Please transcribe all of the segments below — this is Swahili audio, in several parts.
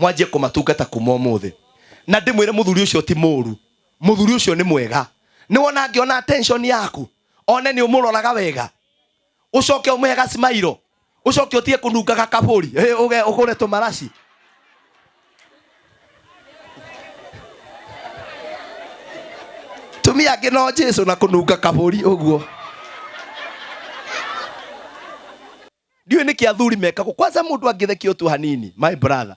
mwanjie kumatungata kuma umuthi na ndimwire muthuri ucio ti muru, muthuri ucio ni mwega. Ni wona ngiona attention yaku one ni umuroraga wega, ucoke umwega smile, ucoke utie kunungaga kaburi ugure tumaraci. Tumia ngino Jesu na kununga kaburi uguo. Ndiyo niki athuri mekagwo. Kwanza mundu angithekio tu hanini, my brother.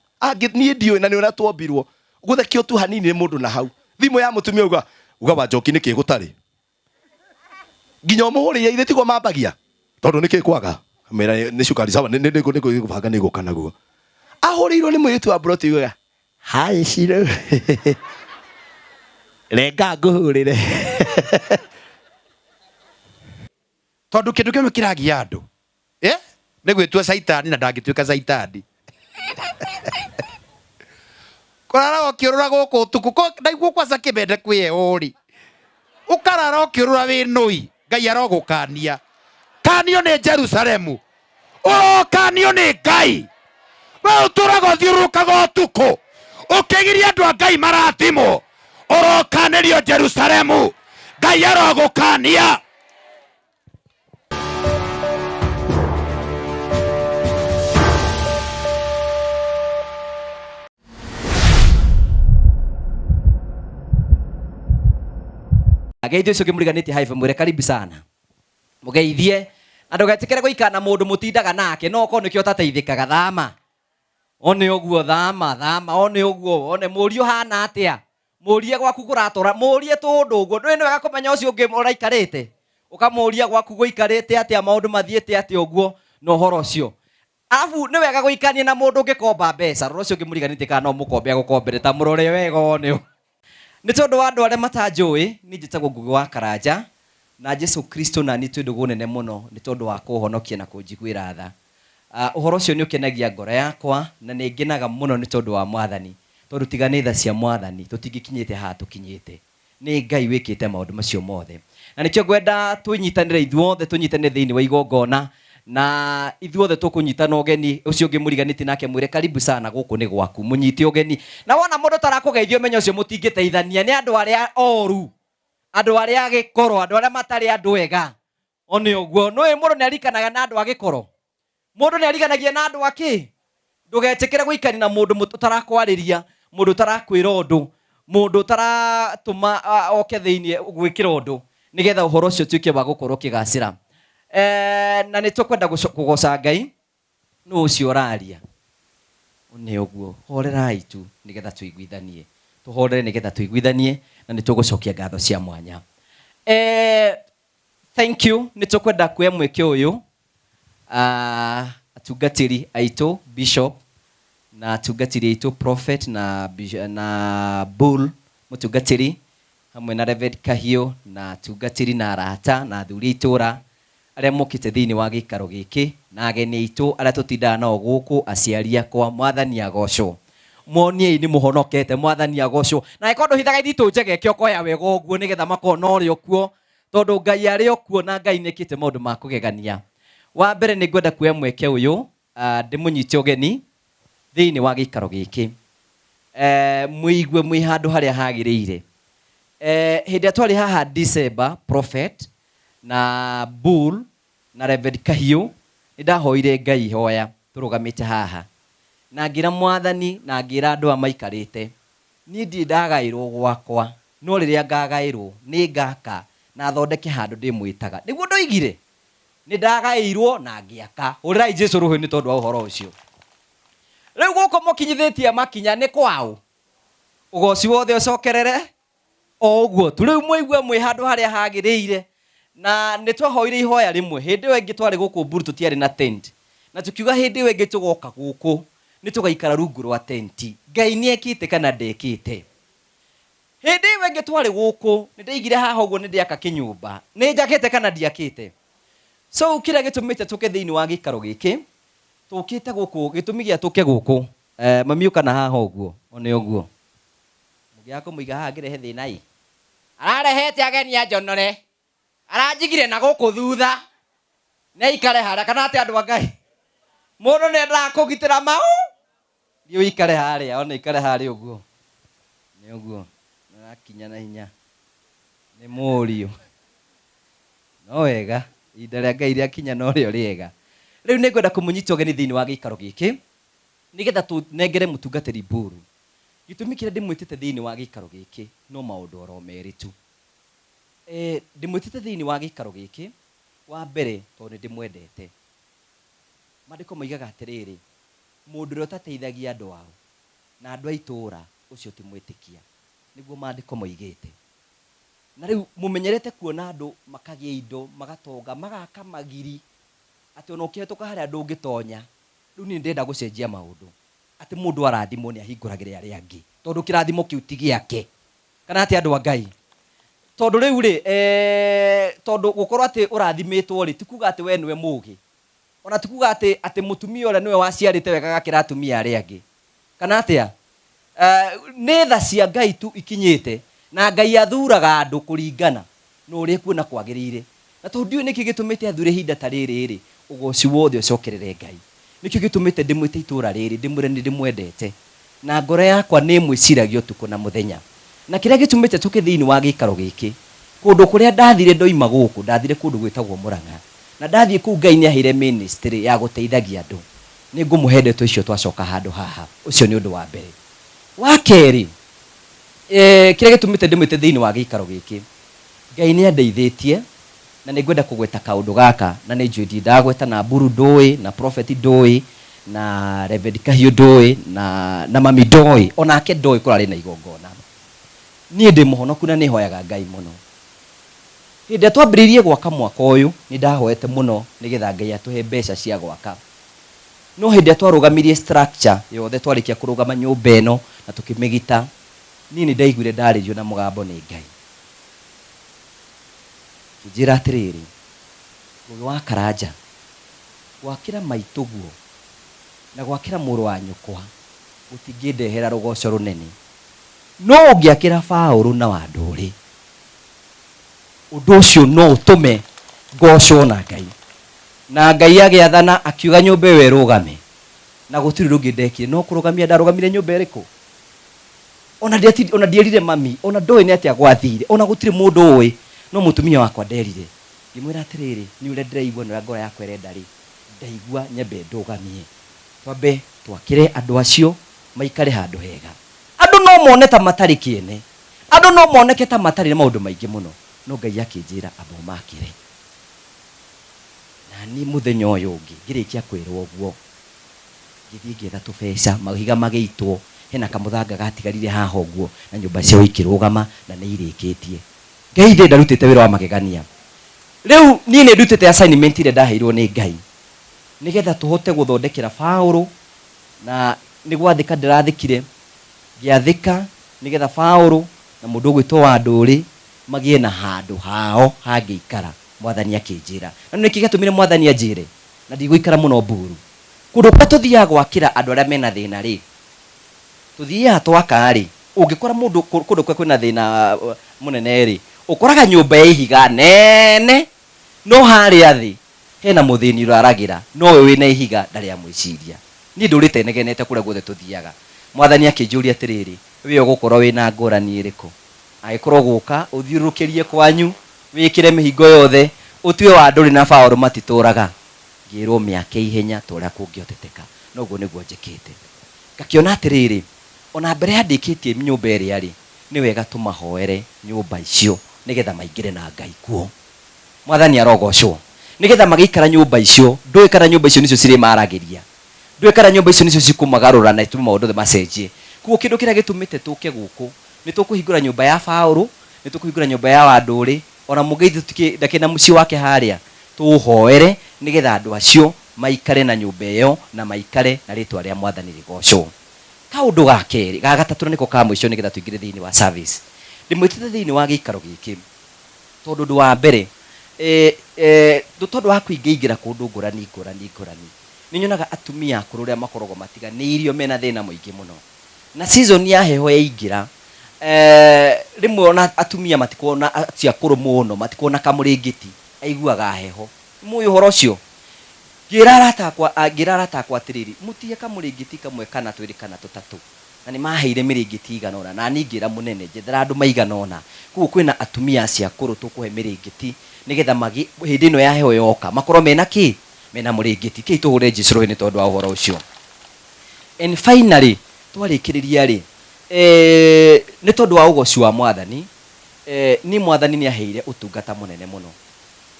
Ni ndiyo na ni ona tuombirwo. Guthekio tu hanini ni mundu na hau. Thimu ya mutumia uga wa njoki niki gutari. Nginya muhuri ya ithetigo mambagia. Tondu niki kwaga. Mera ni cukari sawa ni kubanga ni gukana guo. Ahurirwo ni mwitu wa broti uga. Hai shiro. Renga nguhurire. Tondu kindu kimwe kiragia andu. Nigwitua Saitani na ndangituika Saitani. Kurara ukiurura guku utuku ko ndaigua kwaca kibende kwiye uri. Ukarara ukiurura wi nui, Ngai arogukania. Kanio ni Jerusalemu. Kanio ni Ngai. We uturaga thiurukaga utuku. Ukigiria andu a Ngai marathimo. Urokanirio Jerusalemu. Ngai arogukania. Ageithio cio kimuriganite haifa mwire karibu sana. Mugeithie na ndugetikire guikana mundu mutindaga nake no ko nikio tateithikaga thama. One oguo thama one oguo one murio hana atia. Murie gwaku guratora murie tundu uguo ndwe ni wega kumenya ucio ungi uraikarite. Ukamuria gwaku guikarite atia maundu mathiete atia uguo no horo ucio. Afu ni wega guikania na mundu ungikomba mbeca roro ucio kimuriganite kana no mukombe agukombere ta murore wega one. Ni tondu wa andu aria matanjui ni njitagwo Ngugi wa Karanja na Jesu Kristo na ni tundu gunene muno ni tondu wa kuhonokia na kunjiguira tha. Uhoro ucio ni ukenagia ngoro yakwa na ni ngenaga muno ni tondu wa Mwathani, tondu tigane tha cia Mwathani tutingikinyite ha tukinyite. Ni Ngai wikite maundu macio mothe na nikio gwenda tunyitanire ithuothe tunyitane thiini wa igongona na ithuothe tukunyitana ugeni ucio ngimuriganite nake mwire karibu sana guku ni gwaku munyite ugeni na wona mundu tarakugeithio menyo ucio mutingiteithania ni andu aria oru, andu aria agikoro, andu aria matari andu ega. One uguo no mundu ni arikanaga na andu agikoro, mundu ni arikanagia na andu aki. Ndugetikire guikani na mundu mutarakwariria, mundu tarakwira undu, mundu taratuma oke thiini gwikira undu nigetha uhoro ucio tuike wa gukorwo kigacira. Na nitukwenda kugoca Ngai no ucio oraria. One uguo horerai tu nigetha tuiguithanie, tuhorere nigetha tuiguithanie na nitugucokia ngatho cia mwanya. Thank you. Nitukwenda kuya mweke uyu atungatiri aitu Bishop na atungatiri aitu Prophet na Bull mutungatiri hamwe na Reverend Kahio na atungatiri na arata na athuri itura aria mukite thiini wa gikaro giki na ageni itu aria tutindaga nao guku aciari akwa. Mwathani agocwo, monie ni muhonokete. Mwathani agocwo na ikondo hithaga ithitu njege kio koya wega uguo nigetha makona uri okuo tondu Ngai ari okuo na Ngai nikite maundu ma kugegania. Wa mbere ni ngwenda kuya mweke uyu ndimunyite ugeni thiini wa gikaro giki muigue mwi handu haria hagiriire. Hindi atwari haha December Prophet na Bull na Reverend Kahio ndahoire Ngai hoya turugamite haha na ngira Mwathani na ngira andu amaikarite ni ndi ndagairwo gwakwa no riria ngagairwo ni ngaka na thondeke handu ndimwitaga niguo ndoigire ni ndagairwo na ngiaka. Urirai Jesu ruhu ni tondu wa uhoro ucio. Riu guko mukinyithitie makinya ni kwao ugoci wothe ucokerere o uguo tu. Riu muigwe mwi handu haria hagiriire na nitwahoire ihoya rimwe hindi wengi twari guku Buru tutiari na tent na tukiuga hindi wengi tugoka guku nitugaikara rungu rwa tent. Ngai ni ekite kana ndekite. Hindi wengi twari guku nindaigire haha uguo nindiaka kinyumba ni njakite kana ndiakite. So kira gitumite tuke thiini wa gikaro giki tukite guku gitumi gia tuke guku mamiuka na haha uguo one uguo mugiako muiga haha ngirehe thina i ararehete ageni a njonore aranjigire na guku thutha ne ikare hara kana ati andu a Ngai mundu ne ndakugitira mau Dio ikare haria, ona ikare haria uguo. Ni uguo. Na kinya na hinya. Ni murio. No wega, idara Ngai ria kinya no rio riega. Riu ni ngwenda kumunyita ugeni thiini wa gikaro giki. Nigetha tu nengere mutungatiri Mburu. Gitumi kire ndimwitite thiini wa gikaro giki no maundu oro meritu. Ndimwitite thiini wa gikaro giki wa mbere tondu ndimwendete. Mandiko moigaga atiriri, mundu ria utateithagia andu ao na andu aitura ucio ti mwitikia. Niguo mandiko moigite. Na riu mumenyerete kuona andu makagia indo, magatonga, magaka magiri. Ati ona ukihituka haria ndungitonya. Riu ni ndenda gucenjia maundu. Ati mundu arathimo ni ahinguragira aria angi. Tondu kirathimo kiu ti giake. Kana ati andu a Ngai. Tondu riu ri tondu gukorwo ati urathimitwo ri tikuga ati we niwe mugi. Ona tikuga ati mutumia ora niwe waciarite wega gakira atumia aria angi. Kana atia ni tha cia Ngai tu ikinyite na Ngai athuraga andu kuringana no uri kuona kwagirire. Na tondu ndiu niki gitumite athure hinda ta riri ri ugoci wothe ucokerere Ngai. Nikio gitumite ndimwite itura riri ndimure ni ndimwendete na ngoro yakwa ni mwiciragia utuku na muthenya. Na kiria gitumite tuke thiini wa gikaro giki kundu kuria ndathire ndoima guku ndathire kundu gwitagwo Murang'a na ndathie ku Ngai ni ahire ministry ya guteithagia andu ni ngumuhende tu icio twacoka handu haha. Ucio ni undu wa mbere. Wa keri kiria gitumite ndimwite thiini wa gikaro giki Ngai ni andeithitie na ni ngwenda kugweta kaundu gaka na ni njui ndagweta na Mburu ndui na prophet ndui na Reverend Kahio ndui na mami ndui onake ndui kurari na igongona. Ni ndi muhonoku na ni hoyaga Ngai muno. Hindi twambiririe gwaka mwaka uyu ni ndahoete muno nigetha Ngai atuhe mbeca cia gwaka. No hindi twarugamirie structure yothe twarikia kurugama nyumba eno na tukimigita ni ndaiguire ndaririo na mugambo ni Ngai. Kijira atiriri gugi wa Karanja gwakira maituguo na gwakira muru wa nyukwa gutingindehera rugoco runene no ungiakira Paulu na Wanduri undu ucio no utume ngoco na Ngai na Ngai agiathana akiuga nyumba iyo irugame na gutiri rungi ndekire no kurugamia ndarugamire nyumba iriku ona ndierire mami ona ndoi ni atia gwathire ona gutiri mundu ui no mutumia wakwa nderire ngimwira atiriri ni ure ndiraigua na ngoro yakwa irenda ri ndaigua nyambe ndugamie twambe twakire andu acio maikare handu hega. Andu no mone ta matari kiene, andu no moneke ta matari na maundu maingi muno no Ngai akinjira abo makire. Na ni muthenya uyu ungi ngirikia kwirwo uguo ngithii ngietha tubeca mahiga magiitwo hena kamuthanga gatigarire haha uguo na nyumba cio ikirugama na ni irikitie. Ngai ndi ndarutite wira wa magegania. Riu ni ndutite assignment ile ndaheirwo ni Ngai nigetha tuhote guthondekera Paulu na ni gwathika ndirathikire giathika nigetha Paulu na mundu gwitwo Wanduri magie na handu hao hangiikara mwathani akinjira. Na niki gatumire mwathani anjire na ndigũikara muno Mburu kundu kwa tuthiaga gwakira andu aria mena thina ri tuthiaga twaka ri ungikora mundu kundu kwa kwina thina munene ri ukoraga nyumba ya ihiga nene no hari athi hena muthini uraragira no we wina ihiga ndari amwiciria. Ni ndurite negenete kuria guothe tuthiaga mwathani akinjuria atiriri we ugukorwo wina ngurani iriku agikorwo guka uthiurukirie kwanyu wikire mihingo yothe utue Wanduri na Paulu matituraga ngirwo miake ihenya toria kungioteteka noguo niguo njikite ngakiona atiriri ona mbere yandikitie nyumba iria ri ni wega tumahoere nyumba icio nigetha maingire na Ngai kuo. Mwathani arogocwo nigetha magiikara nyumba icio ndui kana nyumba icio nicio ciri maragiria ndui kana nyumba icio nicio cikumagarura na itume maundu the macenjie. Kuo kindu kiria gitumite tuke guku ni tukuhingura nyumba ya Paulu ni tukuhingura nyumba ya Wanduri ona mugeithi tukidake na muci wake haria tuhoere nigetha andu acio maikare na nyumba iyo na maikare na ritwa ria Mwathani rigocwo. Kaundu ga keri ga gatatu niko ka mwisho nigetha tuingire thiini wa service ndimwitite thiini wa gikaro giki tondu ndu wa mbere tondu wa kuingira kundu ngurani ni nyonaga atumia akuru ria makorogo matiganiirio mena thina muingi muno na season ya heho yaingira rimwe ona atumia matikona cia kuru muno matikona kamuringiti aiguaga heho muyo horo cio ngĩra takwa atiriri mutie kamũrĩngĩti kamwe kana twĩrĩ kana tũtatũ na nĩ maheire mĩrĩngĩti igana ũna na ningĩra mũnene njethera andũ maigana ũna koguo kwĩna atumia cia kũrũ tũkũhe mĩrĩngĩti nĩgetha hĩndĩ ĩno ya heho yoka makorwo mena kĩ mena mũrĩngĩti kĩ tũhũre Jesũ rũĩ nĩ tondũ wa ũhoro ũcio. And finally twarĩkĩrĩria rĩ nĩ tondũ wa ũgoci wa Mwathani ni Mwathani nĩ aheire ũtungata mũnene mũno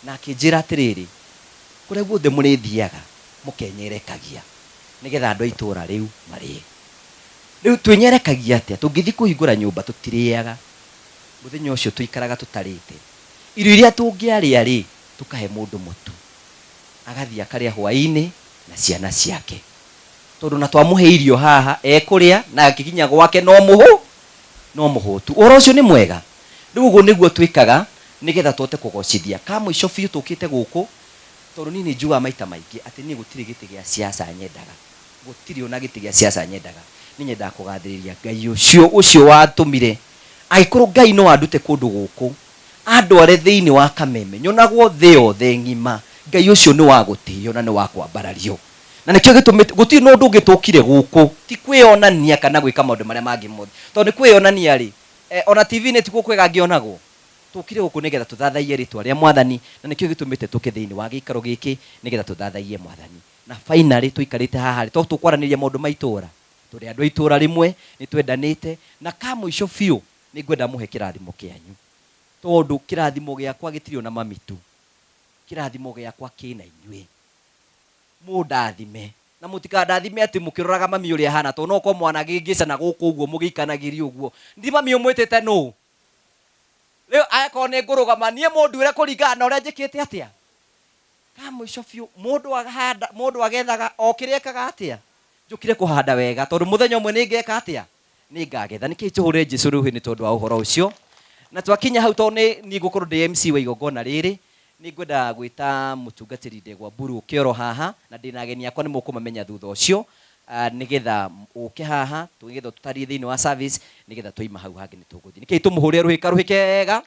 na akĩnjĩra atĩrĩrĩ kũrĩa guothe mũrĩthiaga mũkenyerekagia nĩgetha andũ a itũũra rĩu marĩe. Rĩu twĩnyerekagia atĩa? Tũngĩthiĩ kũhingũra nyũmba tũtirĩaga mũthenya ũcio tũikaraga tũtarĩte irio iria tũngĩarĩa rĩ tũkahe mũndũ mũtu agathiĩ akarĩa hwaĩ-inĩ na ciana ciake tondũ na twamũhe irio haha ekũrĩa na akikinya gwake no mũhũtu. Ũhoro ũcio nĩ mwega. Rĩu ũguo nĩguo twĩkaga nĩgetha tũhote kũgocithia kamũico biũ tũkĩte gũkũ tondũ niĩ nĩ njugaga maita maingĩ atĩ niĩ gũtirĩ gĩtĩ gĩa siasa nyendaga, gũtirĩ ona gĩtĩ gĩa siasa nyendaga. Niĩ nyendaga kũgathĩrĩria Ngai ũcio watũmire agĩkorwo Ngai no andute kũndũ gũkũ andware thĩinĩ wa Kameme nyonagwo thĩ yothe ng'ima. Ngai ũcio nĩ wa gũtĩĩo na nĩ wa kwambarario na nĩkĩo gĩtũmĩte gũtirĩ na ũndũ ũngĩtũkire gũkũ ti kwĩonania kana gwĩka maũndũ marĩa mangĩ mothe tondũ nĩ kwĩonania rĩ ona TV-inĩ ti kwega ngĩonagwo tũkire gũkũ nĩgetha tũthathaie rĩtwa rĩa Mwathani na nĩkĩo gĩtũmĩte tũke thĩinĩ wa gĩikaro gĩkĩ nĩgetha tũthathaie Mwathani. Na finally tũikarĩte haha to tũkwaranĩria maũndũ ma itũũra tũrĩ andũ a itũũra rĩmwe nĩ twendanĩte na kamũico biũ nĩ ngwenda mũhe kĩrathimo kĩanyu tondũ kĩrathimo gĩakwa gĩtirĩ ona mamitu, kĩrathimo gĩakwa kĩna inyuĩ. Mũndathime na mũtikandathime atĩ mũkĩroraga mami ũrĩa hana tondũ no ko mwana gĩngĩcana gũkũ ũguo mũgĩikanagĩria ũguo ndi mami ũmwĩtĩte nũ. Rĩu akorwo nĩ ngũrũgama niĩ mũnduĩre kũringana na ũrĩa njĩkĩte atĩa. Kamũico biũ mũndũ agethaga o kĩrĩa ekaga atĩa. Njũkire kũhanda wega tondũ mũthenya ũmwe nĩ ngeka atĩa nĩ ngagetha. Nĩkĩĩ tũhũre Jesũ rũĩ nĩ tondũ wa ũhoro ũcio. Na twakinya hau tondũ nĩ ngũkorwo ndĩ MC wa igongona rĩrĩ nĩ ngwenda gwĩta mũtungatĩri Ndegwa Mburu ũkĩoro haha na ndĩna ageni akwa nĩ mũkũmamenya thutha ũcio nĩgetha ũke haha nĩgetha tũtarie thĩinĩ wa service nĩgetha tũima hau hangĩ nĩ tũgũthiĩ. Nĩkĩĩ tũmũhũre rũhĩ kega.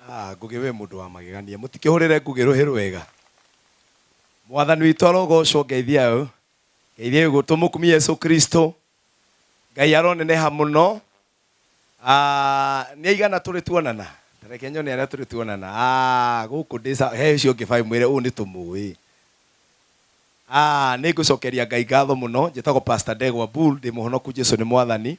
Ngũgĩ we mũndũ wa magegania mũtikĩhũrĩre Ngũgĩ rũhĩ rwega. Mwathani witũ arogocwo ngeithia ũũ ngeithia ũguo tũmũkumie Yesu Kristo. Ngai aroneneha mũno. Nĩ aigana tũrĩ tuonana tareke nyone arĩa tũrĩ tuonana gũkũ ndĩca he ũcio ũngĩ baĩ mwĩre ũũ nĩ tũmũĩ. Nĩ ngũcokeria Ngai ngatho mũno. Njĩtagwo Pastor Ndegwa Mburu ndĩ mũhonoku Jesũ nĩ Mwathani.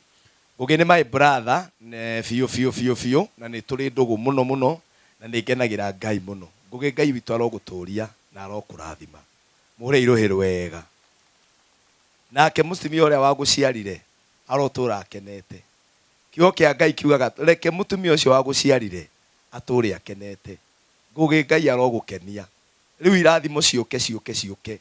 Ngũgĩ nĩ my brother biũ na nĩ tũrĩ ndũgũ mũno na nĩ ngenagĩra Ngai mũno. Ngũgĩ Ngai witũ arogũtũria na arokũrathima mũhũre irũhĩ rwega. Nake mũtumia ũrĩa wagũciarire arotũra akenete. Kiugo kĩa Ngai kiugaga reke mũtumia ũcio wagũciarire atũre akenete. Ngũgĩ Ngai arogũkenia. Rĩu irathimo ciũke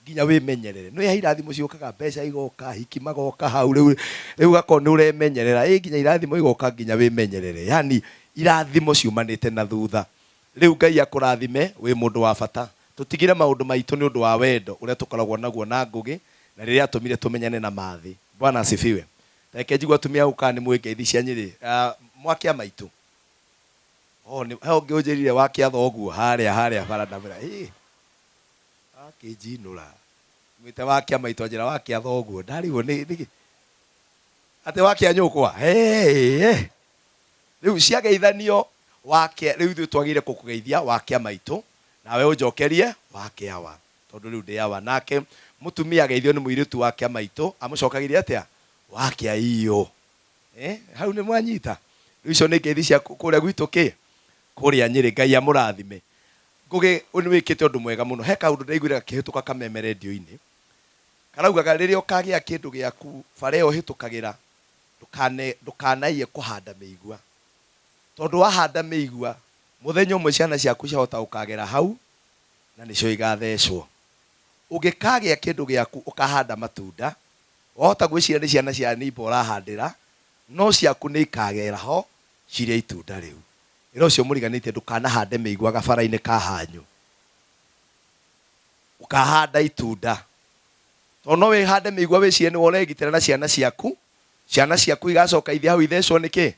nginya wĩmenyerere. No ya irathimo ciũkaga mbeca igoka hiki magoka hau rĩu gako nĩ ũremenyerera nginya irathimo igoka nginya wĩmenyerere. Yani irathimo ciumanĩte na thutha. Rĩu Ngai akũrathime wĩ mũndũ wa bata. Tũtigire maũndũ maitũ nĩ ũndũ wa wendo ũrĩa tũkoragwo naguo na Ngũgĩ na rĩrĩa atũmire tũmenyane na mathĩ. Bwana asifiwe. Reke njigua atumia gũka nĩ mwĩ ngeithi cia Nyĩrĩ mwakia maitũ. Nĩ he ũngĩnjĩrire wakia thoguo harĩa barandamĩra akĩnjinũra mwĩte wakia maitũ anjĩra wakia thoguo ndarigwo nĩ atĩ wakia nyũkwa rĩu ciageithanio wakia rĩu ithuĩ twagĩrĩire gũkũgeithia wakia maitũ nawe ũnjokerie wakia wa tondũ rĩu ndĩ awa nake mũtumia ageithio nĩ mũirĩtu wakia maitũ amũcokagĩria atĩa wakia iyo hau nĩ mwanyita. Rĩu icio nĩ ngeithi cia kũrĩa gwitũ kũrĩa Nyĩrĩ. Ngai amũrathime. Ngũgĩ nĩ wĩkĩte ũndũ mwega mũno. He kaũndũ ndaiguire gakĩhĩtũka Kameme redio-inĩ karaugaga rĩrĩa ũkagĩa kĩndũ gĩaku bara ĩyo hĩtũkagĩra ndũkanaiye kũhanda mĩigua tondũ wahanda mĩigua mũthenya ũmwe ciana ciaku ciahota gũkagera hau na nĩcio igathecwo. Ũngĩkagĩa kĩndũ gĩaku ũkahanda matunda wahota gwĩciria nĩ ciana cia nimba ũrahandĩra no ciaku nĩ ikagera ho cirĩa itunda rĩu. Ĩra ũcio mũriganĩtie ndũkanahande mĩigua gabara-inĩ ka hanyu ũkahanda itunda tondũ no wĩhande mĩigua wĩcirie nĩ ũregitĩra na ciana ciaku igacoka ithiĩ hau ithecwo nĩkĩ.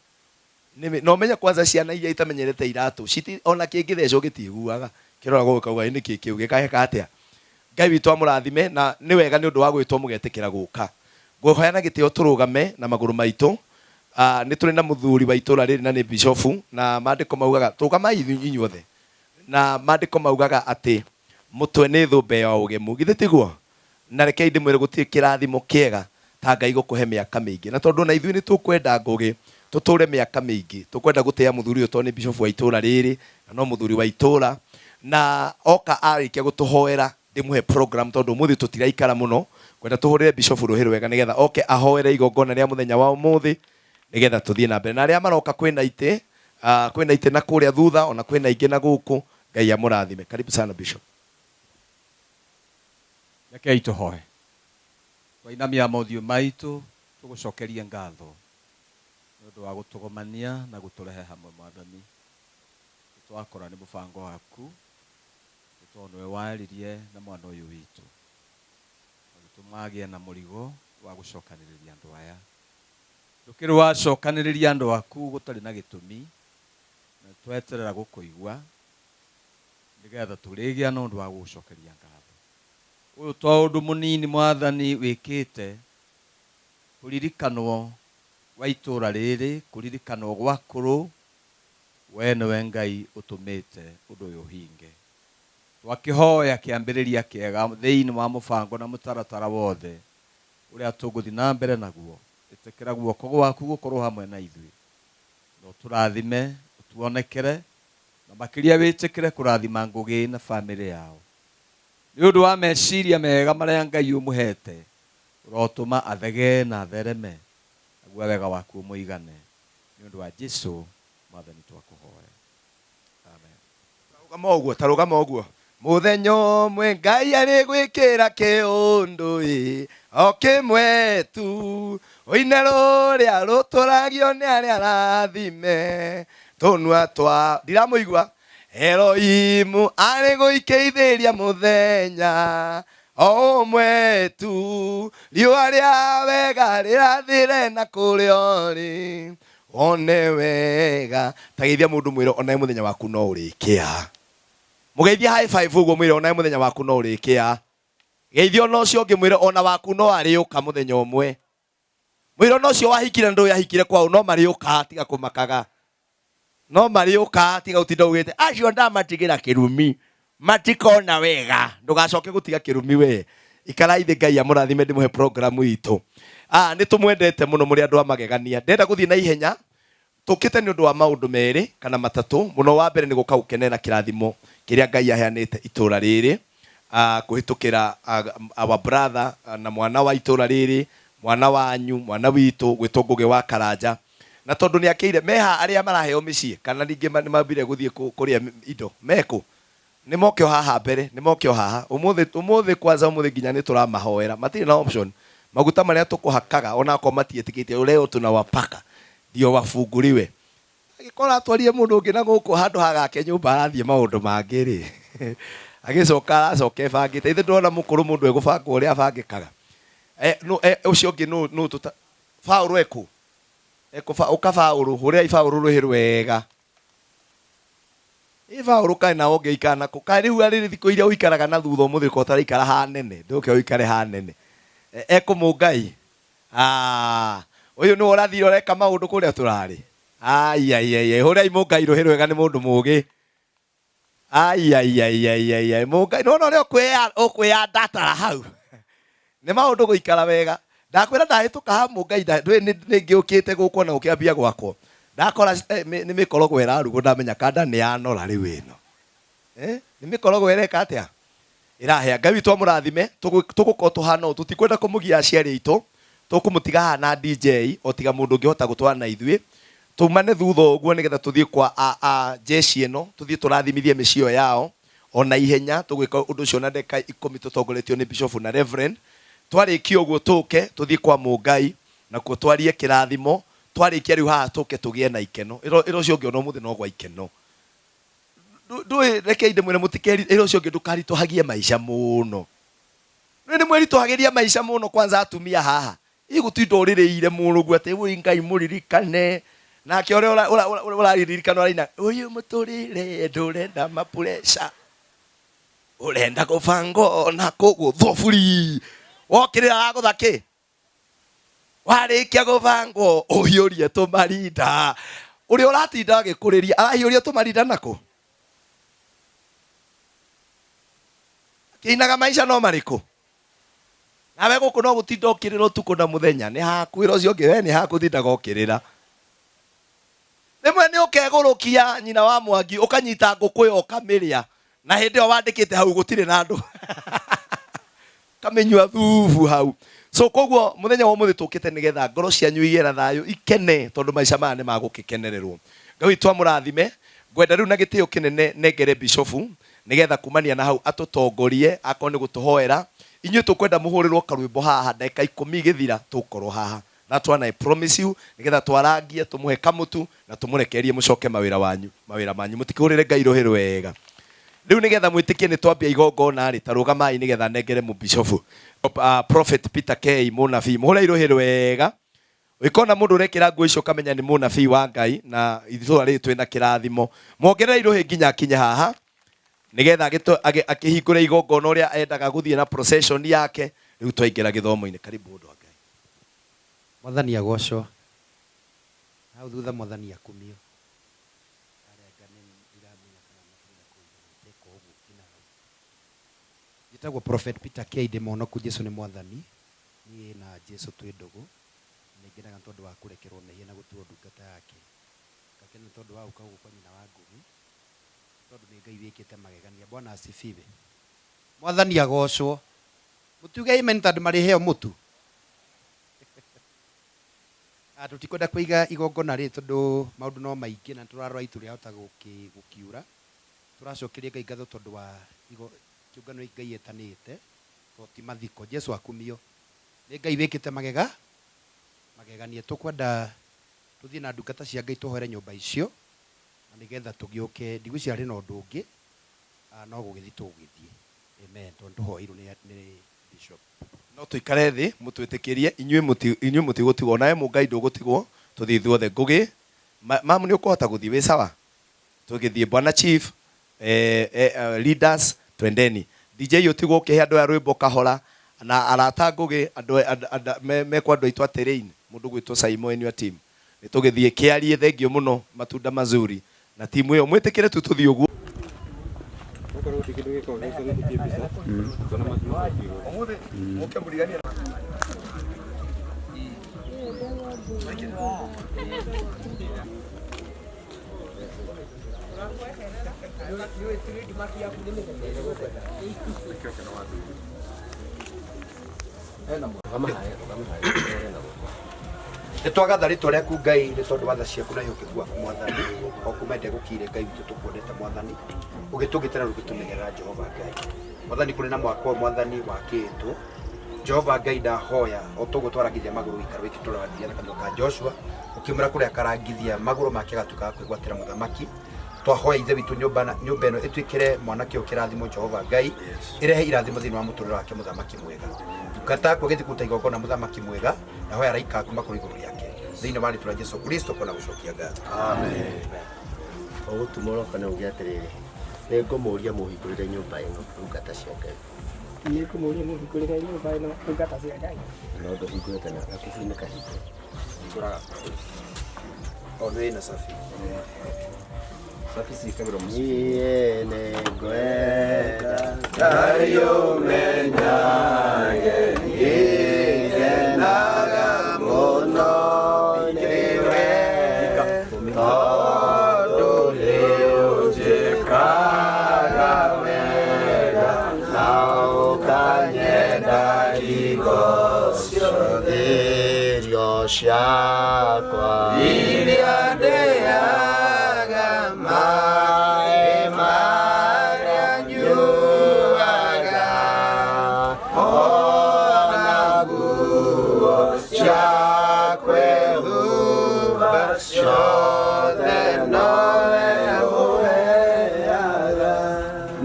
No menye kwanza ciana iria itamenyerete iratũ ona kĩngĩthecwo gĩtiiguaga kirora guka uga ni kiki ugikaheka atia Ngai witũ amũrathime na nĩ wega nĩ ũndũ wa gwĩtwo mũgetĩkĩra gũka ngũhoyana gĩtĩo tũrũgame na magũrũ maitũ nĩ tũrĩ na mũthuri wa itũra rĩrĩ na nĩ bishofu na maandĩko maugaga tũrũgamai inyuothe na maandĩko maugaga atĩ mũtwe nĩ thũmbe ya ũgemu githĩ tiguo na rekei ndĩmwĩre gũtirĩ kĩrathimo kĩega ta Ngai gũkũhe mĩaka mĩingĩ na tondũ na ithuĩ nĩ tũkwenda ngũgĩ tũtũre mĩaka mĩingĩ tũkwenda gũtĩa mũthuri ũyũ tondũ nĩ bishofu wa itũra rĩrĩ na no mũthuri wa itũra na oka arĩkia gũtũhoera ndĩmũhe program tondũ mũthĩ tũtiraikara mũno kwenda tũhũrĩre bishofu rũhĩrĩ wega nĩgetha oke ahoere igongona rĩa mũthenya wa ũmũthĩ nĩgetha tũthiĩ na mbere na arĩa maroka kwĩna itĩ na kũrĩa thutha ona kwĩna ingĩ na gũkũ Ngai amũrathime karibu sana bishop Rekei tũhoe twainamia mothiũ maitũ tũgũcokerie ngatho nĩ ũndũ wa gũtũgomania na gũtũrehe hamwe Mwathani twakora nĩ mũbango waku tondũ nĩwe waririe na mwana ũyũ witũ tũmagĩe na mũrigo wa gũcokanĩrĩria andũ aya ndũkĩrĩ wacokanĩrĩria andũ aku gũtarĩ na gĩtũmi na tweterera gũkũigua nĩgetha tũrĩgĩa na ũndũ wa gũcokeria ngatho ũyũ to ũndũ mũnini Mwathani wĩkĩte kũririkanwo wa itũra rĩrĩ kũririkanwo gwakũrũ we nĩwe Ngai ũtũmĩte ũndũ ũyũ hinge twakĩhoya kĩambĩrĩria kĩega thĩinĩ wa mũbango na mũtaratara wothe ũrĩa tũgũthiĩ na mbere naguo ĩtĩkĩra guoko gwaku gũkorwo hamwe na ithuĩ no tũrathime tuonekere na makĩria wĩtĩkĩre kũrathima ngũgĩ na bamĩrĩ yao nĩ ũndũ wa meciria mega marĩa Ngai ũmũhete ũrotũma athege na athereme naguo wega waku mũigane nĩ ũndũ wa Jesũ Mwathani twakũhoya amen tarũgama ũguo mũthenya ũmwe Ngai arĩgwĩkĩra kĩũndũ o kĩmwe tu ũine rũrĩa rũtũragio nĩ arĩa arathime tũnua twa ndiramũigua Elohimu arĩgũikĩithĩria mũthenya o ũmwe tu riũa rĩa wega rĩrathĩre na kũrĩa ũrĩ one wega tageithia mũndũ mwĩre ona mũthenya waku no ũrĩkĩa mũgeithia high five ũguo mwĩre ona mũthenya waku no ũrĩkĩa geithio no ũcio ũngĩ mwĩre ona waku no arĩũka mũthenya ũmwe mwĩre no ũcio wahikire ndũ yahikire kwao no marĩũka tiga kũmakaga no marĩũka tiga ũtinda ugĩte acio ndamatigĩra kĩrumi matikona wega ndũgacoke gũtiga kĩrumi we ikara ithe Ngai amũrathime ndĩmũhe program itũ nĩ tũmwendete mũno mũrĩ andũ a magegania ndenda gũthiĩ na ihenya tũkĩte nĩ ũndũ wa maũndũ merĩ kana matatũ mũno wa mbere nĩ gũka gũkenera kĩrathimo kĩrĩa Ngai aheanĩte itũra rĩrĩ kũhĩtũkĩra our brother na mwana wa itũra rĩrĩ mwana wanyu mwana witũ gwĩtwo Ngũgĩ wa Karanja na tondũ nĩ akĩire meha arĩa maraheo mĩciĩ kana ningĩ nĩ mambire gũthiĩ kũrĩa indo meko nĩ mokio haha mbere nĩ mokio haha ũmũthĩ kwanza ũmũthĩ nginya nĩ tũramahoera matirĩ na option maguta marĩa tũkũhakaga onako matiĩtĩkĩtie leo tunawapaka ndio wafunguriwe agĩkora atwarie mũndũ ũngĩ na gũkũ handũ hagake nyũmba arathiĩ maũndũ mangĩ rĩ agĩcoka aracoka ebangĩte ithe ndona mũkũrũ mũndũ egũbangwo ũrĩa abangĩkaga ũcio ũngĩ nũ Paũlũ ũkabaũrũ ũrĩa ibaũrũ rũhĩ rwega ibaũrũ kaĩ na ũngĩikana kũ kaĩ rĩu arĩ thikũ iria ũikaraga na thutha ũmũthĩ ko ũtaraikara hanene ndũke ũikare hanene Mũngai ũyũ nĩ ũrathire ũreka maũndũ kũrĩa tũrarĩ hũrei Mũngai rũhĩ rwega nĩ mũndũ mũgĩ Mũngai no ũrĩa ũkwĩyandatara hau nĩ maũndũ gũikara wega ndakwĩra ndahĩtũka ha Mũngai nĩ ngĩũkĩte gũkũ na ũkĩambia gwakwo ndakora nĩ mĩkorogo ĩrarugwo ndamenya kanda nĩ yanora rĩu ĩno nĩ mĩkorogo ĩreka atĩa ĩrahĩa Ngai witũ amũrathime tũgũkorwo tũhana ũũ tũtikwenda kũmũgia aciari aitũ tũkũmũtiga haha na DJ o tiga mũndũ ũngĩhota gũtwarana ithuĩ tumane thutha ũguo nĩgetha tũthiĩ kwa jeshi ĩno tũthiĩ tũrathimithie mĩciĩ yao ona ihenya tũgwĩka ũndũ ũcio na ndeka 10 tũtongoretio nĩ bishop na reverend twarĩkia ũguo tũke tũthiĩ kwa Mũngai na kuo twarie kĩrathimo twarĩkia rĩu haha tũke tũgĩe na ikeno ĩro ũcio ũngĩ ona mũthĩ no gwa ikeno ndũĩ rekei ndĩmwĩre mũtikeri ĩro ũcio ũngĩ ndũkaritũhagie maica mũno nĩ mwĩritũhagĩria maica mũno kwanza atumia haha igũtinda ũrĩrĩire mũrũgu atĩ wĩ Ngai mũririkane nake ũrĩa ũraririkana ũraina ũyũ mũtũrĩre ndũrenda mapuresha urenda gubango na kuguthwo buri wokirira aguthaki warikia gubango uhiurie tumarinda uri uratinda agikuriria arahiuria tumarinda nako kinaga maisha no mariko nawe guku no gutinda ukirira utuku na muthenya ni hakwira ucio ngi we ni hakutinda gokirira rimwe ni ukegurukia nyina wa Mwangi ukanyita nguku yo ukamiria na hindi o wandikite hau gutire na andu kamenywa thubu hau so koguo muthenya wa muthi tukite nigetha ngoro cianyu igera thayo ikene tondu maica maya ni magukikenererwo Ngai twamurathime ngwenda riu na gitio kinene negere bishofu nigetha kumania na hau atutongorie akoni gutuhoera inyuĩ tukwenda muhurirwo karwimbo haha ndeka 10 githira tukorwo haha that's one I promise you nigetha twarangie tumuhe kamutu na tumurekerie mucoke mawira manyu mutikihurire Ngai ruhiru wega riu nigetha mwitikie ni twambia igongona ri tarugamai nigetha negere mu bishofu Prophet Peter K munabii muhura iruhiru wega wikona mundu urekira nguo icio kamenya ni munabii wa Ngai na ithuura ri twina kirathimo mongerera iruhi nginya kinye haha nigetha akihingura igongona uria endaga guthie na procession yake riu twaingira githomo-ini karibu undu wa Ngai Mwathani agocwo hau thutha mwathani akumio Jitagwo Prophet Peter K Demonoku Jesu ni mwathani ni na Jesu twi ndugu ningiraga tondu wa kurekerwo mehia na gutuo ndungata yake kakene tondu wa uka gukwa nyina wa Ngugi tondu ni Ngai wikite magegania Bwana asifiwe mwathani agocwo mutuge amen tondu mari heo mutu tutikwenda kuiga igongona ri tondu maundu no maingi na turarora itu ria hota gukiura turacokeria Ngai ngatho tondu wa kiungano Ngai etanite ti mathiko Jesu akumio ni Ngai wikite magegania tukwenda tuthie na ndungata cia Ngai tuhoere nyumba icio na nigetha tugiuke ndigu cia ri no ndungi no gugithi tugithie amen tondu hoiru ni bishop no tuikare thi mutwitikirie inyuĩ mutigũtigwo nawe Ngai ndũgũtigwo tuthii thuothe Ngugi mamu ni ukuhota guthii wi sawa tugithie Bwana Chief leaders twendeni DJ utigwo ukihe andu ya rwimbo kahora na arata Ngugi andu mekwa andu aitu atirĩini mundu gwitwo Simon wa team ni tugithie kiarie thengio muno matunda mazuri na timu iyo mwitikire tu tuthii uguo nitwagatha ritwa riaku Ngai ni tondu wa tha ciaku na ihokeku gwaku mwathani okumende gukire Ngai witu tukwendete mwathani ugitugitira rugitumegerera Jehova Ngai mwathani kuri na mwako mwathani wakitu Jehova Ngai ndahoya otugutwaragithia maguru ikaro iki turathia na kanwa ka Joshua ukimura kuria karangithia maguru make gatuka kwigwatira muthamaki twahoya ithe witu nyumba ino itwikire mwanake ukirathimo Jehova Ngai irehe irathimo thini wa muturire wake muthamaki mwega tukata kugithi kuta igongona muthamaki mwega na hoya raika kuma kuri iguru yake thini wa ritwa Jesu Kristo kona gucokia ngatho amen ogutumoro kana ugiatiriri ni ngumuria muhingurire nyumba ino ngata cia Ngai ni ngumuria muhingurire nyumba ino ngata cia Ngai no nduhingurite na akufune kahingo turaga odwe na safi Iye negwenda Kayo menyage igenaga muno niwe tondu liunjikaga wega na ukanyenda igo ciothe ciakwa iria ndeaga maĩ marĩa nyuaga ona nguo cia kwĩhumba ciothe nowe ũheaga.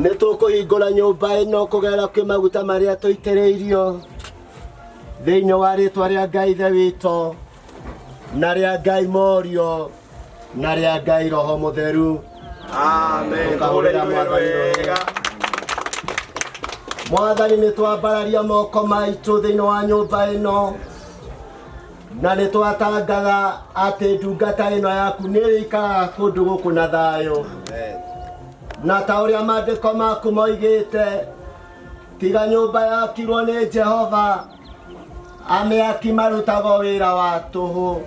nĩ tũkũhingũra nyũmba ĩno kũgerera kwĩ maguta marĩa tũitĩrĩirio thĩinĩ wa rĩtwa rĩa Ngai ithe witũ na rĩa Ngai Morio na rĩa Ngai Roho Mũtheru. Amen. Tukahũrĩra Mwathani wega. Mwathani nĩ twambararia moko maitũ thĩinĩ wa nyũmba ĩno na nĩ twatangatha atĩ ndungata ĩno yaku nĩ ĩikaraga kũndũ gũkũ na thayũ. Na ta ũrĩa maandĩko maku moigĩte, tiga nyũmba yakirwo nĩ Jehova, amĩaki marutaga wĩra wa tũhũ.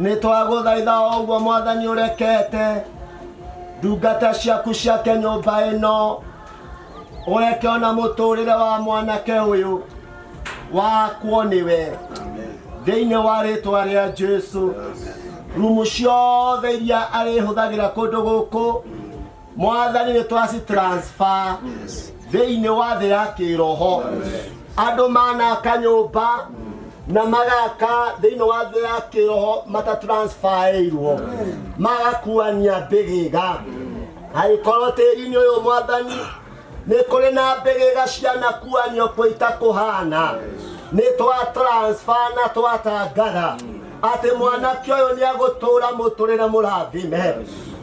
Nĩ twagũthaitha o ũguo Mwathani ũrekete ndungata ciaku ciake nyũmba ĩno, ũreke ona mũtũrĩre wa mwanake ũyũ wakwo nĩwe thĩinĩ wa rĩĩtwa rĩa Jesũ. Rumu ciothe iria arĩhũthagĩra kũndũ gũkũ Mwathani nĩ twacitransfer thĩinĩ wa thĩ ya kĩroho. Andũ manaka nyũmba na magaka thĩinĩ wa thĩ ya kĩroho matatransferĩirwo, magakuania mbĩgĩga. Angĩkorwo tĩĩri-inĩ ũyũ Mwathani nĩ kũrĩ na mbĩgĩga cianakuanio kwĩ itakũhana, nĩ twatransfer na twatangatha atĩ mwanake ũyũ nĩ agũtũũra mũtũrĩre mũrathime.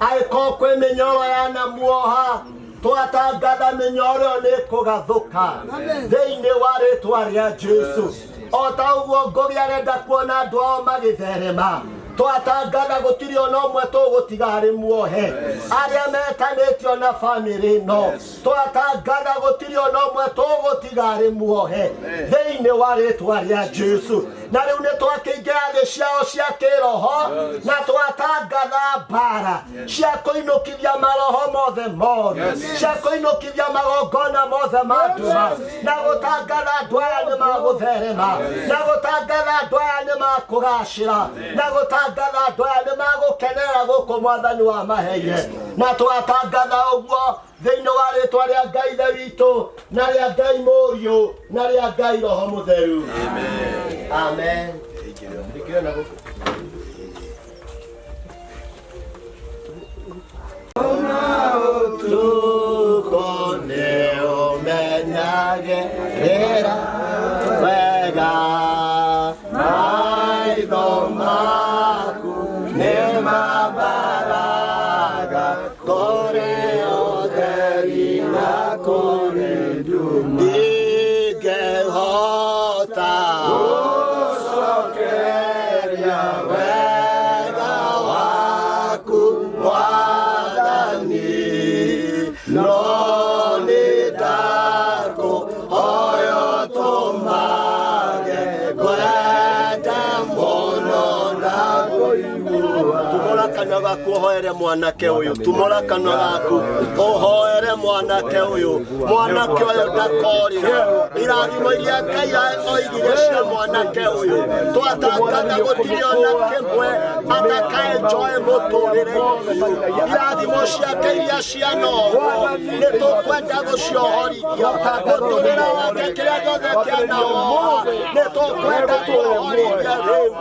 Angĩkorwo kwĩ mĩnyoro yanamuoha, twatangatha mĩnyoro ĩyo nĩ kũgathũka thĩinĩ wa rĩĩtwa rĩa Jesũ. O ta ũguo Ngũgĩ arenda kuona andũ ao magĩtherema, twatangatha gũtirĩ ona ũmwe tũgũtiga arĩ muohe. Arĩa metanĩtio na bamĩrĩ ĩno twatangatha gũtirĩ ona ũmwe tũgũtiga arĩ muohe thĩinĩ wa rĩĩtwa rĩa Jesũ. Na rĩu nĩ twakĩingĩra thĩ ciao cia kĩroho na twatangatha mbara cia kũinũkithia maroho mothe moru, cia kũinũkithia magongona mothe ma nduma, na gũtangatha andũ aya nĩ magũtherema, na gũtangatha andũ aya nĩ makũgacĩra, na gũtangatha andũ aya nĩ magũkenerera gũkũ Mwathani wa maheire. Na twatangatha ũguo thĩinĩ wa rĩĩtwa rĩa Ngai Ithe witũ na rĩa Ngai Mũriũ na rĩa Ngai Roho Mũtheru. Amen. Kuhoere mwanake uyu, tumora kanua gaku uhoere mwanake uyu, mwanake uyu ndakorire irathimo iria Ngai oigire cia mwanake uyu. Twatangatha gũtirĩ ona kĩmwe atakaenjoe mũtũrĩre. Irathimo ciake iria cianohwo nĩ tũkwenda gũciohorithia mũtũrĩre wake, kĩrĩa gĩothe kĩanohwo nĩ tũkwenda kũohorithia rĩu.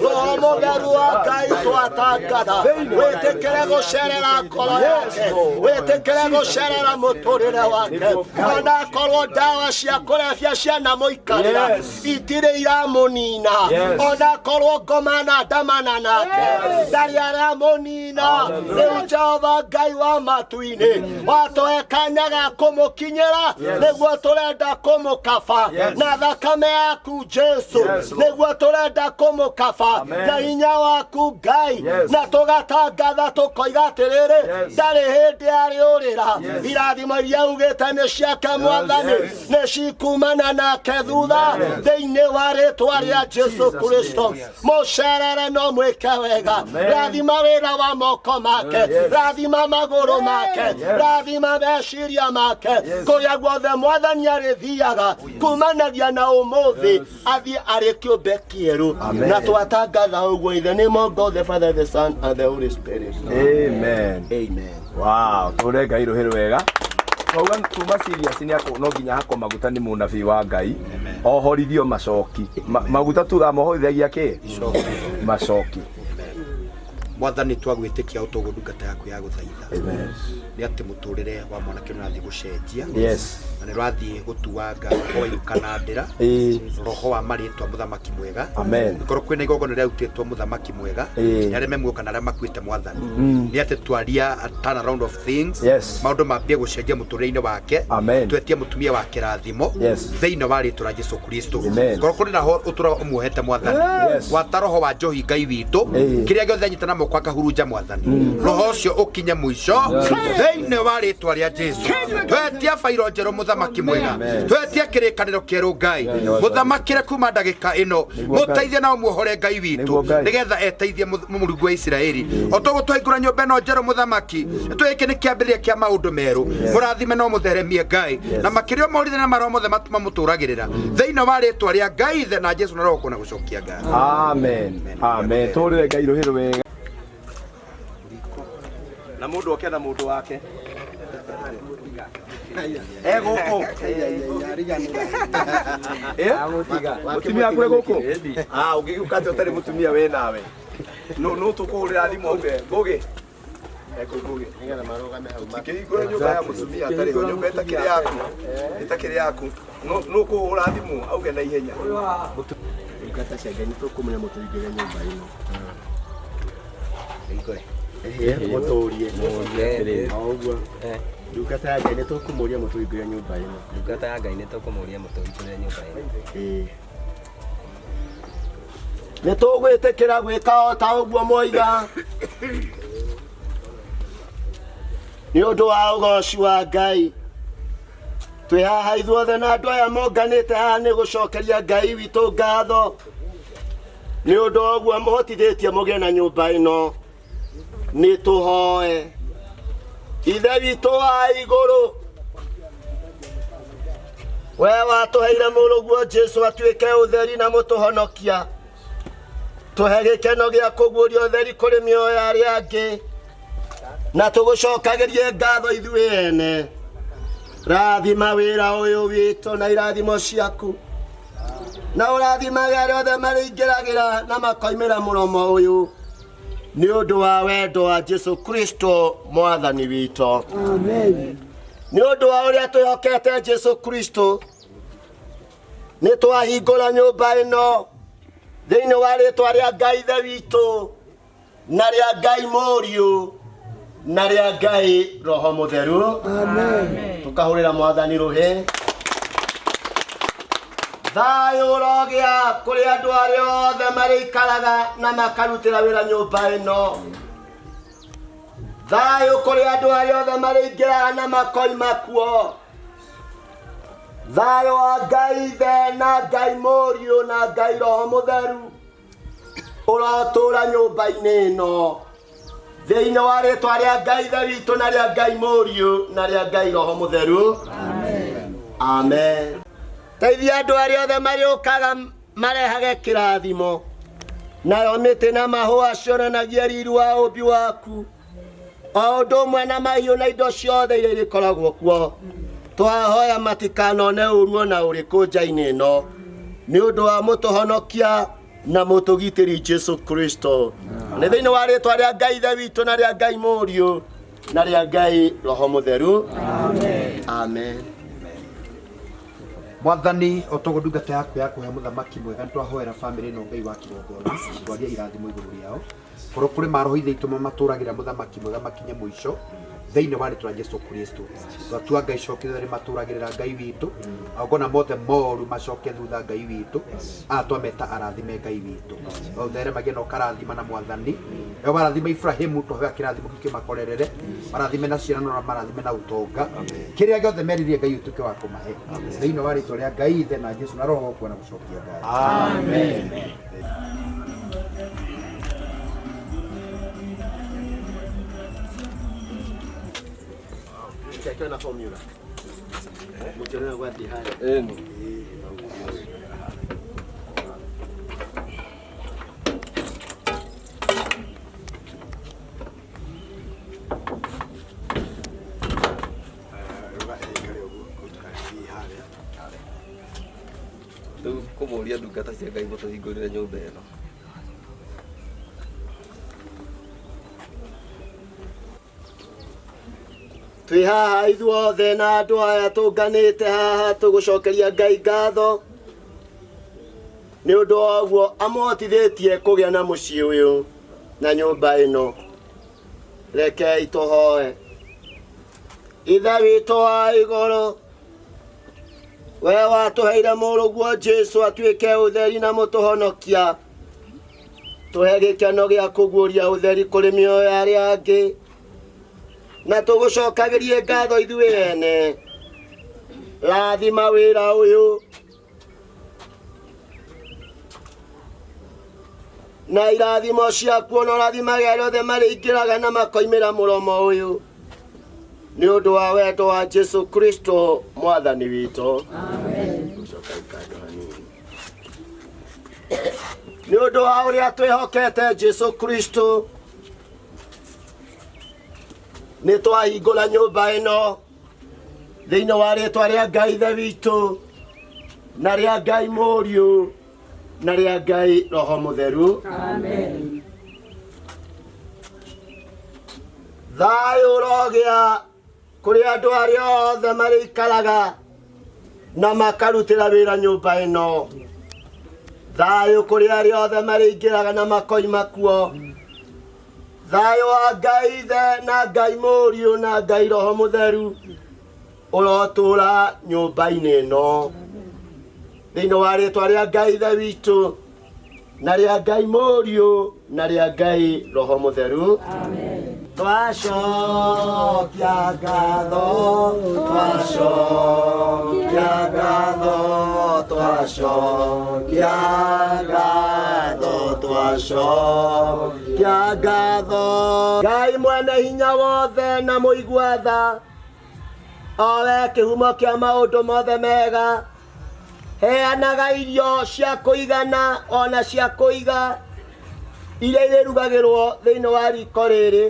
Roho Mũtheru wa Ngai twatangatha wĩtĩkĩre gũcerera ngoro yake, wĩtĩkĩre gũcerera mũtũrĩre wake. Ona akorwo ndawa cia kũrebia cianamũikarĩra itirĩ iramũnina, ona akorwo ngoma na ndamana nake ndarĩ aramũnina, rĩu Jehova Ngai wa matu-inĩ watũhe kanya ga kũmũkinyĩra nĩguo tũrenda kũmũkaba na thakame yaku Jesu, nĩguo tũrenda kũmũkaba na hinya waku Ngai, na tũgatangatha tũkoiga atĩrĩrĩ ndarĩ hĩndĩ arĩũrĩra. Irathimo iria ugĩte nĩ ciake Mwathani nĩ cikumana nake thutha thĩinĩ wa rĩĩtwa rĩa Jesu Kristo. Mũcerere no mwĩke wega, rathima wĩra wa moko make, rathima magũrũ make, rathima meciria make, kũrĩa guothe Mwathani arĩthiaga kumanagia na ũmũthĩ athiĩ arĩ kĩũmbe kĩerũ. Na twatangatha ũguo in the name of God the Father, the Son and the Holy Spirit. Amen. Amen. Wow, tũre Ngai rũhĩ rwega. Twauga tuma serious nĩ no nginya hakwo maguta nĩ mũnabii wa Ngai ohorithio macoki maguta tuga mohorithagia kĩ macoki. Mwathani twagwitikia utogo ndungata yaku ya guthaitha. Amen. Ni ati muturire wa mwanake no rathi gucenjia. Yes. Na ni rathi gutuanga oyu kanandira. Roho wa maritwa muthamaki mwega. Amen. Ngoro kwina igogona ria utitwo muthamaki mwega. Ni aria memuoka na aria makwite Mwathani. Ni ati twaria a turn around of things. Yes. Maundu mambie gucenjia muturire-ini wake. Amen. Twetie mutumia wake rathimo. Yes. Theine wa ritwa Jesu Kristo. Amen. Ngoro kwina ho utura umuhete Mwathani. Yes. Wata roho wa njohi Ngai witu. Kiria giothe anyitana moko akahurunja Mwathani. Roho ucio ukinye mwisho. Theine wa ritwa ria Jesu. Twetie fairo njero muthamaki mwega. Twetie kirikaniro kieru Ngai. Muthamakire kuma ndagika ino. Muteithie na umuhore Ngai witu. Nigetha eteithie Mulungu wa Israeli. Otogutwahingura nyumba ino njero muthamaki. Twiki ni kiambiriria kia maundu meru. Murathime no mutheremie Ngai. Na makirio morire na maro mothe matuma muturagirira. Theine wa ritwa ria Ngai the na Jesu na roho kuna gucokia Ngai. Amen. Amen. Turire Ngai ruhiru wega. Na mundu oke na mundu wake guku mutumia kwe guku ungiuka ati utari mutumia we nawe no tukuhurira thimu uge ngugi ngugi ngena marugame hau kihingura nyumba ya mutumia atari nyumba itakiri yaku no kuhura thimu auge na ihenya ukata cia Ngai tukumenya mutuingire nyumba ino ikore muturie oguo ndungata ya Ngai nĩtũkũmũria mũtũhingũre nyũmba ĩno. Ndungata ya Ngai nĩtũkũmũria mũtũhingũre nyũmba ĩno. Nĩtũgwĩtĩkĩra gwĩka o ta ũguo moiga nĩ ũndũ wa ũgoci wa Ngai. Twĩ haha ithuothe na andũ aya monganĩte haha nĩ gũcokeria Ngai witũ ngatho nĩ ũndũ wa ũguo mũhotithĩtie mũgĩe na nyũmba ĩno. Nĩtũhoe. Ithe witũ wa igũrũ, we watũheire mũrũguo Jesu atuĩke ũtheri na mũtũhonokia. Tũhe gĩkeno gĩa kũguũria ũtheri kũrĩ mĩoyo ya arĩa angĩ na tũgũcokagĩrie ngatho ithuĩ ene. Rathima wĩra ũyũ witũ na irathimo ciaku, na ũrathimage arĩa othe marĩingĩragĩra na makoimĩra mũromo ũyũ nĩ ũndũ wa wendo wa Jesu Kristo Mwathani witũ. Amen. Nĩ ũndũ wa ũrĩa twĩhokete Jesu Kristo nĩ twahingũra nyũmba ĩno thĩinĩ wa rĩĩtwa rĩa Ngai ithe witũ na rĩa Ngai Mũriũ na rĩa Ngai Roho Mũtheru. Amen. Tukahũrĩra Mwathani rũhĩ. Thayũ ũrogĩa kũrĩ andũ arĩa othe marĩikaraga na makarutĩra wĩra nyũmba ĩno. Thayũ kũrĩ andũ arĩa othe marĩingĩraga na makoima kuo. Thayũ wa Ngai Ithe na Ngai Mũriũ na Ngai Roho Mũtheru ũrotũũra nyũmba-inĩ ĩno thĩinĩ wa rĩĩtwa rĩa Ngai Ithe witũ na rĩa Ngai Mũriũ na rĩa Ngai Roho Mũtheru. Amen. Amen. Teithia andũ arĩa othe marĩũkaga marehage kĩrathimo, nayo mĩtĩ na mahũa cionanagia riri wa ũmbi waku, o ũndũ ũmwe na mahiũ na indo ciothe iria ikoragwo kuo. Twahoya matikanone ũru ona ũrĩkũ nja-inĩ ĩno nĩ ũndũ wa mũtũhonokia na mũtũgitĩri Jesu Kristo. Nĩ thĩinĩ wa rĩĩtwa rĩa Ngai Ithe witũ na rĩa Ngai Mũriũ na rĩa Ngai Roho Mũtheru. Amen. Amen. Mwathani otogo ndungata yaku ya kuhe muthamaki mwega ntwahoera family ino Ngai wa kĩgongona ndwaria irathimo igũrũ rĩao korwo kũrĩ marohithe itũma matũragĩra muthamaki mwega makinye mũico thĩinĩ wa rĩĩtwa rĩa Jesu Kristo. Twatua Ngai cokio rĩ matũragĩrĩra Ngai witũ agona mothe moru macoke thutha Ngai witũ atwameta arathime Ngai witũ othere magĩe na karathima na Mwathani we warathima Ibrahimu twahoya kĩrathimo gĩkĩ makorerere marathime na ciana na marathime na ũtonga kĩrĩa gĩothe meririe Ngai witũ kĩ wa kũmahe thĩinĩ wa rĩĩtwa rĩa Ngai Ithe na Jesu na Roho kuona gũcokia Ngai. Amen. Check na formula. Mujana wadi haya. Kũmũria ndungata cia Ngai mũtũhingũrĩre nyũmba ĩno. twi haha ithuothe na andu aya tunganite haha tugucokeria Ngai ngatho ni undu wa guo amotithitie kugia na mucii uyu na nyumba ino. Reke ituhoe. Ithe witũ wa igũrũ, we watuheire mũrũguo Jesu atuĩke ũtheri na mũtũhonokia, tũhe gĩkeno gĩa kũguũria ũtheri kũrĩ mĩoyo ya arĩa angĩ, na tũgũcokagĩrie ngatho ithuĩ ene. Rathima wĩra ũyũ na irathimo ciaku na rathimage arĩa othe marĩingĩraga na makoimĩra mũromo ũyũ, nĩ ũndũ wa wendo wa Jesu Kristo mwathani witũ. Amen. Nĩ ũndũ wa ũrĩa twĩhokete Jesu Kristo, nĩ twahingũra nyũmba ĩno thĩinĩ wa rĩĩtwa rĩa Ngai Ithe witũ na rĩa Ngai Mũriũ na rĩa Ngai Roho Mũtheru. Amen. Thayũ ũrogĩa kũrĩ andũ arĩa othe marĩikaraga na makarutĩra wĩra nyũmba ĩno. Thayũ kũrĩ arĩa othe marĩingĩraga na makoima kuo. Thayũ wa Ngai Ithe na Ngai Mũriũ na Ngai Roho Mũtheru ũrotũũra nyũmba-inĩ ĩno thĩinĩ wa rĩĩtwa rĩa Ngai Ithe witũ na rĩa Ngai Mũriũ na rĩa Ngai Roho Mũtheru. Amen. Twacokia ngatho, twacokia ngatho, twacokia ngatho, twacokia ngatho. Ngai mwene hinya wothe na mũigua tha, o we kĩhumo kĩa maũndũ mothe mega, heanaga irio cia kũigana ona cia kũiga iria irĩrugagĩrwo thĩinĩ wa riko rĩrĩ,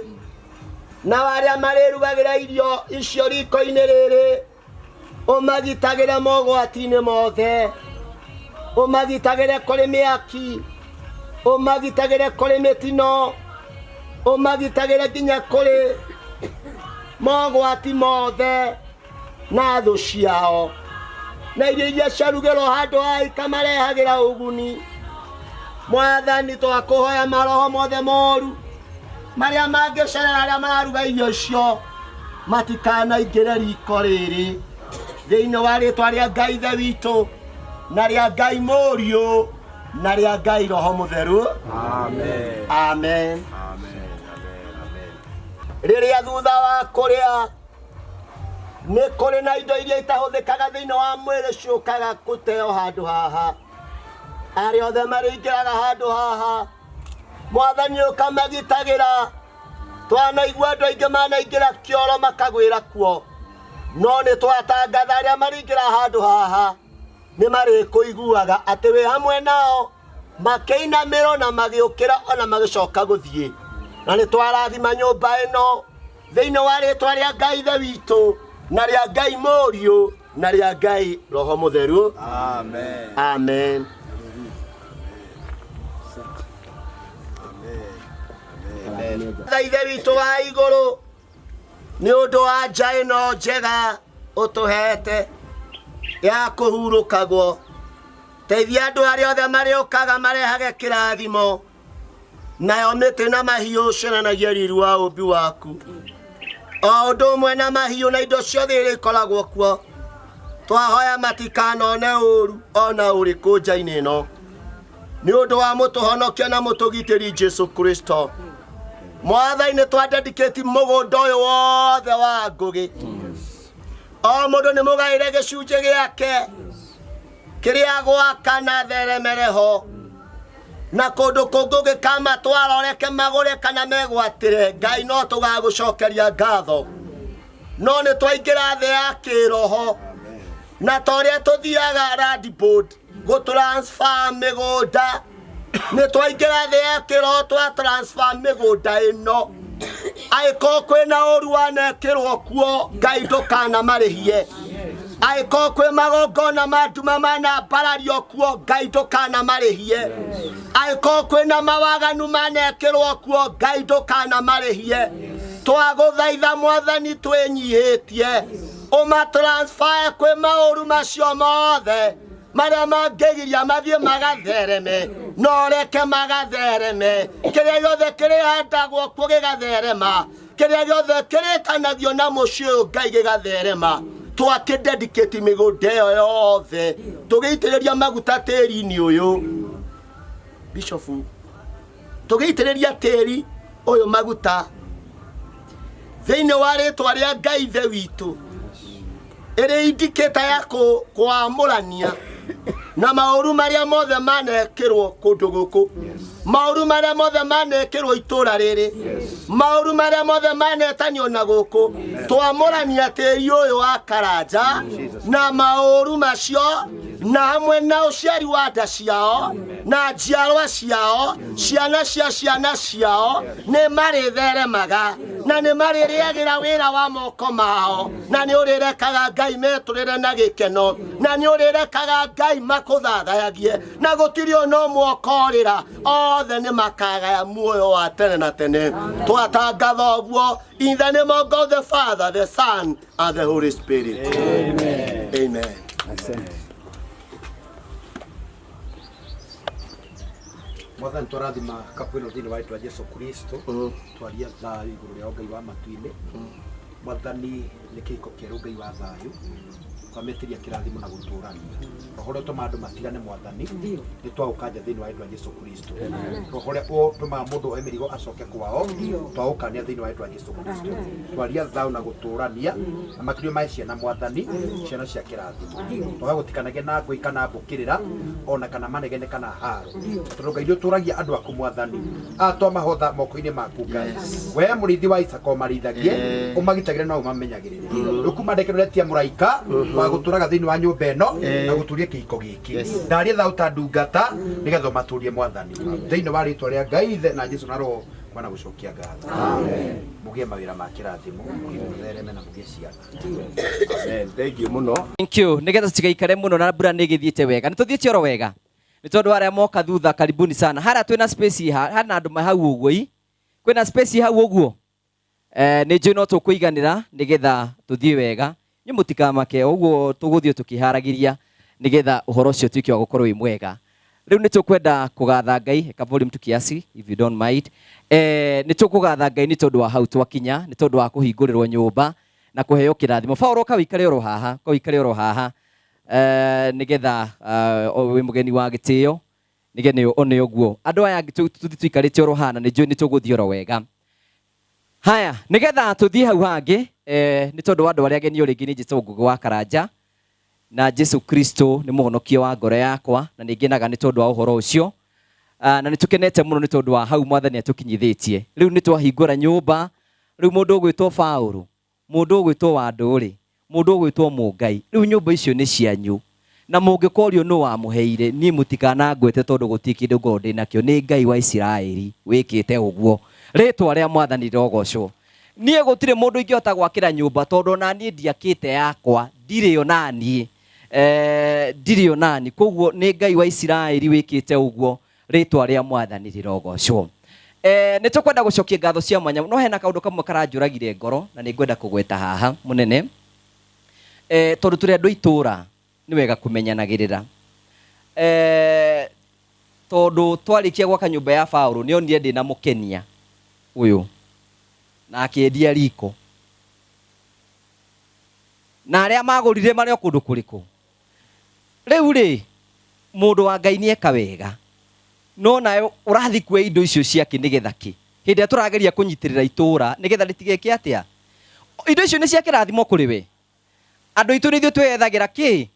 na arĩa marĩrugagĩra irio icio riko-inĩ rĩrĩ ũmagitagĩre mogwati-inĩ mothe, ũmagitagĩre kũrĩ mĩaki, ũmagitagĩre kũrĩ mĩtino, ũmagitagĩre nginya kũrĩ mogwati mothe na thũ ciao, na irio iria ciarugĩrwo handũ ha ikamarehagĩra ũguni. Mwathani twakũhoya maroho mothe moru marĩa mangĩcerera arĩa mararuga irio icio matikanaingĩre riko rĩrĩ thĩinĩ wa rĩĩtwa rĩa Ngai Ithe witũ na rĩa Ngai Mũriũ na rĩa Ngai Roho Mũtheru. Amen. Amen. Rĩrĩa thutha wa kũrĩa nĩ kũrĩ na indo iria itahũthĩkaga thĩinĩ wa mwĩrĩ ciũkaga gũteo handũ haha. Arĩa othe marĩingĩraga handũ haha Mwathani ũkamagitagĩra. Twanaigua andũ aingĩ manaingĩra kĩoro makagwĩra kuo, no nĩ twatangatha arĩa marĩingĩra handũ haha nĩ marĩkũiguaga atĩ wĩ hamwe nao makĩinamĩrwo na magĩũkĩra ona magĩcoka gũthiĩ. Na nĩ twarathima nyũmba ĩno thĩinĩ wa rĩĩtwa rĩa Ngai Ithe witũ na rĩa Ngai Mũriũ na rĩa Ngai Roho Mũtheru. Amen. Amen. Ithe witũ wa igũrũ, nĩ ũndũ wa nja ĩno njega ũtũhete ya kũhurũkagwo, teithia andũ arĩa othe marĩũkaga marehage kĩrathimo, nayo mĩtĩ na mahiũ cionanagia riiri wa ũmbi waku, o ũndũ ũmwe na mahiũ na indo ciothe iria ikoragwo kuo. Twahoya matikanone ũũru ona ũrĩkũ nja-inĩ ĩno, nĩ ũndũ wa mũtũhonokia na mũtũgitĩri Jesu Kristo. Mwathani nĩ twandedicate mũgũnda ũyũ wothe wa ngũgĩ, o mũndũ nĩ mũgaĩre gĩcunjĩ gĩake kĩrĩa gwaka na theremere ho, na kũndũ kũngũ gĩkamatwara ũreke magũre kana megwatĩre. Ngai no tũgagũcokeria ngatho, no nĩ twaingĩra thĩ ya kĩroho, na ta ũrĩa tũthiaga land board gũtransfer mĩgũnda, nĩ twaingĩra thĩ ya kĩroho twa transfer mĩgũnda ĩno. Angĩkorwo kwĩna ũũru wanekĩrwo kuo, Ngai ndũkanamarĩhie. Angĩkorwo kwĩ magongona ma nduma manambarario kuo, Ngai ndũkanamarĩhie. Angĩkorwo kwĩna mawaganu manekĩrwo kuo, Ngai ndũkanamarĩhie. twaguthaitha mwathani twinyihitie umatransfer kwi mauru macio mothe maria mangigiria mathie magathereme no reke magathereme kiria giothe kirihandagwo kuo gigatherema kiria giothe kirikanagio na muciĩ ũyũ Ngai gigatherema twakidedicate migunda ĩyo yothe tugiitĩrĩria maguta tĩri-inĩ ũyũ Bishop tugiitĩrĩria tĩri ũyũ maguta thĩinĩ wa rĩtwa rĩa Ngai ithe witũ ĩrĩ indicator ya kwamũrania na maũru marĩa mothe manekĩrwo kũndũ gũkũ maũru marĩa mothe manekĩrwo itũra rĩrĩ maũru marĩa mothe manetanio na gũkũ twamũrania tĩri ũyũ wa Karanja na maũru macio na hamwe na ũciari wa nda ciao na njiarwa ciao ciana cia ciana ciao nĩ marĩtheremaga na nĩ marĩrĩagĩra wĩra wa moko mao na nĩ ũrĩrekaga Ngai metũrĩre na gĩkeno na nĩ ũrĩrekaga Ngai makũthagayagie na gũtirĩ ona ũmwe ũkorĩra othe nĩ makagaya muoyo wa tene na tene twatangatha ũguo in the name of God the Father, the Son and the Holy Spirit. Amen. Amen. Mwathani tũrathima kapu ĩno thĩinĩ wa rĩĩtwa rĩa Jesũ Kristo twaria thayũ igũrũ rĩa Ngai wa matu-inĩ Mwathani nĩ kĩhiko kĩerũ Ngai wa thayũ twamĩtĩria kĩrathimo na gũtũũrania roho ũrĩa ũtũmaga andũ matigane Mwathani nĩ twaũkanja thĩinĩ wa rĩĩtwa rĩa Jesũ Kristo roho ũrĩa ũtũmaga mũndũ oe mĩrigo acoke kwao twaũkania thĩinĩ wa rĩĩtwa rĩa Jesũ Kristo twaria thayũ na gũtũũrania na makĩria ma ciana Mwathani ciana cia kĩrathimo twagũtikanagia na ngũĩ kana mbũkĩrĩra ona kana manegene kana haro tondũ Ngai ũtũũragia andũ aku Mwathani twamahotha moko-inĩ maku Ngai we mũrĩithi wa Isaka ũmarĩithagie ũmagitagĩre no ũmamenyagĩrĩre rĩu tia mũraika wa gũtũraga thĩinĩ wa nyũmba ĩno na gũtũria kĩhiko gĩkĩ ndaria thayũ ta ndungata nĩgetha ũmatũrie Mwathani thĩinĩ wa rĩĩtwa rĩa Ngai ithe na Jesũ na roho mwana gũcokia ngatho mũgĩe mawĩra ma kĩrathimo mũthereme na mũgĩe ciana Amen. Thank you muno. Thank you. Nĩgetha tũtigaikare mũno na mbura nĩ ĩgĩthiĩte wega nĩ tũthiĩte oro wega nĩ tondũ arĩa moka thutha karibuni sana harĩa twĩna space hana andũ mahau ũguo kwĩna space hau ũguo nĩ njũĩ no tũkũiganĩra nĩgetha tũthiĩ wega nyũ mũtikamake ũguo tũgũthiĩ tũkĩharagĩria nĩgetha ũhoro ũcio tuĩke wa gũkorwo wĩ mwega rĩu nĩ tũkwenda kũgatha Ngai ka volume tu kiasi if you don't mind nĩ tũkũgatha Ngai nĩ tondũ wa hau twakinya nĩ tondũ wa kũhingũrĩrwo nyũmba na kũheo kĩrathimo Paulo ka wĩikare oro haha nĩgetha wĩ mũgeni wa gĩtĩo nĩgetha one ũguo andũ aya tũthi tũikarĩte oro hana nĩ njũĩ nĩ tũgũthiĩ oro wega haya nĩgetha tũthiĩ hau hangĩ nĩ tondũ wa andũ arĩa ageni rĩngĩ nĩ Jesũ Ngũgĩ wa Karanja na Jesũ Kristo nĩ mũhonokia wa ngoro yakwa na nĩ ngenaga nĩ tondũ wa ũhoro ũcio na nĩ tũkenete mũno nĩ tondũ wa hau Mwathani atũkinyithĩtie rĩu nĩ twahingũra nyũmba rĩu mũndũ ũgwĩtwo Paulo mũndũ ũgwĩtwo Wandũrĩ mũndũ ũgwĩtwo Mũngai rĩu nyũmba icio nĩ cianyu na mũngĩkorio nũ wamũheire niĩ mũtikanangwĩte tondũ gũtirĩ kĩndũ ngorwo ndĩnakĩo nĩ Ngai wa Isiraeli wĩkĩte ũguo rĩĩtwa rĩa Mwathani rĩrogocwo niĩ gũtirĩ mũndũ ingĩhota gwakĩra nyũmba tondũ na niĩ ndiakĩte yakwa ndirĩ o nani koguo nĩ Ngai wa Isiraeli wĩkĩte ũguo rĩĩtwa rĩa Mwathani rĩrogocwo nĩ tũkwenda gũcokia ngatho cia mwanya no hena kaũndũ kamwe karanjũragire ngoro na nĩ ngwenda kũgweta haha mũnene tondũ tũrĩ andũ itũra nĩ wega kũmenyanagĩrĩra tondũ twarĩkia gwaka nyũmba ya Paulo nĩ onire ndĩ na mũkenia ũyũ na akĩendia riko na arĩa magũrire marĩ o kũndũ kũrĩkũ rĩu rĩ mũndũ wa Ngai nĩ eka wega no nayo ũrathi kuoya indo icio ciake nĩgetha kĩ hĩndĩ ĩrĩa tũrageria kũnyitĩrĩra itũra nĩgetha rĩtigeke atĩa indo icio nĩ cia kĩrathimo kũrĩ we andũ itũ nĩ ithuĩ twethagĩra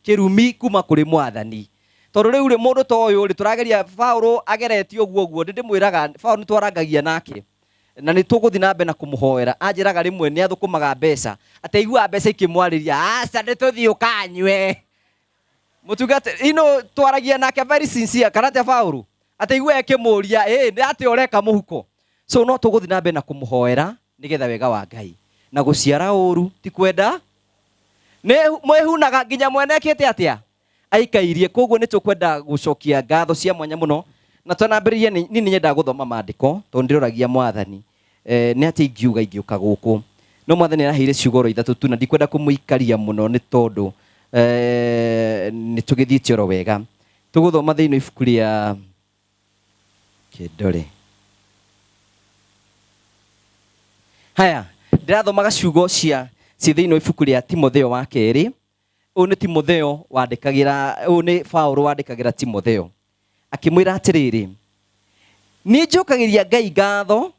kĩrumi kuma kũrĩ Mwathani tondũ rĩu rĩ mũndũ ta ũyũ rĩ tũrageria Paulo ageretio ũguo ndĩmwĩraga Paulo nĩ twarangagia nake na nĩ tũgũthiĩ na mbere na kũmũhoera anjĩraga rĩmwe nĩ athũkũmaga mbeca ateiguaga mbeca ikĩmwarĩria aca nĩ tũthiĩ ũkanyue mũtungata ino twaragia nake very sincere kana te Paulo ateigua akĩmũria nĩ atĩ ũreka mũhuko so no tũgũthiĩ na mbere na kũmũhoera nĩgetha wega wa Ngai na gũciara ũru ti kwenda nĩ mwĩhunaga nginya mwenekĩte atĩa aikairie koguo nĩ tũkwenda gũcokia ngatho cia mwanya mũno na twanambĩrĩrie nĩ nyendaga gũthoma maandĩko tondũ ndĩroragia Mwathani nä atä ingiuga ingĩũka gũkũ no mwathani araheire ciugo ithatũ tu na ndikwenda kũmũikaria mũno nĩ tondũ nĩ tũgĩthiĩte oro wega tũgũthoma thĩinĩ ibuku rĩa kĩndore haya ndirathomaga ciugo cia thĩinĩ ibuku rĩa Timotheo wa kerĩ ũyũ nĩ Timotheo wandĩkagĩra ũyũ nĩ Paulo wandĩkagĩra Timotheo akĩmwĩra atĩrĩrĩ nĩ njokagĩria Ngai ngatho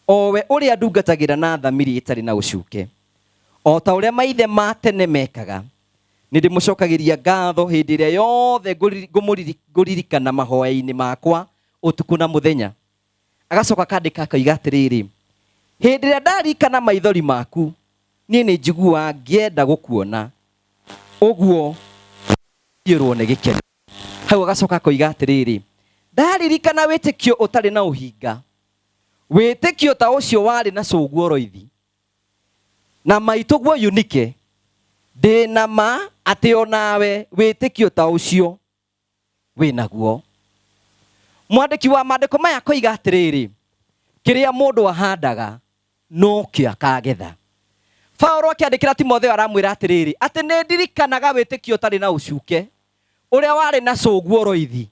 owe ũrĩa ndungatagĩra na thamiri ĩtarĩ na ũcuke o ta ũrĩa maithe ma tene mekaga nĩ ndĩmũcokagĩria ngatho hĩndĩ ĩrĩa yothe ngũririkana mahoya-inĩ makwa ũtukũ na mũthenya agacoka akandĩka akoiga atĩrĩrĩ hĩndĩ ĩrĩa ndarikana maithori maku niĩ nĩ njiguaga ngĩenda gũkuona ũguo ndiũrwo nĩ gĩkeno hau agacoka akoiga atĩrĩrĩ ndaririkana wĩtĩkio ũtarĩ na ũhinga wĩtĩkio ta ũcio warĩ na cũguo roithi na maitũguo Eunike ndĩna ma atĩ onawe wĩtĩkio ta ũcio wĩnaguo. Mwandĩki wa maandĩko maya akoiga atĩrĩrĩ kĩrĩa mũndũ ahandaga no kĩo akagetha. Paulo akĩandĩkĩra Timotheo aramwĩra atĩrĩrĩ atĩ nĩ ndirikanaga wĩtĩkio ũtarĩ na ũcuke ũrĩa warĩ na cũguo roithi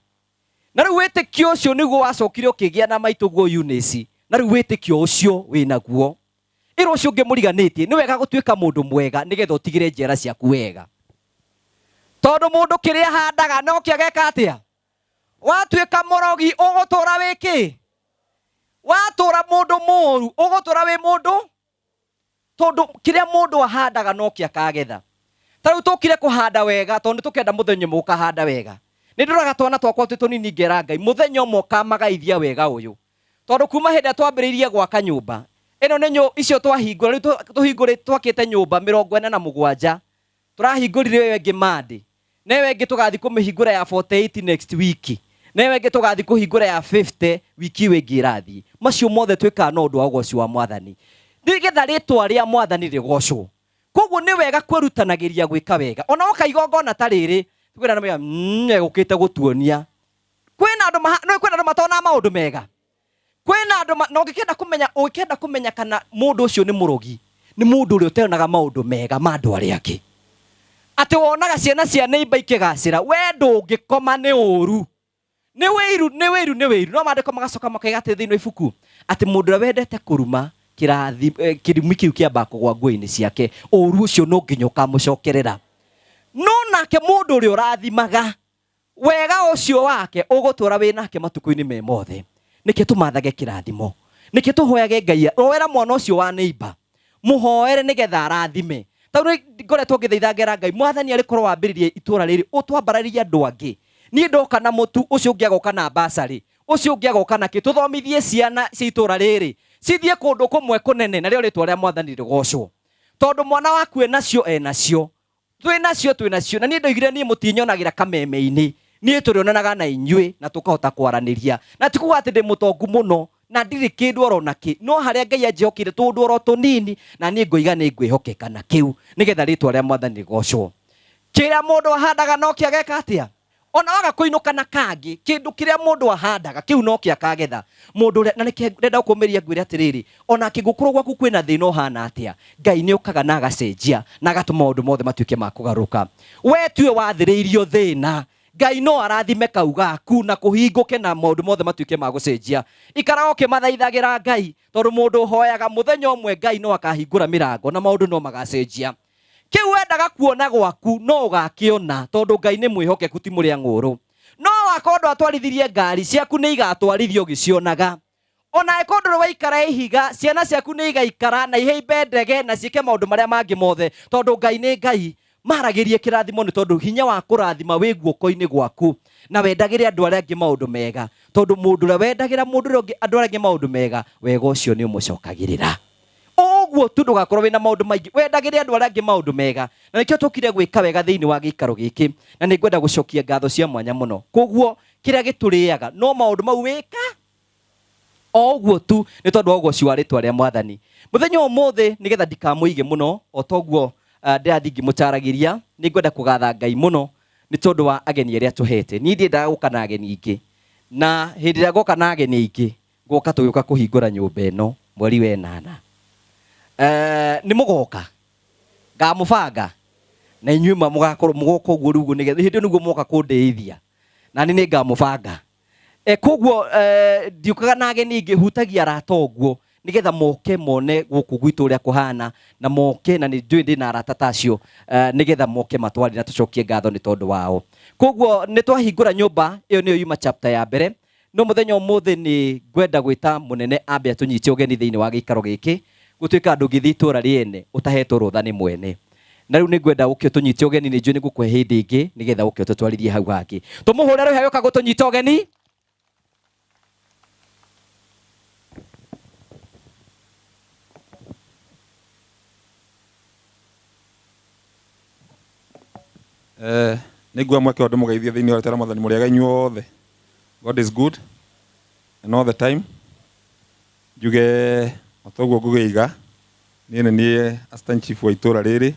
na rĩu wĩtĩkio ũcio nĩguo wacokire ũkĩgĩa na maitũguo Eunice na rĩu wĩtĩkio ũcio wĩnaguo. Ĩro ũcio ũngĩmũriganĩtie nĩ wega gũtuĩka mũndũ mwega nĩgetha ũtigĩre njĩra ciaku wega tondũ mũndũ kĩrĩa ahandaga no kĩo ageka atĩa. Watuĩka mũrogi ũgũtũra wĩkĩ watũra mũndũ mũũru ũgũtũra wĩ mũndũ tondũ kĩrĩa mũndũ ahandaga no kĩo akagetha. Ta rĩu tũkire kũhanda wega tondũ tũkenda mũthenya ũmwe ũkahanda wega. Nĩ ndũraga twana twakwa twĩ tũnini ngera Ngai mũthenya ũmwe ũkamagaithia wega ũyũ tondũ kuma hĩndĩ twambĩrĩirie gwaka nyũmba ĩno nĩ icio twahingũra rĩu tũhingũrĩte twakĩte nyũmba 47 tũrahingũrire wewe ĩngĩ Monday na wewe ĩngĩ tũgathiĩ kũmĩhingũra ya 48 next week na wewe ĩngĩ tũgathiĩ kũhingũra ya 50 wiki ĩyo ĩngĩ ĩrathiĩ. Macio mothe twĩkaga na ũndũ wa ũgoci wa Mwathani nĩgetha rĩtwa rĩa Mwathani rĩgocwo. Koguo nĩ wega kwĩrutanagĩria gwĩka wega ona woka igongona ta rĩrĩ twĩra na egũkĩte gũtuonia kwĩna andũ matona maũndũ mega kwĩna andũ na ũngĩkenda kũmenya kana mũndũ ũcio nĩ mũrogi nĩ mũndũ ũrĩa ũteonaga maũndũ mega ma andũ arĩa angĩ atĩ wonaga ciana cia neighbor ikĩgacĩra we ndũngĩkoma nĩ ũru nĩ wĩiru no maandĩko magacoka makaiga atĩ thĩinĩ wa ibuku atĩ mũndũ ũrĩa wendete kũruma kĩrumi kĩu kĩamba kũgwa nguo-inĩ ciake ũru ũcio no nginya ũkamũcokerera. No nake mũndũ ũrĩa ũrathimaga wega ũcio wake ũgũtũra wĩ nake matukũ-inĩ me mothe. Nĩkĩ tũmathage kĩrathimo nĩkĩ tũhoyage Ngai roera mwana ũcio wa neighbor mũhoere nĩgetha arathime. Tondũ ngoretwo ngĩthaithagĩra Ngai Mwathani arĩ korwo wambĩrĩrie itũra rĩrĩ ũtwambarĩrie andũ angĩ. Niĩ ndoka na mũtu ũcio ũngĩ agoka na basarĩ ũcio ũngĩ agoka na kĩ tũthomithie ciana cia itũra rĩrĩ cithiĩ kũndũ kũmwe kũnene na rĩo rĩtwa rĩa Mwathani rĩgocwo tondũ mwana waku enacio enacio twĩnacio na niĩ ndoigire niĩ mũtinyonagĩra kameme-inĩ niĩ tũrĩonanaga na inyuĩ na tũkahota kwaranĩria na tikuga atĩ ndĩ mũtongu mũno na ndirĩ kĩndũ oro nakĩ no harĩa Ngai anjĩhokire tũndũ oro tũnini na niĩ ngoiga nĩ ngwĩhokeka na kĩu nĩgetha rĩtwa rĩa Mwathani rĩgocwo. Kĩrĩa mũndũ ahandaga no kĩo ageka atĩa ona waga kũinũka na kangĩ kĩndũ kĩrĩa mũndũ ahandaga kĩu no kĩo akagetha. Mũndũ ũrĩa na nĩkĩ ndenda gũkũmĩria ngwĩre atĩrĩrĩ ona kĩngũkorwo gwaku kwĩna thĩna ũhana atĩa Ngai nĩ ũkaga na agacenjia na agatũma maũndũ mothe matuĩke ma kũgarũrũka. We tuĩ wathĩrĩirio thĩna Ngai no arathime kau gaku na kũhingũke na maũndũ mothe matuĩke ma gũcenjia. Ikaraga ũkĩmathaithagĩra Ngai tondũ mũndũ ũhoyaga mũthenya ũmwe Ngai no akahingũra mĩrango na maũndũ no magacenjia. Kĩu wendaga kuona gwaku no ũgakĩona tondũ Ngai nĩ mwĩhokeku ti mũrĩa ng'ũrũ. No wakorwo atwarithirie ngari ciaku nĩ igatwarithio gĩcionaga. Ona ĩkorwo waikara ihiga ciana ciaku nĩ igaikara na iheimbe ndege na ciĩke maũndũ marĩa mangĩ mothe tondũ Ngai nĩ Ngai. Maragĩrie kĩrathimo nĩ tondũ hinya wa kũrathima wĩ guoko-inĩ gwaku na wendagĩre andũ arĩa angĩ maũndũ mega tondũ mũndũ ũrĩa wendagĩra mũndũ ũrĩa ũngĩ andũ arĩa angĩ maũndũ mega wega ũcio nĩ ũmũcokagĩrĩra. Ũguo tu ndũgakorwo wĩna maũndũ maingĩ wendagĩre andũ arĩa angĩ maũndũ mega na nĩkĩo tũkire gwĩka wega thĩinĩ wa gĩikaro gĩkĩ na nĩ ngwenda gũcokia ngatho cia mwanya mũno. Koguo kĩrĩa gĩtũrĩaga no maũndũ mau wĩka o ũguo tu nĩ tondũ wa ũgoci wa rĩtwa rĩa Mwathani. Mũthenya ũmũthĩ nĩgetha ndikamũige mũno o toguo ndĩrathiĩ ngĩmũtaragĩria nĩ ngwenda kũgatha Ngai mũno nĩ tondũ wa ageni arĩa tũhete. Niĩ ndiendaga gũka na ageni aingĩ na hĩndĩ ĩrĩa ngoka na ageni aingĩ goka tugiuka kuhingura nyumba ino mweri wa 8 ni mugoka ngamubanga na inyuma mugakorwo mugoka uguo rugo nigetha hindi niguo moka kundeithia na ni ngamubanga koguo ndiukaga na ageni ngihutagia arata uguo nigetha moke mone guku gwitu uria kuhana na moke na ni njui ndina arata tacio nigetha moke matwari na tucokie ngatho ni tondu wao. Koguo ni twahingura nyumba iyo niyo yuma chapter ya mbere. No muthenya umuthi ni ngwenda gwita munene ambe atunyite ugeni thiini wa giikaro giki gutuika andu ngithi itura riene utahetwo rutha ni mwene na riu ni ngwenda ukio tunyite ugeni ni njui ni gukwe hindi ingi nigetha ukio tutwarithie hau haki tumuhure ro hayo kago tunyite ugeni. Nigua mweke wa mugeithie thiini wa tara mathani muri aganyuothe. God is good and all the time. Juge otoguo ngugeiga ni assistant chief wa itura riri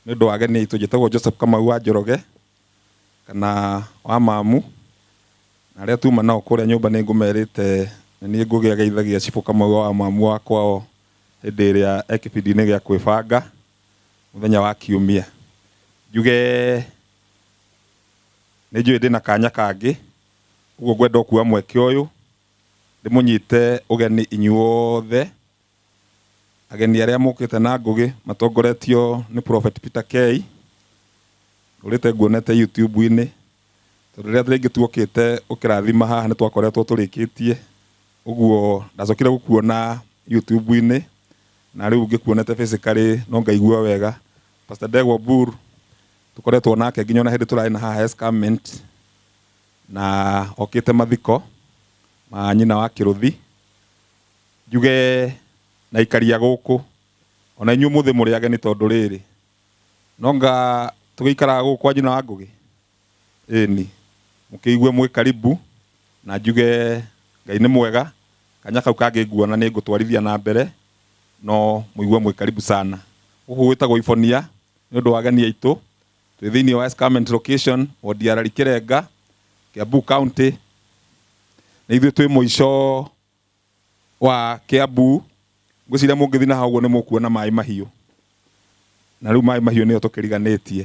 ni ndo ageni itu jitagwo Joseph Kamau wa Njoroge kana wa Mamu na ria tuma nao kuria nyumba ni ngumerite ni ngugia geithagia chief Kamau wa Mamu wa kwao hindi ria ekipindi-ini gia kwibanga muthenya wa Kiumia. Juge ni njui ndina kanya kangi uguo ngwenda kuwa mweke uyu ndimunyite ugeni inyuothe ageni aria mukite na ngugi matongoretio ni Prophet Peter K urite nguonete YouTube-ini tondu ria ringi tuokite ukirathima haha ni twakoretwo turikitie uguo ndacokire gukuona YouTube-ini na riu ngikuonete physically no ngaigua wega. Pastor Degwa Buru tukoretwo nake nginya na hindi turai na haha escarpment na okite mathiko ma nyina wa Kiruthi. Juge na ikaria guku ona inyu muthi muri ageni tondu riri nonga tugikara guku kwa nyina wa Ngugi ni mukiigwe mwi karibu na juge Ngai ni mwega kanya kau kangi nguona ni ngutwarithia na mbere no muigwe mwi karibu sana. Uhu witagwo Ifonia ni undu wa ageni aitu twi thiini wa escarpment location ward ya Kirenga Kiambu County na ithuĩ twĩ mũico wa Kiambu. Ngwĩciria mũngĩthiĩ na hau nĩ mũkuona maĩ mahiũ na rĩu maĩ mahiũ nĩyo tũkĩriganĩtie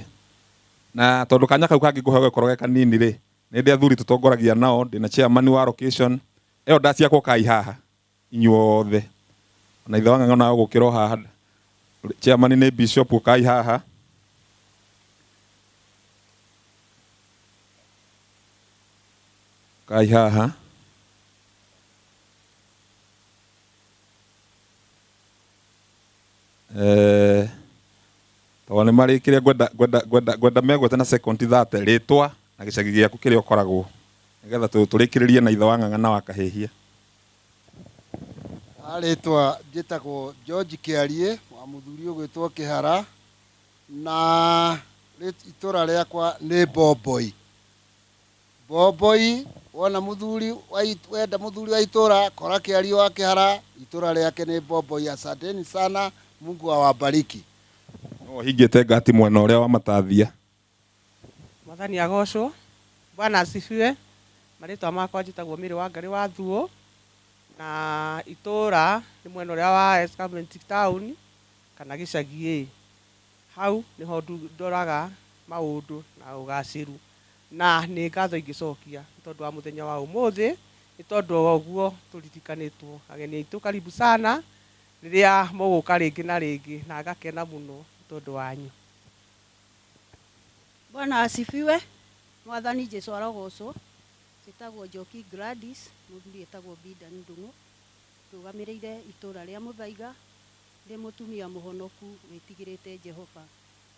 na tondũ kanya kau kangĩ ngũheo gakorwo ge kanini rĩ nĩ ndĩ athuri tũtongoragia nao ndĩna chairman wa location ĩyo ndaci yakwo kai haha inyuothe ona ithe wa Ng'ang'a na gũkĩra haha chairman nĩ Bishop kai haha kai haha tondũ nĩ marĩkĩre ngwenda megwete na second 30 rĩtwa na gĩcagi gĩaku kĩrĩa ũkoragwo nĩgetha tũrĩkĩrĩrie na ithe wa Ng'ang'a na wa Kahĩhia. Rĩtwa njĩtagwo George Kĩarie wa mũthuri ũgwĩtwo Kĩhara na itũra rĩakwa nĩ Bomboi. Bomboi wona muthuri wenda muthuri wa itura kora Kĩarie wa Kĩhara itura rĩake nĩ Bomboi. Asanteni sana, Mungu awabariki. No hingĩte ngati mwena ũrĩa wa Matathia. Mwathani agocwo. Bwana asifiwe. Marĩtwa makwa njĩtagwo Mĩrĩ wa Ngarĩ wa Thuo na itura nĩ mwena ũrĩa wa Escarpment Town kana gĩcagi hau niho ndoraga maũndũ na ũgacĩru na nĩ ngatho ingĩcokia tondũ wa mũthenya wa ũmũthĩ nĩ tondũ wa ũguo tũririkanĩtwo ageni aitũ karibu sana rĩrĩa mũgũka rĩngĩ na rĩngĩ na ngakena mũno tondũ wanyu. Bwana asifiwe. Mwathani Jesũ arogocwo. Njĩtagwo Njoki Gladys, mũthuri etagwo Bida Ndung'u, tũgamĩrĩire itũra rĩa Mũthaiga, ndĩ mũtumia mũhonoku wĩtigĩrĩte Jehova.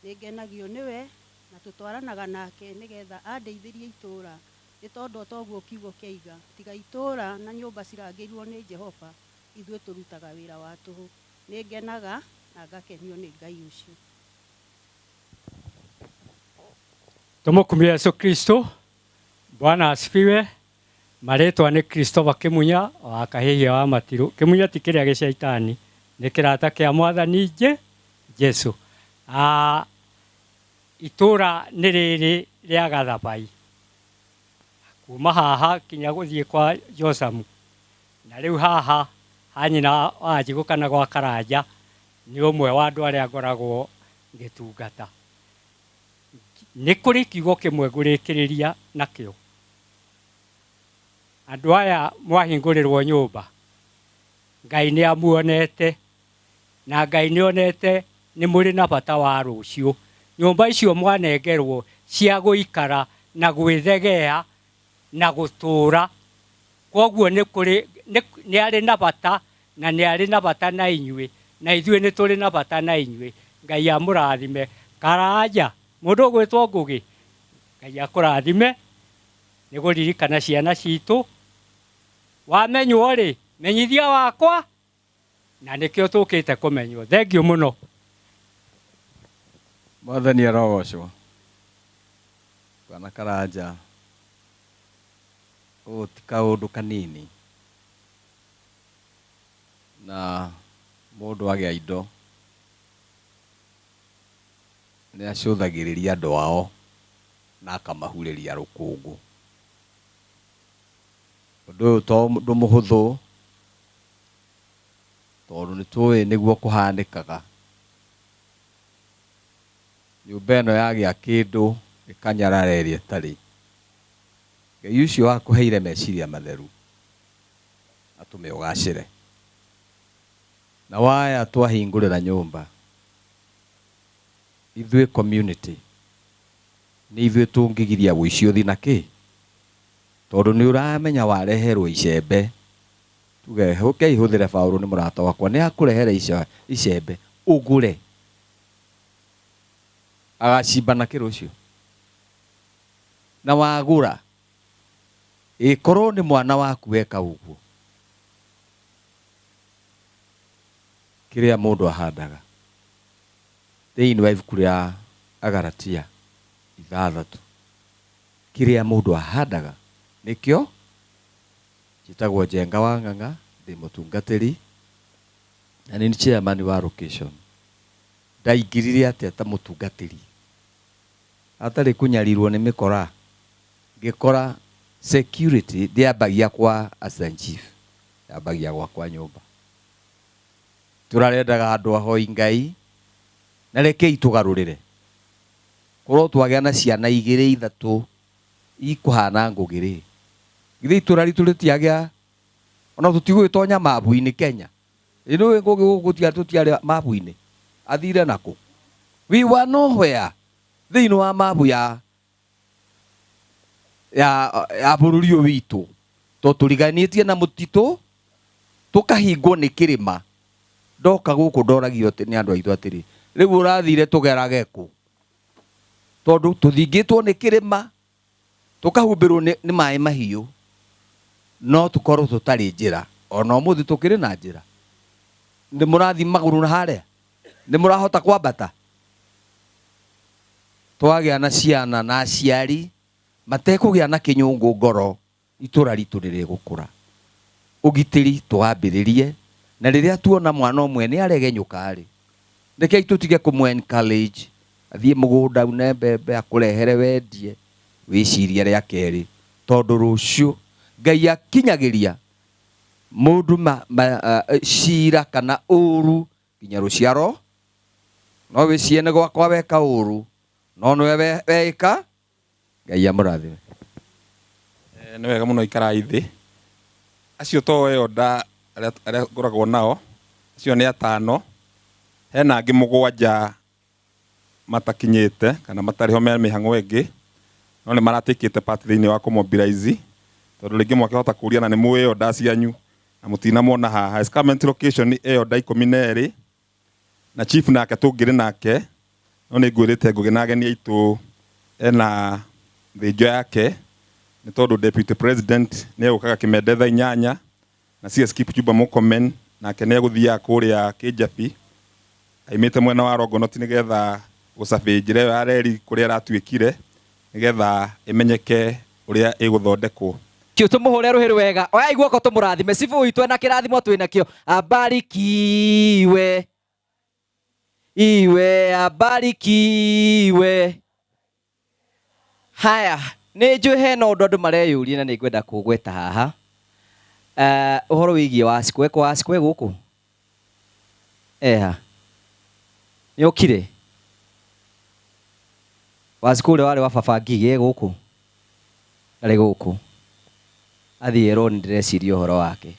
Nĩngenagio nĩwe na tũtwaranaga nake nĩgetha andeithĩrie itũra nĩ tondũ toguo kiugo kĩaiga tiga itũra na nyũmba cirangĩirwo nĩ Jehova ithuĩ tũrutaga wĩra wa tũhũ. Nĩngenaga na ngakenio nĩ Ngai ũcio. Tumukumia Yesu Kristo. Bwana asifiwe. Marĩtwa nĩ Christopher Kĩmunya wa Kahĩhia wa Matirũ. Kĩmunya ti kĩrĩa gĩcaitani, nĩ kĩrata kĩa Mwathani Jesũ. Itũra nĩ rĩrĩ rĩa Gathabai. Kuma haha kinya gũthiĩ kwa Josamu na riu haha hanyina wa Njigũ kana gwa Karanja ni umwe wa andu aria ngoragwo ngitungata. Ni kuri kiugo kimwe ngurikiriria nakio. Andu aya mwahingurirwo nyumba, Ngai ni amuonete na Ngai ni onete ni muri na bata wa rucio. Nyumba icio mwanengerwo cia guikara na gwithegea na gutura, koguo ni kuri ni ari na bata na ni ari na bata na inyui, na ithuĩ ni turi na bata na inyui. Ngai amurathime. Karanja mundu gwitwo Ngugi, Ngai akurathime. Ni guririkana ciana citu wamenywo ri menyithia wakwa na nikio tukite kumenywo. Thengiũ muno. Mwathani arogocwo. Bwana Karanja, ti kaundu kanini, na mundu agia indo ni acuthagiriria andu ao na akamahurĩria rũkũngũ. Ũndũ ũyũ to ũndũ mũhũthũ, tondũ nĩtũĩ nĩguo kũhanĩkaga. Nyũmba ĩno yagĩa kĩndũ ĩkanyarara ĩrĩa ĩtarĩ. Ngai ũcio akũheire meciria matheru atũme ũgacĩre. Na waya twahingũrĩra nyũmba, ithuĩ community nĩ ithuĩ tũngĩgiria wũici ũthi na kĩ? Tondũ nĩ ũramenya wareherwo icembe, tuge ũkeihũthĩre Paũlũ nĩ mũrata wakwa, nĩ akũrehere icembe ũgũre, agacimba na kĩ rũciũ? Na wagũra, ĩkorwo nĩ mwana waku weka ũguo, kĩrĩa mũndũ ahandaga. Thĩinĩ wa ibuku rĩa Agalatia 6, kĩrĩa mũndũ ahandaga nikio. Njĩtagwo Njenga wa Ng'ang'a, ndĩ mũtungatĩri na nĩ chairman wa location. Ndaingĩrire atĩa ta mũtungatĩri atarĩ kũnyarirwo nĩ mĩkora? Ngĩkora security ndiambagia kwa assistant chief, yambagia gwakwa nyũmba. Tũrarendaga andũ ahoi Ngai, na rekei tũgarũrĩre. Korwo twagĩa na ciana 2-3 ikuhana Ngugi-rĩ, githĩ itũra ritũ rĩtiagĩa ona tũtigwĩtonya mabu-inĩ Kenya? Ĩno Ngugi tũtiarĩ mabu-inĩ, athire nako. We were nowhere thĩinĩ wa mabu ya bũrũri ũyũ witũ, tondũ tũriganĩtie na mũtitũ, tũkahingwo nĩ kĩrĩma. Ndoka gũkũ ndoragio nĩ andũ aitũ atĩrĩ, rĩu ũrathire tũgerage kũ? Tondũ tũthingĩtwo nĩ kĩrĩma, tũkahumbĩrwo nĩ maĩ mahiũ, no tũkorwo tũtarĩ njĩra. Ona ũmũthĩ tũkĩrĩ na njĩra. Nĩ mũrathi magũrũ na harĩa? Nĩ mũrahota kwambata? Twagĩa na ciana na aciari matekũgĩa na kĩnyũngũ ngoro, itũra ritũ nĩrĩgũkũra. Ũgitĩri tũwambĩrĩrie, na rĩrĩa tuona mwana ũmwe nĩ aregenyũka-rĩ, rekei tũtige kũmũ encourage, athiĩ mũgũnda une mbembe akũrehere wendie, wĩcirie rĩa kerĩ, tondũ rũciũ Ngai akinyagĩria mũndũ cira kana ũru nginya rũciaro. No wĩciene gwakwa weka ũru, no nĩwe weka. Ngai amũrathime. Nĩ wega mũno ikarai thĩ. Acio to eoda arĩa ngoragwo nao, acio nĩ 5. Hena angĩ 7 matakinyĩte kana matarĩ ho me mĩhang'o ĩngĩ, no nĩ maratikĩte part thĩinĩ wa kũmobilize, tondũ rĩngĩ mwakĩhota kũria na nĩ mũĩ eoda cianyu na mũtinamwona haha. Escarpment location nĩ eoda 12, na chief nake tũngĩrĩ nake, no nĩ ngwĩrĩte Ngugi na ageni aitũ ena thĩnjo yake, nĩ tondũ deputy president nĩ egũkaga Kĩmende thaa 8 na CS Kipchumba Murkomen nake nĩ egũthiaga kũrĩa Kĩjabi, aimĩte mwena wa Rongonoti nĩgetha gũcabi njĩra ĩyo ya reri kũrĩa aratuĩkire, nĩgetha ĩmenyeke ũrĩa ĩgũthondekwo. Kĩo tũmũhũre rũhĩ rwega. Oyai guoko tũmũrathime. Cibu witũ ena kĩrathimo twĩnakĩo. Abarikiwe. Iwe abarikiwe. Haya, nĩ njũĩ hena ũndũ andũ mareyũria na nĩ ngwenda kũgweta haha. Uhoro wigie Wasikwe kwa Wasikwe guku. Eha. Ni okire. Wasikule wale wa baba ngige guku. Ari guku. Athiero ndireciria uhoro wake.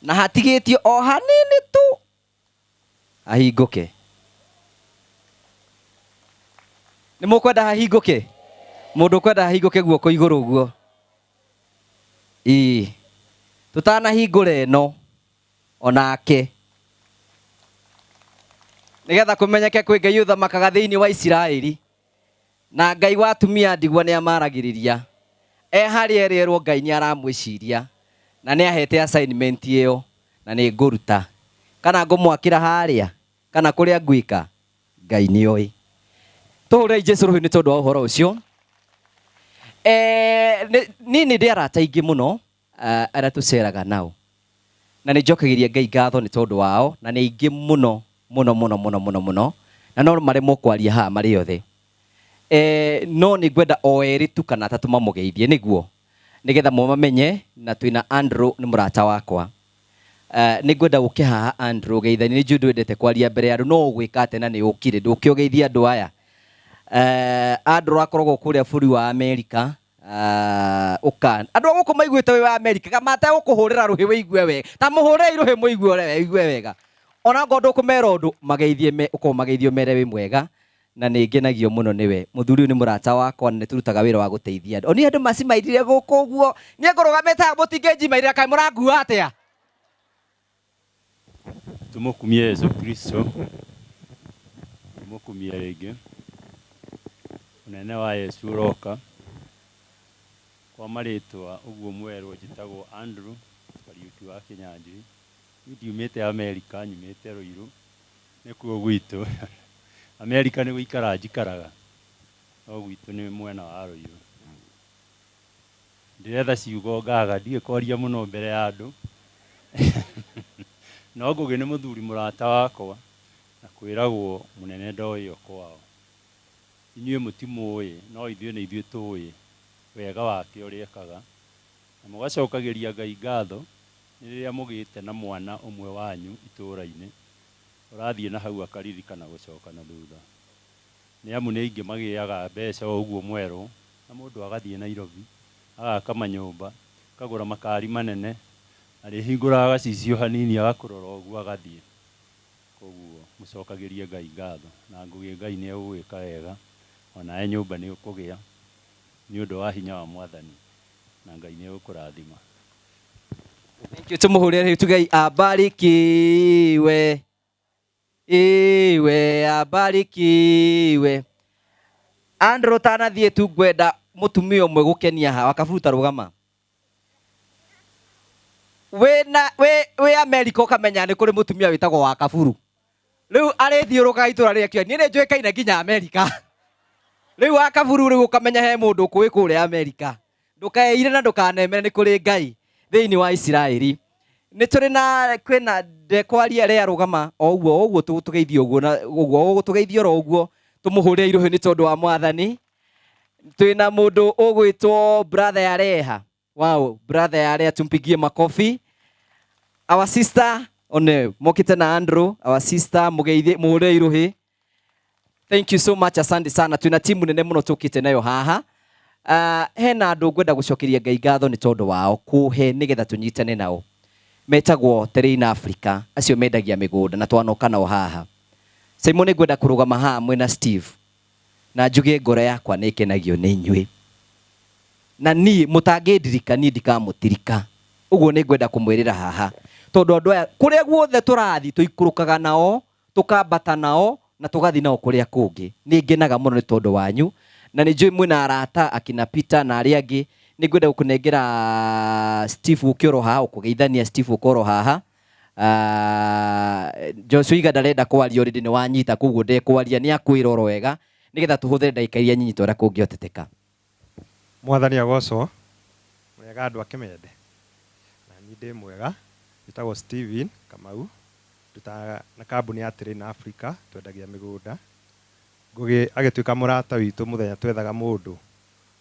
Na hatigitio o hanini tu ahinguke. Ni mukwenda hahinguke? Mundu kwenda hahinguke guoko iguru guo. Tutana hingure no onake. Nigetha kumenyeke kwi Ngai uthamakaga thiini wa Isiraeli. Na Ngai wa atumia ndigwa ni amaragiriria. Hari ererwo Ngai ni aramwiciria. Na ni ahete assignment iyo na ni nguruta. Kana ngumwakira haria kana kuria ngwika Ngai ni oi. Tuhure Jesu ruhi ni tondu wa uhoro ucio. Nini ndi arata ingi muno aria tuceraga nao. Na ni njokagiria Ngai ngatho ni tondu wao na ni ingi muno muno. Na no maremwo kwaria ha mari othe. No ni ngwenda o eri tu kana atatu mamugeithie niguo. Nigetha mumamenye na twina Andrew ni murata wakwa. Ni ngwenda uke haha Andrew geithani ni jundu endete kwaria mbere andu no gwika ate na ni ukire nduke ugeithia andu aya. Andrew akoragwo kuria buri wa America. Ukan andu guku maiguite we wa America kamata gukuhurira ruhi wigue we ta muhure iruhi muigue we wega ona ngondo kumera undu mageithie uko mageithio mere we mwega na ni ngenagio muno niwe muthuri ni murata wakwa ni turutaga wira wa guteithia andu oni andu macimairire guku guo ni ngurugamite mutingeji mairira kai murangua atia tumukumie Yesu Kristo tumukumie rege unene wa Yesu roka kwa maritwa uguo mwerwo njitagwo Andrew Kariuki wa Kinyanjui ndiumite America nyumite Ruiru nikuo gwitu America ni guikara njikaraga no gwitu ni mwena wa Ruiru ndiretha ciugo ngaga ndie kwaria muno mbere ya andu no ngugi ni muthuri murata wakwa na kwiragwo munene ndoyo kwao inyuĩ mũtimũĩ no ithuĩ nĩ ithuĩ tũĩ wega wake ũrĩa ekaga na mũgacokagĩria Ngai ngatho nĩ rĩrĩa mũgĩte na mwana ũmwe wanyu itũũra-inĩ ũrathiĩ na hau akaririkana gũcoka na thutha nĩ amu nĩ aingĩ magĩaga mbeca ũguo mwerũ na mũndũ agathiĩ Nairobi agaka manyũmba akagũra makari manene arĩhingũraga gacicio hanini agakũrora ũguo agathiĩ koguo mũcokagĩrie Ngai ngatho na ngũgĩ Ngai nĩ egũgĩka wega ona nyũmba nĩ ũkũgĩa nĩ ũndũ wa hinya wa Mwathani na Ngai nĩ egũkũrathima. Thank you tumuhurire tugai abarikiwe iwe abarikiwe Andrew tanathie tu ngwenda mutumia umwe gukenia ha wakaburuta rugama we America ukamenya ni kuri mutumia witagwo wa kaburu riu arithiuruka itura riakio ni njui kaina nginya America riu wa kaburu riu ukamenya he mundu kuwi kuri America ndukaeire na ndukanemere ni kuri Ngai thiini wa Isiraeli ni turi na kwina ndekwaria ria rugama oguo tugeithio uguo na uguo tugeithio ro uguo tumuhure iruhi ni tondu wa Mwathani twina mundu ugwitwo brother Yareha. Wow, brother Yareha tumpigie makofi. Our sister one mokite na Andrew, our sister mugeithie muhure iruhi. Thank you so much, asante sana. Twina timu nene muno tukite nayo haha. Hena andu ngwenda gucokeria Ngai ngatho ni tondu wao kuhe nigetha tunyitane nao. Metagwo Terrain Africa, acio mendagia migunda na twanoka nao haha. Simon ngwenda kurugama haha mwena Steve. Na njuge ngoro yakwa nä kenagio nä inyuĩ na ni mũtangĩndirika ni ndikamũtirika ũguo nĩ ngwenda kũmwĩrĩra haha tondũ andũ aya kũrĩa guothe tũrathi tũikũrũkaga nao tũkambata nao na tũgathi nao kũrĩa kũngĩ nĩ ngenaga mũno nĩ tondũ wanyu na nĩ njũĩ mwĩna arata akina Peter na arĩa angĩ nĩ ngwenda gũkũnengera Steve ũkĩoro haha ũkũgeithania Steve ũkoro haha Joshua iga ndarenda kwaria already nĩ wanyita koguo ndekwaria nĩ akwĩrora wega nigetha tuhuthe ndagika iria nyinyi twara kungioteteka. Mwathani agocwo mwega andu akimende na ni ndi mwega njitagwo Steven Kamau ndutaga na kambuni ya Terrain Africa twendagia migunda ngugi agituika murata witu muthenya twethaga mundu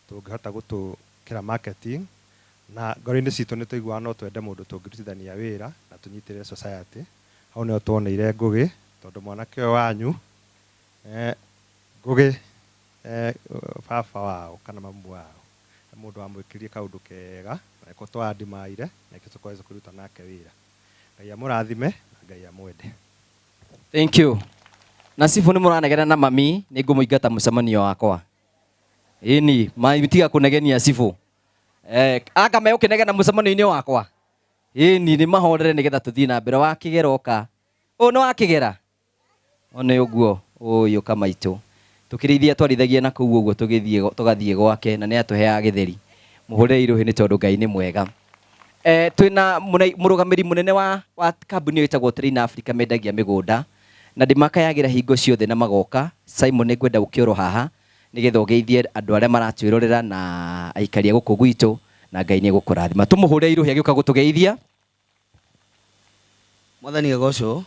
tũngĩhota gũtũkĩra marketing na ngoro-inĩ citũ nĩ tũiguaga no twende mũndũ tũngĩrutithania wĩra na tũnyitĩrĩre society. Hau nĩho tuoneire Ngũgĩ, tondũ mwanake ũyũ wanyu Ngũgĩ baba wao kana mamu wao mũndũ wamwĩkĩrie kaũndũ kega na nĩko twaandimaire na nĩkĩo tũkoretwo kũruta nake wĩra. Ngai amũrathime na Ngai amwende. Thank you. Nasibu nĩ mũranegena na mami, nĩ ngũmũingata mũcemanio wakwa. Ĩni, matiga kũnegenia Sibu. Aka me ũkĩnegena mũcemanio-inĩ wakwa. Ĩni nĩ mahorere nĩgetha tũthiĩ na mbere. Wakĩgera oka. Nĩ wakĩgera. One ũguo ũyũ Kamaitũ. Tukĩrĩithia twarithagia na kũu ũguo tũgathiĩ gwake na nĩ atũheaga gĩtheri. Mũhũrĩre irũhĩ nĩ tondũ Ngai nĩ mwega. Twĩna mũrũgamĩri mũnene wa kambuni ĩtagwo Train Africa mendagia mĩgũnda na ndĩmakayagĩra hingo ciothe na magoka. Simon nĩngwenda ũkĩorwo haha nĩgetha ũgeithie andũ arĩa maratwĩrorera na aikari a gũkũ gwitũ na Ngai nĩ egũkũrathima. Tũmũhũrĩre irũhĩ agĩũka gũtũgeithia. Mwathani agocwo.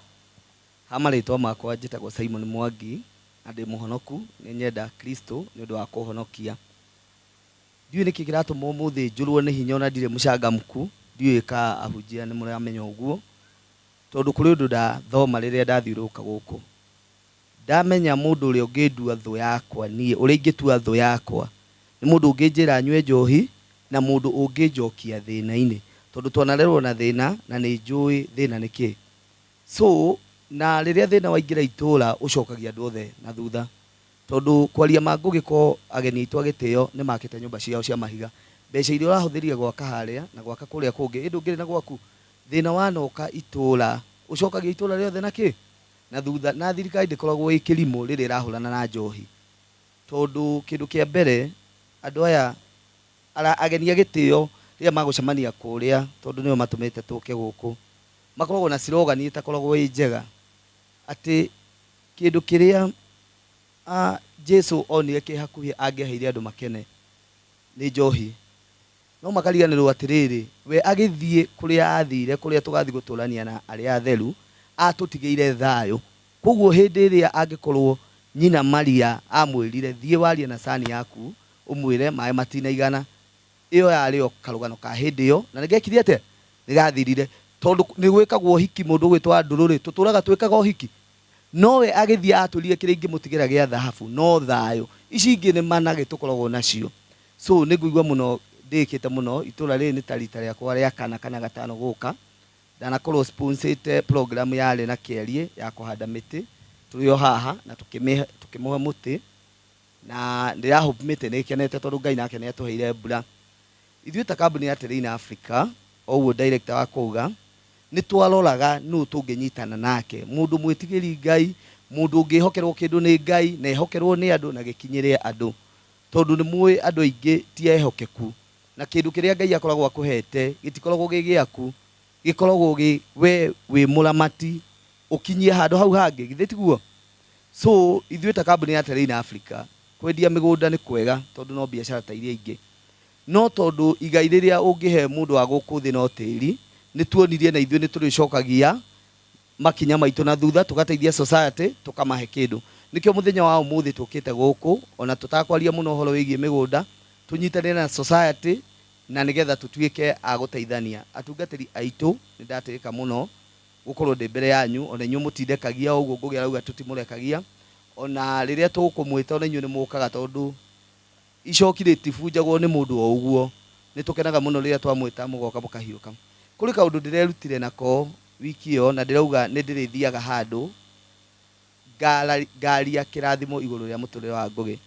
Hamarĩtwa makwa njĩtagwo Simon Mwangi na ndĩ mũhonoku, nĩ nyenda Kristo nĩ ũndũ wa kũhonokia. Ndiũĩ nĩkĩ kĩratũma ũmũthĩ njũrwo nĩ hinya ona ndirĩ mũcangamku. Ndiũĩ ka ahunjia nĩ mũramenya ũguo, tondũ kũrĩ ũndũ ndathoma rĩrĩa ndathiũrũrũka gũkũ. Ndamenya mũndũ ũrĩa ũngĩndua thũ yakwa, niĩ ũrĩa ingĩtua thũ yakwa nĩ mũndũ ũngĩnjĩra nyue njohi na mũndũ ũngĩnjokia thĩna-inĩ, tondũ twanarerwo na thĩna na nĩ njũĩ thĩna nĩ kĩ. So na rĩrĩa thĩna waingĩra itũũra ũcokagia andũ othe na thutha, tondũ kwaria ma Ngũgĩ ko ageni aitũ a gĩtĩo nĩ makĩte nyũmba ciao cia mahiga. Mbeca iria ũrahũthĩrire gwaka harĩa na gwaka kũrĩa kũngĩ ĩndũ ngĩrĩ na gwaku. Thĩna wanoka itũũra ũcokagia itũũra rĩothe na kĩ na thutha. Na thirikari ndĩkoragwo ĩ kĩrimũ rĩrĩa ĩrahũrana na njohi, tondũ kĩndũ kĩa mbere andũ aya ageni a gĩtĩo rĩrĩa magũcemania kũrĩa, tondũ nĩo matũmĩte tũke gũkũ, makoragwo na slogan ĩtakoragwo ĩ njega atĩ kĩndũ kĩrĩa Jesu onire kĩ hakuhĩ angĩaheire andũ makene nĩ njohi. No makariganĩrwo atĩrĩrĩ, we agĩthiĩ kũrĩa athire, kũrĩa tũgathiĩ gũtũrania na arĩa atheru, atũtigĩire thayũ. Koguo hĩndĩ ĩrĩa angĩkorwo nyina Maria amwĩrire thiĩ warie na cani yaku ũmwĩre maĩ matinaigana, ĩyo yarĩ o karũgano ka hĩndĩ ĩyo na nĩgekire atĩa, nĩgathirire. Tondũ nĩ gwĩkagwo ũhiki mũndũ ũgwĩtwo ndũrũrĩ, tũtũraga twĩkaga ũhiki. Nowe agĩthiĩ atũrire kĩrĩa ingĩmũtigĩra gĩa thahabu no thayũ. Ici ingĩ nĩ managĩ tũkoragwo nacio. So nĩ ngũigua mũno ndĩkĩte mũno. Itũra rĩrĩ nĩ ta rita rĩakwa rĩa kana gatano gũka. Ndanakorwo sponsete program yarĩ na Kĩarie ya kũhanda mĩtĩ. Tũrĩ o haha na tũkĩmũhe mũtĩ na ndĩrahope mĩtĩ nĩ ĩkenete tondũ Ngai nake nĩ atũheire mbura. Ithuĩ ta kambuni ya Train Africa, o ũguo director wa kuuga, nĩ twaroraga nũ tũngĩnyitana nake, mũndũ mwĩtigĩri Ngai, mũndũ ũngĩhokerwo kĩndũ nĩ Ngai na ehokerwo nĩ andũ na gĩkinyĩre andũ, tondũ nĩ muĩ andũ aingĩ ti ehokeku na kĩndũ kĩrĩa Ngai akoragwo akũhete gĩtikoragwo gĩ gĩaku, gĩkoragwo we wĩ mũramati ũkinyie handũ hau hangĩ, githĩ tiguo? So ithuĩ ta kambuni ya Train Africa kwendia mĩgũnda nĩ kwega tondũ no biacara ta iria ingĩ, no tondũ igai rĩrĩa ũngĩhe mũndũ wa gũkũ thĩ no tĩri, nĩ tuonirie na ithuĩ nĩ tũrĩcokagia makinya maitũ na thutha tũgateithia society tũkamahe kĩndũ. Nĩkĩo mũthenya wa ũmũthĩ tũkĩte gũkũ ona tũtakwaria mũno ũhoro wĩgiĩ mĩgũnda, tũnyitanĩre na society na nĩgetha tũtuĩke a gũteithania. Atungatĩri aitũ nĩ ndatĩĩka mũno gũkorwo ndĩ mbere yanyu, ona inyuĩ mũtindekagia ũguo Ngũgĩ arauga tũtimũrekagia, ona rĩrĩa tũkũmwĩta ona inyuĩ nĩ mũkaga tondũ icoki rĩtibunjagwo nĩ mũndũ o ũguo. Nĩ tũkenaga mũno rĩrĩa twamwĩta mũgoka mũkahiũka. Kũrĩ kaũndũ ndĩrerutire nako wiki ĩyo na ndĩrauga nĩ ndĩrĩthiaga handũ ngaria kĩrathimo igũrũ rĩa mũtũrĩre wa Ngũgĩ.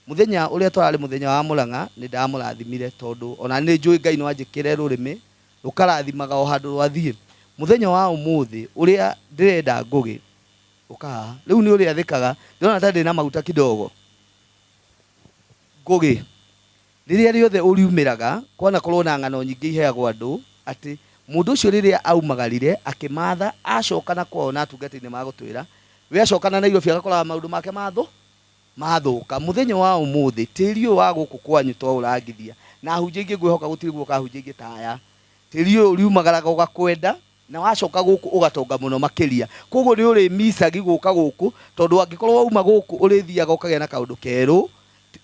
Mũthenya ũrĩa twararĩ mũthenya wa Mũrang'a nĩ ndamũrathimire tondũ ona nĩ njũĩ Ngai no anjĩkĩre rũrĩmĩ rũkarathimaga o handũ rwathiĩ. Mũthenya wa ũmũthĩ ũrĩa ndĩrenda Ngũgĩ ũkaha rĩu nĩ ũrĩa thĩkaga, ndĩrona ta ndĩ na maguta kidogo. Ngũgĩ rĩrĩa rĩothe ũriumĩraga kwana korwo na ng'ano nyingĩ iheagwo andũ atĩ mũndũ ũcio rĩrĩa aumagarire akĩmatha acokana kwao na atungatĩri magũtwĩra we acokana na Nairobi agakoraga maũndũ make mathũka. Mũthenya wa ũmũthĩ tĩri ũyũ wa gũkũ kwanyu to ũrangithia na hunjia ingĩ ngwĩhoka gũtirĩ guoka hunjia ingĩ taya. Tĩri ũyũ ũriumagaraga ũgakwenda na wacoka gũkũ ũgatonga mũno makĩria. Koguo nĩ ũrĩ micagi gũka gũkũ tondũ angĩkorwo wauma gũkũ ũrĩthiaga ũkagĩa na kaũndũ kerũ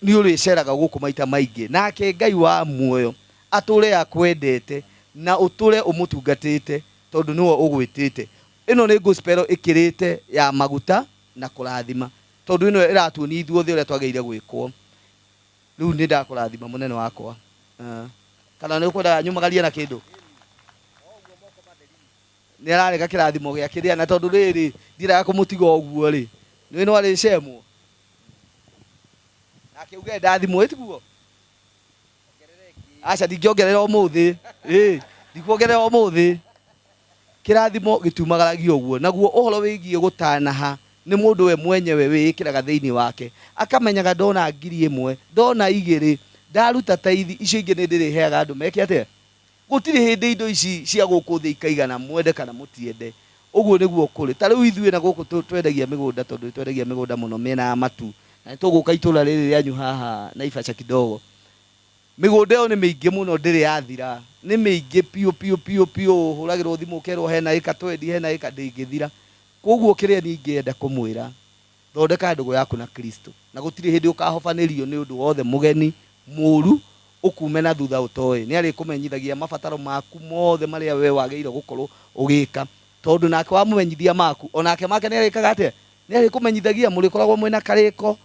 ni uri ceraga guku maita maingi nake Ngai wa muoyo ature akwendete na uture umutungatite tondu niwe ugwitite. Ino ni gospel ikirite ya maguta na kurathima tondu ino iratuonia ithuothe uria twageire gwikwo. Riu ni ndakurathima munene wakwa. Kana ni ukwenda nyumagarie na kindu ni ararega kirathimo gia kiria na tondu riri ndiraga kumutiga oguo ri ni no ari cemwo nake uge ndathimo etiguo acha ndingiongerera umuthi ndikuongerera umuthi kirathimo gitumagaragia uguo naguo uhoro wigie gutanaha ni mundu we mwenyewe wikiraga thiini wake akamenyaga ndona 1,000 ndona 2 ndaruta taithi icio ingi ni ndiriheaga andu meke atia gutiri hindi indo ici cia guku thi ikaigana mwende kana mutiende uguo niguo kuri ta riu ithuĩ na guku twendagia migunda tondu twendagia migunda muno mena ya matu na tuguka itura riri ryanyu haha Naivasha kidogo migunda yo ni miingi muno ndiri yathira ni miingi piu huragirwo thimu kerwo hena ika twendi hena ika ndingithira koguo kiria ningienda kumwira thondeka ndugu yaku na Kristo na gutiri hindi ukahofanirio ni undu wothe mugeni muru ukume na thutha utoe ni ari kumenyithagia mabataro maku mothe maria we wageire gukorwo ugika tondu nake wa mumenyithia maku onake make ni ari kagate ni ari kumenyithagia muri koragwo mwena kariko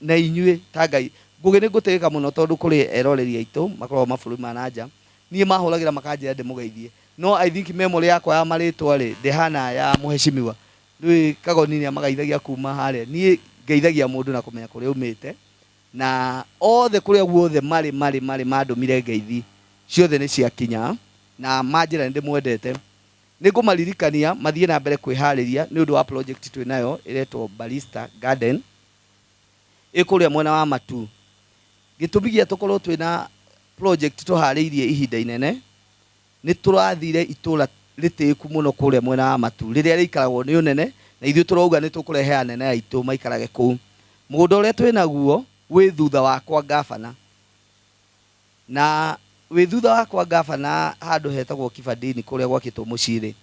na inyue ta Ngai ngugi ni nguteka muno tondu kuri eroreri aitu makorwo maburi manaja nie mahuragira makanjira ndimugeithie no I think memory yakwa ya maritwa ri ndihana ya muheshimiwa ni kagoni ni amagaithagia kuma hare nie ngeithagia mundu na kumenya kuri umite na othe kuria guothe mari mandumire ngeithi ciothe ni ciakinya na manjira ndi mwendete nigumaririkania mathie na mbere kwihariria ni undu wa project twinayo iretwo Barista Garden ikuria mwena wa Matu gitubigia tukorwo twina project tuhariirie ihinda inene ni turathire itura ritiku muno kuria mwena wa Matu riria rikaragwo ni unene na ithuĩ turauga ni tukurehe anene aitu maikarage kuu mugunda uria twinaguo wi thutha wakwa gavana na wi thutha wakwa gavana handu hetagwo Kibandini kuria gwakitwo muciri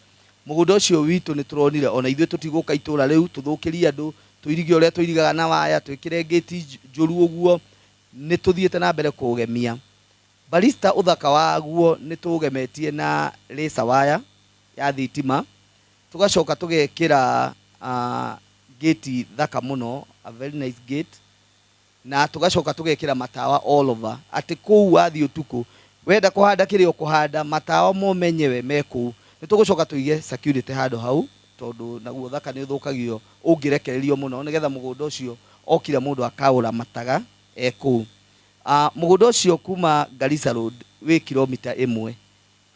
mugunda ucio witu ni turonire ona ithuĩ tutiguka itura riu tuthukirie andu tuirige uria tuirigaga na waya twikire gate njuru uguo ni tuthiete na mbere kugemia Barista uthaka waguo ni tugemetie na laser wire ya thitima tugacoka tugekira gate thaka muno a very nice gate na tugacoka tugekira matawa all over ati kuu wathi utuku wenda kuhanda kirio kuhanda matawa momenyewe meku ni tugucoka tuige security hado hau tondu naguo thaka ni thukagio ungirekererio muno nigetha mugunda ucio okira mundu akaura mataga eku mugunda ucio kuma Garissa Road wi kilomita 1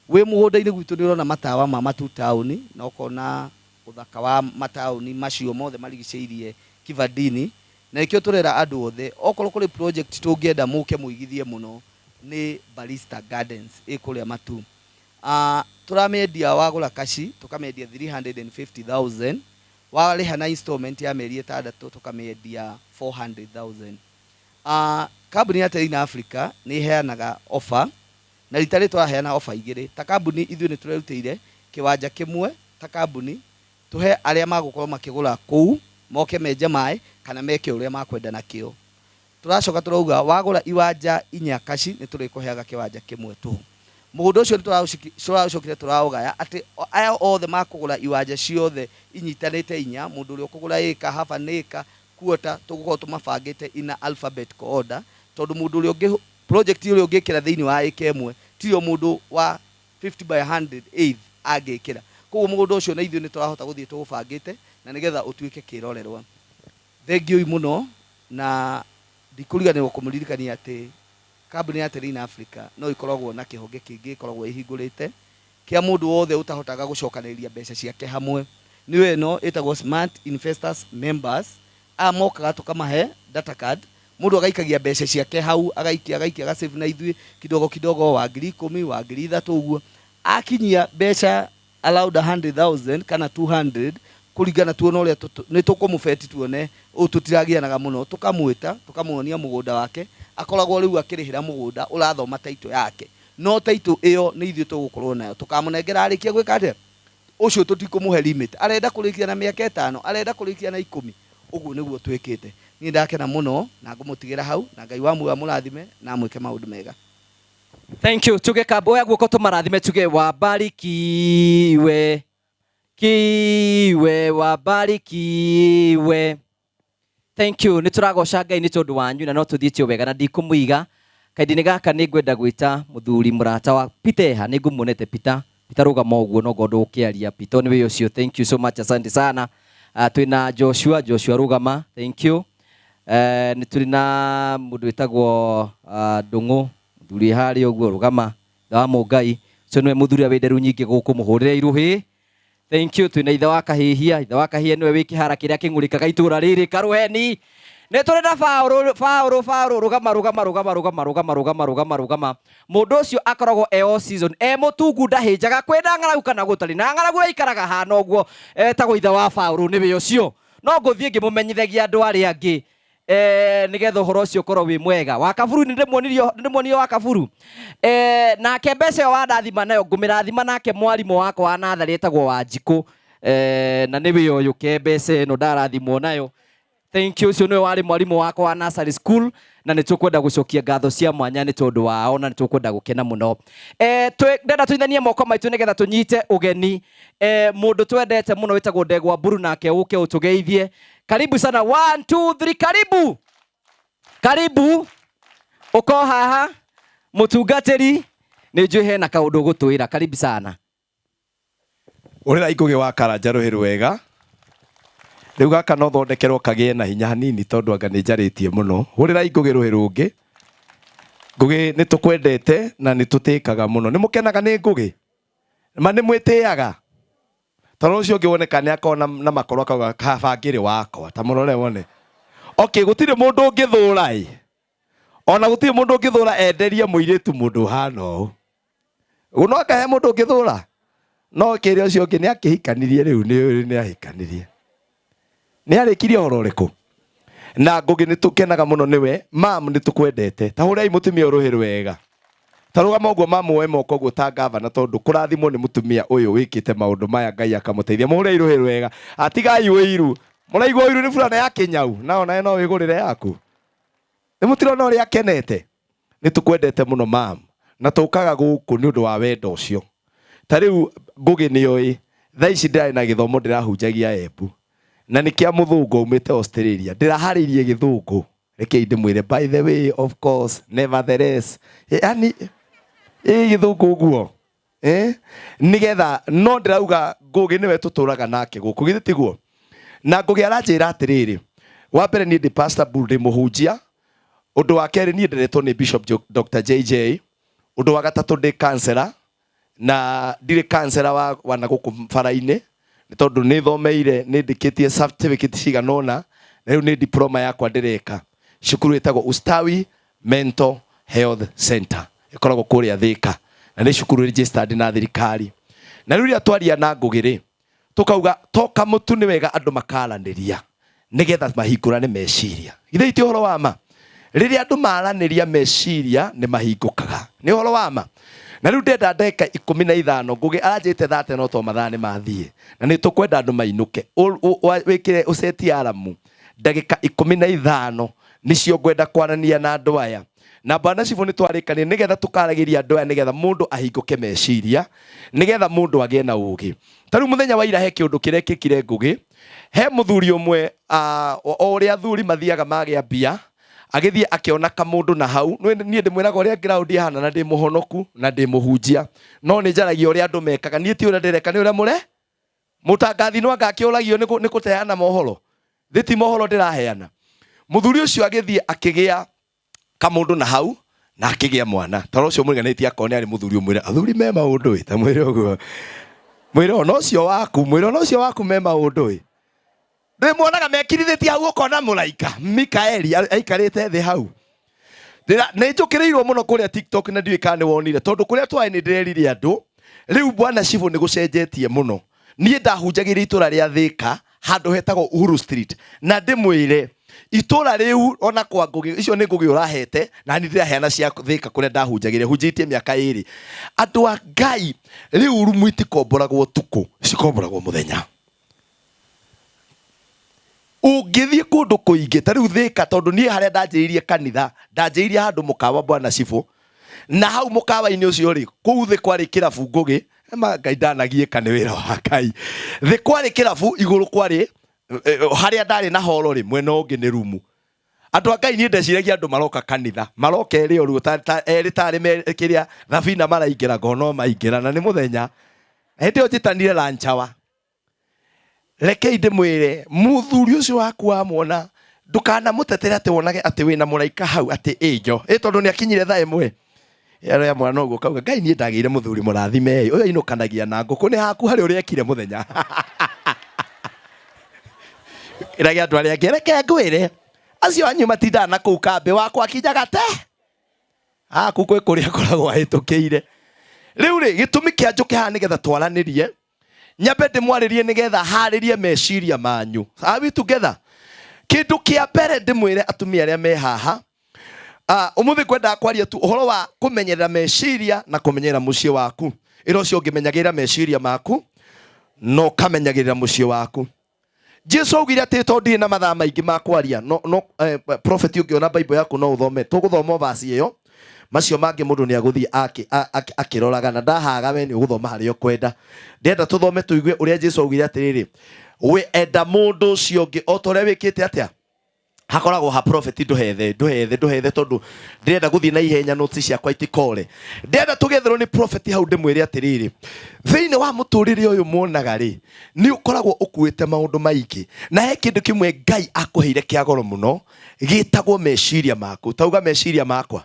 wi mugunda-ini gwitu ni urona matawa ma Matu town na ukona uthaka wa matauni macio mothe marigiceirie Kibandini na ikio turera andu othe okorwo kuri project tungienda muke muigithie muno ni Barista Gardens ikuria Matu turamendia wagura kashi tukamendia 350,000 wariha na installment ya meri 6 tukamendia 400,000 kambuni ya Terina Africa ni heanaga offer na ritari twaheana offer igiri ta kambuni ithuĩ ni turerutĩire kiwanja kimwe ta kambuni tuhe aria magukorwo makigura kuu moke menje mai kana meke uria makwenda nakio turacoka turauga wagura iwanja 4 kashi ni turikuheaga kiwanja kimwe tu mugunda ucio turaucokire turaugaya ati aya othe makugura iwanja ciothe inyitanite 4 mundu uri ukugura ika hafa nika kuota tugukorwo tumabangite ina alphabetical order tondu mundu uri ungi project uri ungikira thiini wa ika imwe tio mundu wa 50 by 100 agikira koguo mugunda ucio na ithuĩ ni turahota guthie tugubangite na nigetha utuike kirorerwa thengio muno na ndikuriganirwo kumuririkania ati kambuni ya Terina Africa no ikoragwo na kihonge kingi ikoragwo ihingurite kia mundu wothe utahotaga gucokanĩrĩria mbeca ciake hamwe niwe no itagwo Smart Investors Members amokaga tukamahe data card mundu agaikagia mbeca ciake hau agaikia ga save na ithuĩ kidogo wa 10,000 wa 3,000 uguo akinyia mbeca allowed 100,000 kana 200 kuringana tuona uria ni tukumufeti tuone ututiragianaga muno tukamwita tukamuonia mugunda wake akoragwo riu akirihira mugunda urathoma taito yake no taito iyo ni ithuĩ tugukorwo nayo tukamunengera arikia gwika ate ucio tutikumuhe limit arenda kurikia na miaka 5 arenda kurikia na 10 uguo niguo twikite ni ndakena muno na ngumutigira hau na Ngai wa muoyo amurathime na amwike maundu mega. Thank you. Tuge kaboya guoko tumarathime tuge wabarikiwe. Kiwe wabarikiwe. Thank you. Nituragoca Ngai ni tondu wanyu na no tuthitio wega na ndikumuiga. Kaidini gaka ni ngwenda gwita muthuri murata wa Piteha ni ngumonete Peter. Peter rugama uguo no gondo ukiaria Peter ni we ucio. Thank you so much, asante sana. Twina Joshua rugama. Thank you. Ni turina mundu witagwo Ndungu muthuri hari uguo rugama wa Mungai. So niwe muthuri awenderu nyingi guku muhurire iruhi. Thank you. Twina ithe wa Kahihia niwe wiki hara kiria kingurikaga itura riri Karuheni. Ne turenda Fauru rugama. Mundu ucio akoragwo all season mutungu ndahinjaga kwenda ng'aragu kana gutari na ng'aragu ikaraga hana uguo etagwo ithe wa Fauru niwe ucio. No nguthie ngimumenyithagia andu aria angi nigetha uhoro ucio korwo wi mwega. Wa Kaburu ndimwonirio wa Kaburu nake mbeca yo wandathima nayo ngumirathima nake mwarimu wakwa wa nathari etagwo Wanjiku na niwe uyu ke mbeca no ndarathimwo nayo. Thank you. Ucio niwe wari mwarimu wakwa wa nursery school na nitukwenda gucokia ngatho cia mwanya ni tondu wao na nitukwenda gukena muno. Ndenda tuithanie moko maitu nigetha tunyite ugeni mundu twendete muno witagwo Ndegwa Mburu nake uke utugeithie. Karibu sana. 1 2 3 karibu uko haha mutungatiri ni njui hena kaundu gutwira. Karibu sana. Urira igugi wa Karanja ruhiru wega. Riu gaka no thondekerwo kagie na hinya hanini tondu anga ni njaritie muno. Urira igugi ruhiru ungi. Ngugi ni tukwendete na ni tutikaga muno. Ni mukenaga ni ngugi. Ma ni mwitiaga. Toro ucio ngioneka ni akona na makoro akaga kabangire wakwa. Ta murore wone. Okay, gutire mundu ngithura ona gutire mundu ngithura enderia muiritu mundu hano. Uno akahe mundu ngithura. No kire ucio ngi ni akihikanirie riu ni ahikanirie. Ni arikirie horo riku. Na ngugi ni tukenaga muno niwe mam ni tukwendete. Ta hurai mutumia uruhiru wega. Tarugama uguo mamu we moko uguo ta gavana tondu kurathimwo ni mutumia uyu wikite maundu maya Ngai akamuteithia. Muhure iruhiru wega. Atigai wiru. Muraigwa wiru ni fulana ya Kenyau. Nao nae no wigurire yaku. Ni mutirona uri akenete. Ni tukwendete muno mam. Na tukaga guku ni undu wa wendo ucio. Tariu ngugi ni oi. Thaa ici ndira na githomo ndirahunjagia Embu. Na ni kia muthungu umite Australia. Ndiraharirie githungu. Reke ndimwire by the way of course nevertheless. Yani githungu guo. Nigetha no ndirauga ngugi niwe tuturaga nake guku githitiguo. Na ngugi aranjira atiriri. Wa mbere ni ndi Pastor Bull ndi muhunjia. Undu wa keri ni ndiretwo ni Bishop Dr. JJ. Undu wa gatatu ndi counselor na ndire counselor wa na guku faraine. Ni tondu ni thomeire ni ndikitie certificate ciganona na riu ni diploma yakwa ndireka. Cukuru etagwo Ustawi Mental Health Center. Ikoragwo kuria Thika. Na ni cukuru registered na thirikari. Na riu ria twaria na ngugiri tukauga toka mutu ni wega andu makaraniria nigetha mahingurane meciria. Ithe iti horo wa ma. Riria andu maraniria meciria ni mahingukaga. Ni horo wa ma. Na riu ndenda ndeka 15 ngugi aranjite 30 no to mathani mathie. Na ni tukwenda andu mainuke. Wikire useti alamu. Ndagika 15 nicio ngwenda kwarania na andu aya. Na bana cifu ni twarikania nigetha tukaragiria andu aya nigetha mundu ahinguke meciria, nigetha mundu agie na ugi. Tariu muthenya wa ira he kiundu kirekikire ngugi. He muthuri umwe o uri athuri mathiaga magia bia. Agithie akiona kamundu na hau nie ndimwiraga uria ground ihana na ndi muhonoku na ndi muhunjia. No ni njaragia uria andu mekaga nie ti uria ndireka ni uria mure mutangathi no angakiulagio ni kuteana mohoro. Thiti mohoro ndiraheana. Muthuri ucio agithie akigia kamundu na hau na akigia mwana. Toro ucio muriganiti akone ari muthuri umwira athuri me maundu ta mwire uguo. Mwire ono ucio waku me maundu. Ndimuonaga mekirithetie hau ukona muraika Mikaeli aikarite thi hau. Nĩ njũkĩrĩirwo muno kuria TikTok na ndiũĩ kana nĩ wonire tondu kuria twaĩ nĩ ndĩreririe andu. Riu bwana Shivu nĩ gũcenjetie muno. Niĩ ndahunjagĩria itura rĩa Thika handu hetagwo Uhuru Street na ndĩmwĩre itura riu ona kwa ngugi icio nĩ ngugi urahete na ni ndiraheana cia Thika kuria ndahunjagĩria hunjitie miaka 2. Andu a Ngai riu rumu itikomboragwo tuku cikomboragwo muthenya. Ungithie kundu kuingi ta riu Thika, tondu nie haria ndanjiririe kanitha ndanjiririe handu mukawa Bwana Cibũ, na hau mukawa-ini ucio ri kuu thi kwari kirabu ngugi Ngai ndanagiĩka nĩ wĩra wa Ngai. Thĩ kwarĩ kĩrabu, igũrũ kwarĩ harĩa ndarĩ na horo rĩ, mwena ũngĩ nĩ rumu. Andũ a Ngai niĩ ndeciragia andũ maroka kanitha, maroka erĩ oruo erĩ tarĩ kĩrĩa thabina maraingĩra ngono maingĩra, na nĩ mũthenya hĩndĩ ĩyo njitanire Lanchawa. Rekei ndĩmwĩre mũthuri ũcio waku wamwona ndũkanamũtetere atĩ wonage atĩ wĩna mũraika hau atĩ ĩnjo tondũ nĩ akinyire thaa ĩmwe. Yaro mwana ũguo kauga Ngai niĩ ndagĩire mũthuri mũrathime ũyũ ainũkanagia na ngũkũ nĩ haku harĩ ũrĩa ekire mũthenya. Ĩragĩa andũ arĩa angĩ reke ngwĩre acio anyu matindaga na kũu kambĩ wakwa kinyaga te haku kwĩ kũrĩa akoragwo ahĩtũkĩire. Rĩu rĩ gĩtũmi kĩa njũke haha nĩgetha twaranĩrie, nyambe ndĩmwarĩrie nĩgetha harĩrie meciria manyu. Are we together? Kĩndũ kĩa mbere ndĩmwĩre atumia arĩa me haha, umuthi kwenda kwaria tu uhoro wa kumenyerera meciria na kumenyerera muciĩ waku. Ira ũcio ũngĩmenyagĩrĩra meciria maku no kamenyagĩrĩra muciĩ waku. Jesu augire atĩ tondũ ndirĩ na mathaa maingĩ ma kwaria, prophet ũngĩona Bible yaku no ũthome, tũgũthoma verse ĩyo, macio mangĩ mũndũ nĩ agũthiĩ akĩroraga, na ndahaga we nĩ ũgũthoma harĩa ũkwenda. Ndĩrenda tũthome tũigue ũrĩa Jesu augire atĩrĩrĩ, we enda mũndũ ũcio ũngĩ o ta ũrĩa wĩkĩte atĩa. Hakoragwo ha prophet nduhethe tondu ndirenda guthii na ihenya notes ciakwa itikore. Ndirenda tugetherwo ni prophet hau ndimwire atiriri, thiini wa muturire uyu muonaga ri ni ukoragwo ukuite maundu maingĩ, na he kindu kimwe Ngai akuheire kia goro muno gitagwo meciria maku. Tauga meciria makwa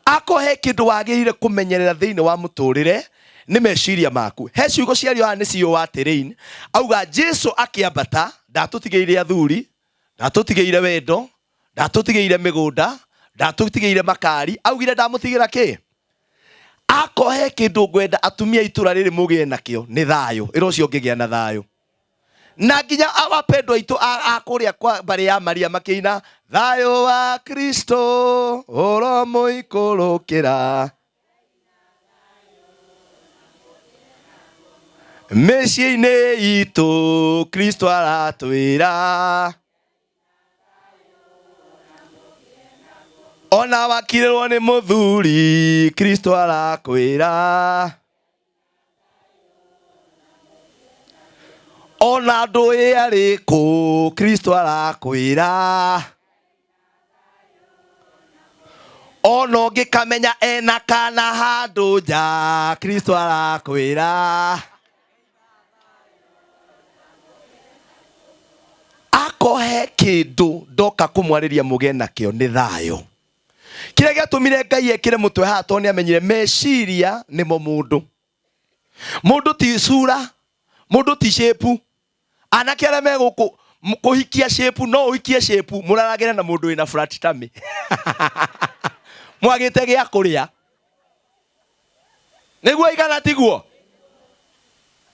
akohe kindu wagirire kumenyerera thiini wa muturire ni meciria maku. He ciugo ciario haha ni cio wa terrain, auga Jesu akiambata ndatutigĩire athuri, ndatutigĩire wendo, ndatutigĩire mĩgũnda, ndatutigĩire makari, augire ndamũtigĩra kĩ? Akohe kĩndũ ngwenda atumia itũra rĩrĩ mũgĩe nakĩo nĩ thayũ. Ĩra ũcio ũngĩgĩa na thayũ. Na nginya awapendwa aitũ akũrĩa kwa mbarĩ ya Maria makĩina thayũ wa Kristo ũromũikũrũkĩra mĩciĩ-inĩ itũ Kristo aratwĩra ona wakirĩrwo nĩ mũthuri Kristo arakwĩra ona ndũĩ arĩ kũ Kristo arakwĩra ona ũngĩkamenya ena kana handũ nja Kristo arakwĩra akohe kĩndũ ndoka kũmwarĩria mũgĩe nakĩo nĩ thayũ. Kĩrĩa gĩatũmire Ngai ekĩre mũtwe haha tondũ nĩamenyire meciria nĩmo mũndũ. Mũndũ ti sura, mũndũ ti shape. Anake arĩa megũkũ kũhikia shape no ũhikie shape mũraragĩre na mũndũ wĩna flat tummy. Mwagĩte gĩa kũrĩa. Nĩguo igana tiguo.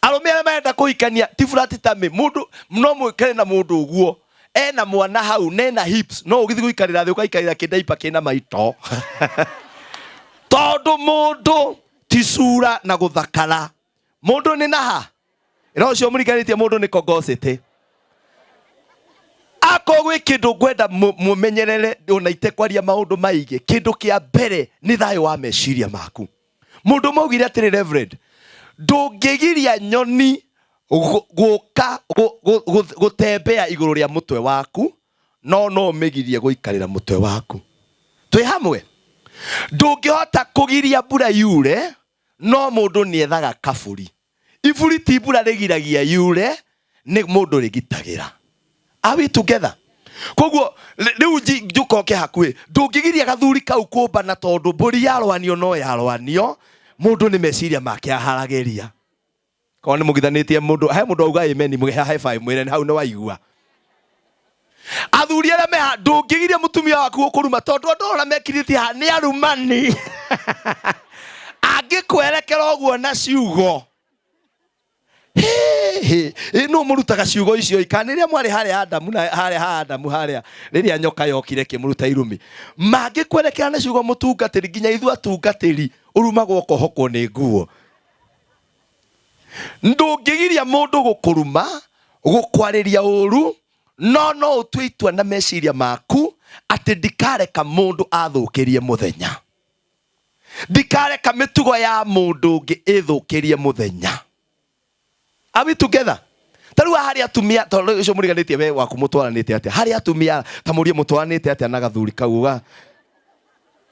Arũme arĩa marenda kũhikania ti flat tummy, mũndũ no mwĩkare na mũndũ ũguo ena mwana hau nena hips no ũgĩthi gũikarĩra thĩ ũkaikarĩra kĩndaipa kĩna maito. Tondũ mũndũ ti sura na gũthakara, mũndũ nĩ naha. Ĩra ũcio mũriganĩtie mũndũ nĩ kongocete. Akogwĩ kĩndũ ngwenda mũmenyerere ona itekwaria maũndũ maingĩ. Kĩndũ kĩa mbere nĩ thayũ wa meciria maku. Mũndũ maugire atĩrĩ Reverend, ndũngĩgiria nyoni gũka gũtembea igũrũ rĩa mũtwe waku, no ũmĩgirie gũikarĩra mũtwe waku. Twĩ hamwe? Ndũngĩhota kũgiria mbura yure, no mũndũ nĩethaga kaburi. Iburi ti mbura rĩgiragia yure, nĩ mũndũ rĩgitagĩra. Are we together? Koguo rĩu njũkoke hakuhĩ, ndũngĩgiria gathuri kau kũmbana tondũ mbũri yarwanio no yarwanio, mũndũ nĩ meciria make aharagĩria. Kwa nĩ mũgithanĩtie mũndũ, he mũndũ auga amen, mũgeha high five mwĩre hau nĩ waigua. Athuri arĩa meha ndũngĩgiria mũtumia waku gũkũruma tondũ andũ ona mekirĩtie ha nĩ arumani. Angĩkwerekera ũguo na ciugo. No mũrutaga ciugo icio ikanĩrĩa mwarĩ harĩa Adamu na harĩa Adamu harĩa rĩrĩa nyoka yokire kĩmũruta irumi. Mangĩkwerekera na ciugo mũtungatĩri nginya ithuĩ atungatĩri ũrumagwo ũkohokwo nĩ nguo. Ndũngĩgiria mũndũ gũkũruma, gũkwarĩria ũru, no utue itua na meciria maku ati ndikareka mundu athukirie muthenya, ndikareka mitugo ya mundu ungi ithukirie muthenya. Are we together? Taru hari atumia tondu ucio muriganitie we waku mutwaranite atia, hari atumia tamurie mutwaranite atia na gathuri kauga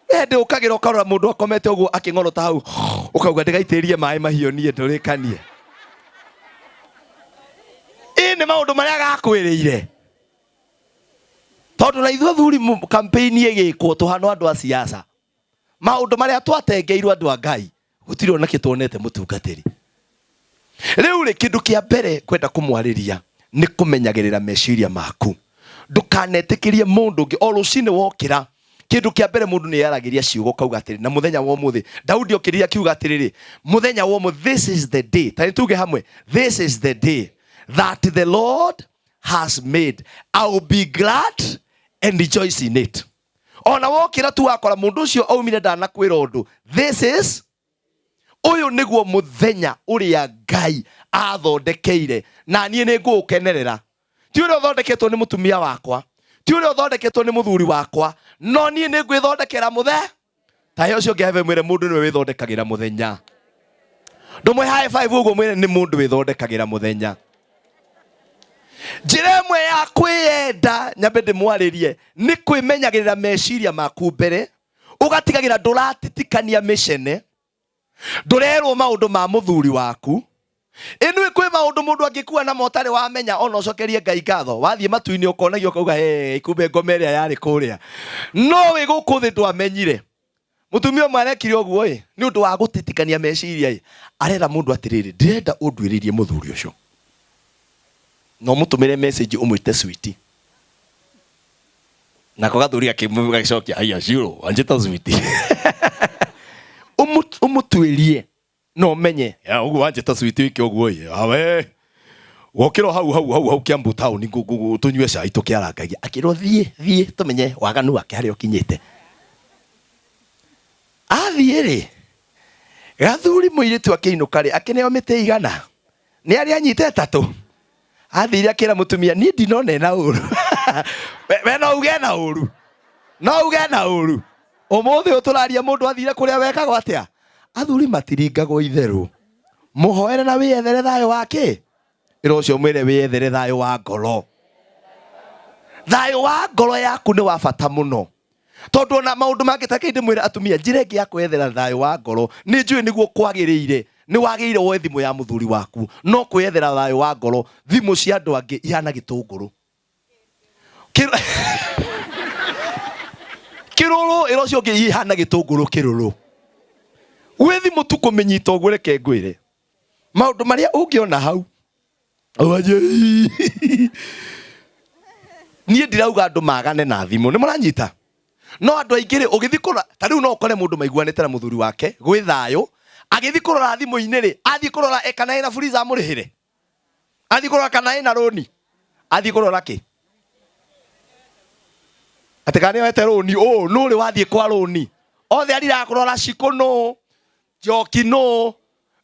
ende ukagira ukarora mundu akomete uguo aking'orota hau ukauga ndigaitirie mai mahio nie ndurikanie. Ni maundu maria gakwiriire tondu na ithuĩ thuri campaign igikwo tuhano andu a siasa, maundu maria twatengeirwo andu a Ngai gutiri ona kitwonete mutungatiri. Riu ri kindu kia mbere kwenda kumwariria ni kumenyagirira meciria maku, ndukanetikirie mundu ungi o rucini wokira. Kindu kia mbere mundu ni yaragiria ciugo kauga atiri na muthenya wa umuthi. Daudi okiria kiuga atiriri muthenya wa umuthi, this is the day, tani tuge hamwe, this is the day that the Lord has made, I will be glad and rejoice in it. Ona wokira tu wakora mundu ucio aumire ndanakwira undu, this is, uyu niguo muthenya uria Ngai athondekeire na nie ni ngukenerera. Ti uria uthondeketwo ni mutumia wakwa, ti uria uthondeketwo ni muthuri wakwa, no nie ni ngwithondekera muthenya. Ta ucio ngeheve mwire mundu niwe withondekagira muthenya. Ndumwe high five uguo mwire ni mundu withondekagira muthenya. Njira imwe ya kwiyenda nyambe ndimwaririe ni kwimenyagirira meciria maku mbere, ugatigagira nduratitikania micene, ndurerwo maundu ma muthuri waku. Inu kwi maundu mundu angikua na motari wamenya ona ucokerie Ngai ngatho, wathie matu-ini ukonagio kauga ikumbe ngome iria yari kuria, no wi guku thi ndwamenyire. Mutumia mwarekire uguo ni undu wa gutitikania meciria arera mundu atiriri ndirenda undwiririe muthuri ucio, no mutumire message umwite sweetie, na ko gathuri akimugacokia aya zero anjeta sweetie umutwirie no menye ya uguo anjeta sweetie iki uguo awe wokiro hau Kiambu town ngugu tunywe cai tukiarangagia akiro thie tumenye waganu wake hari okinyite athie ri gathuri muiritu akiinuka ri akineo mite igana ni ari anyite tatu. Athire akira mutumia ni ndinone na uru we no uge na uru, no uge na uru. Umuthi uturaria mundu athire kuria wekago atia, athuri matiringagwo itheru, muhoere na wiyethere thayo wake. Ira ucio mwire wiyethere thayo wa ngoro. Thayo wa ngoro yaku ni wa bata muno, tondu na maundu mangitake ndimwira atumia njire ngi ya kwiyethera thayo wa ngoro ni njui niguo kwagirire. Ni wagirire woe thimu ya muthuri waku, no kwiyethera thayo wa ngoro thimu cia andu angi ihana gitunguru kiruru. Ira ucio ngi ihana gitunguru kiruru. We thimu tu kumenyita uguo reke ngwire maundu maria ungiona hau awaje nie ndirauga andu magane na thimu, ni muranyita, no andu aingire ugithikura ta riu no ukore mundu maiguanite na muthuri wake gwi thayo, agithi kurora thimu-ini ri athi kurora kana ina fuliza amurihire, athi kurora kana ina roni, athi kurora ki atekane wete roni no ri wathi kwa roni othe arira kurora cikuno njoki no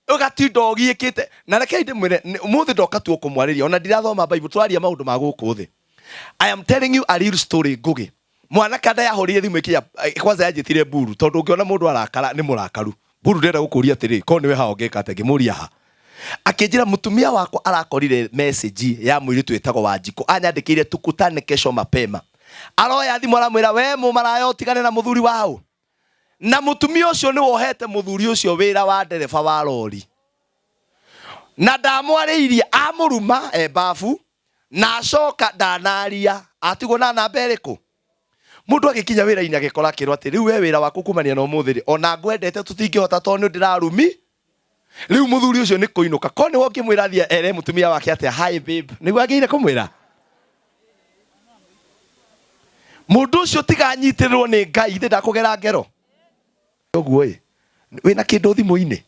ugatindo ogiikite na reke ndimwire umuthi ndoka tu kumwariria ona ndirathoma Bible twaria maundu ma guku thi. I am telling you a real story ngugi. Mwana kada yahorire thimu ikia kwanza yanjitire mburu tondu ungiona mundu arakara ni murakaru. Mburu ndenda gukuria atiri ko niwe ha ongeka ate ngimuria ha. Akinjira mutumia wakwa arakorire message ya mwiritu etagwo Wanjiko anyandikire tukutane kesho mapema. Aroya thimu aramwira we mu marayo tigane na muthuri wao. Na mutumia ucio ni wohete muthuri ucio wira wa ndereba wa lori. Na ndamwariirie amuruma bafu na acoka ndanaria atigwo na namba iriku. Mundu agikinya wira-ini agikora kirwa ati riu we wira waku kumania na umuthiri ona ngwendete tutingihota tondu ndirarumi. Riu muthuri ucio ni kuinuka ko ni woki mwira thia ere mutumia wake ati hi babe nigu agiire kumwira mundu ucio tiga nyitirwo ni Ngai thi ndakugera ngero uguo wina kindu thimu-ini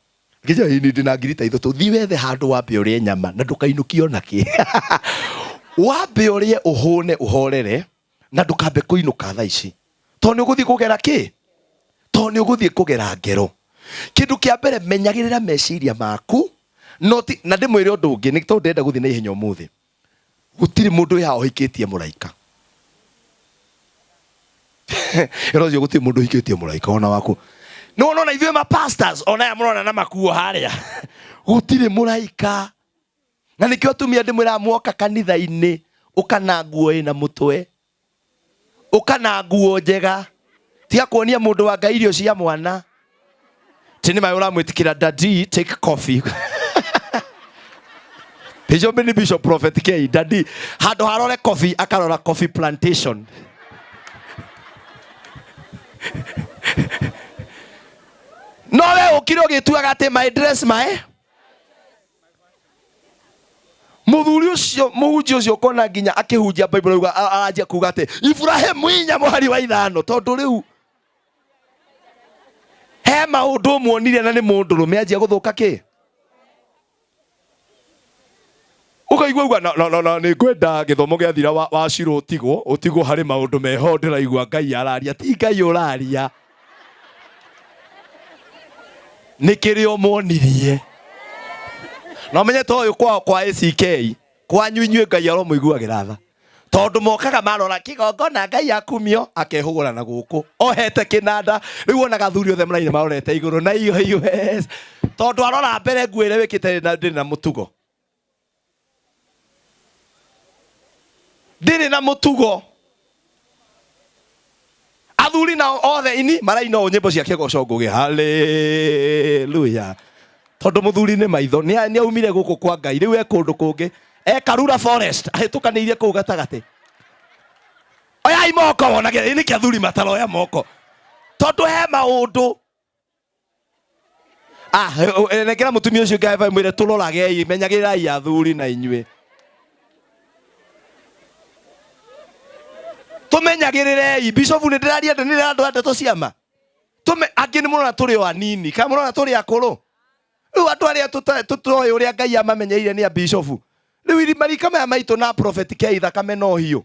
ngija ini ndina ngirita ithutu thi wethe handu wambe urie nyama na ndukainukio naki wambe urie uhune uhorere na ndukambe kuinuka thaa ici to ni uguthii kugera ki to ni uguthii kugera ngero. Kindu kia mbere menyagirira meciria maku noti na ndimwire undu ungi ni to ndenda guthii na ihenya umuthi gutiri mundu yao hikitie muraika erozi gutiri mundu hikitie muraika ona waku no na ithuĩ ma pastors ona ya murona na makuo haria gutiri muraika na nikio tumia ndimwira muoka kanitha-ini ukana nguo ina mutwe ukana nguo njega tia kuonia mundu wa ngai irio cia mwana tini mai uramwitikira daddy take coffee Bishop Prophet K daddy hado harore coffee akarora coffee plantation no we ukiro gituaga ate my dress my muthuri ucio muhunji ucio kona nginya akihunjia Bible uga aranjia kuga ate Ibrahim inya muhari wa ithano tondu riu he maundu muonire na ni mundu rume anjia guthuka ki ukaigua no ni kwenda githomo gia thira wa ciro utigwo hari maundu meho ndiraigua Ngai araria ti Ngai uraria nikirio monirie no menye to uyu kwa ACK kwa nyunywe Ngai aro muiguagira tha tondu mokaga marora kigongona Ngai akumio akehugura na guku ohete kinanda riu ona gathuri othe mraine marorete iguru na iyo tondu arora mbere nguire wikite na mutugo ndiri na mutugo athuri na othe ini maraino nyimbo cia kigoco ngugi haleluya tondu muthuri ni maitho ni aumire guku kwa Ngai riu ekundu kungi Karura Forest ahitukanirie kuu gatagati oya imoko wona ni kia thuri mataroya moko tondu he maundu nekera mutumia ucio Ngai mwire turorage menyagirai athuri na inywe tumenyagirire Bishop ni ndiraria ndini andu adeto ciama angi ni murona turi o anini kana murona turi akuru riu andu aria tutoe uria Ngai amamenyeire ni a Bishop riu iri marika maya maitu na Prophet K thakame no hiyo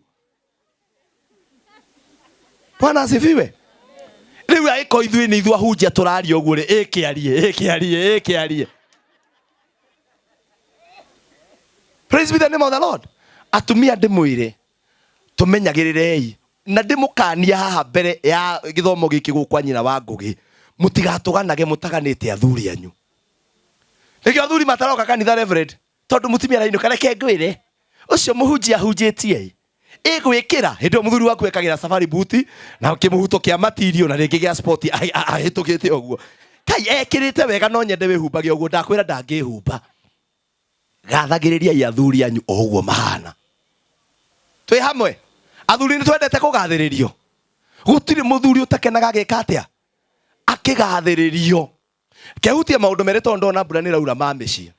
Bwana asifiwe riu aiko ithui ni ithu ahunjia turaria uguo ri ikiarie praise be the name of the Lord atumia ndimwire tumenyagirire na ndimukania haha mbere ya githomo giki gukwa nyina wa ngugi mutigatuganage mutaganite athuri anyu nikio athuri mataroka kanitha reverend tondu mutumia raino kareke ngwire ucio muhunjia hunjitie igwikira hindu muthuri waku ekagira safari booty na kimuhuto kia material na ringi gia sport ahitukite oguo kai ekirite wega no nyende wihumbagia oguo ndakwira ndangihumba gathagiriria athuri anyu oguo mahana twi hamwe athuri ni twendete kugathiririo gutiri muthuri utakenaga gika atia akigathiririo kehutie maundu mere tondu na mbura ni raura mamici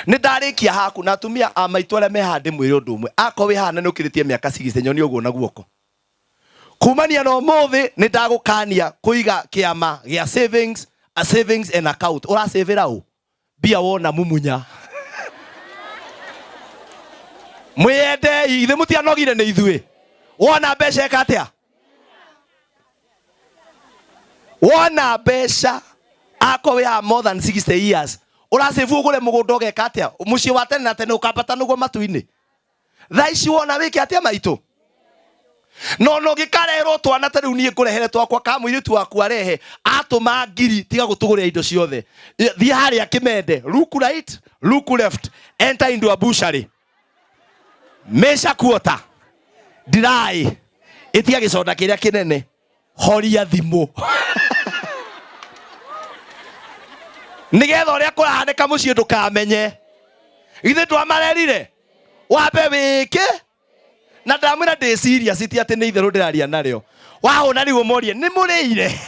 ni ndarikia haku na atumia amaitu aria mehande mwire undu umwe ako wi hana nukiritie miaka 60 nyoni uguo na guoko kumania no muthi ni ndagukania kuiga kiama gia savings and account ura savera u bia wona mumunya mwende ithe mutianogire ni ithuĩ wona mbeca ekatia wona mbeca ako we have more than 60 years urasifu ugure mugunda ugeka atia mucii wa tene na tene ukambata nuguo matu-ini thaici wona wiki atia maitu no gikarerwo twana ta riu nie ngurehere twakwa ka muiritu waku arehe atuma ngiri tiga gutuguria indo ciothe thii haria kimende look right look left enter into a butchery mesha kuota dirai itia giconda kiria kinene horia thimu nigetha uria kurahaneka mucii ndukamenye ithe twamarerire wambe wike na ndamwira ndi serious iti ati ni itheru ndiraria nario wahuna riu morie ni muriire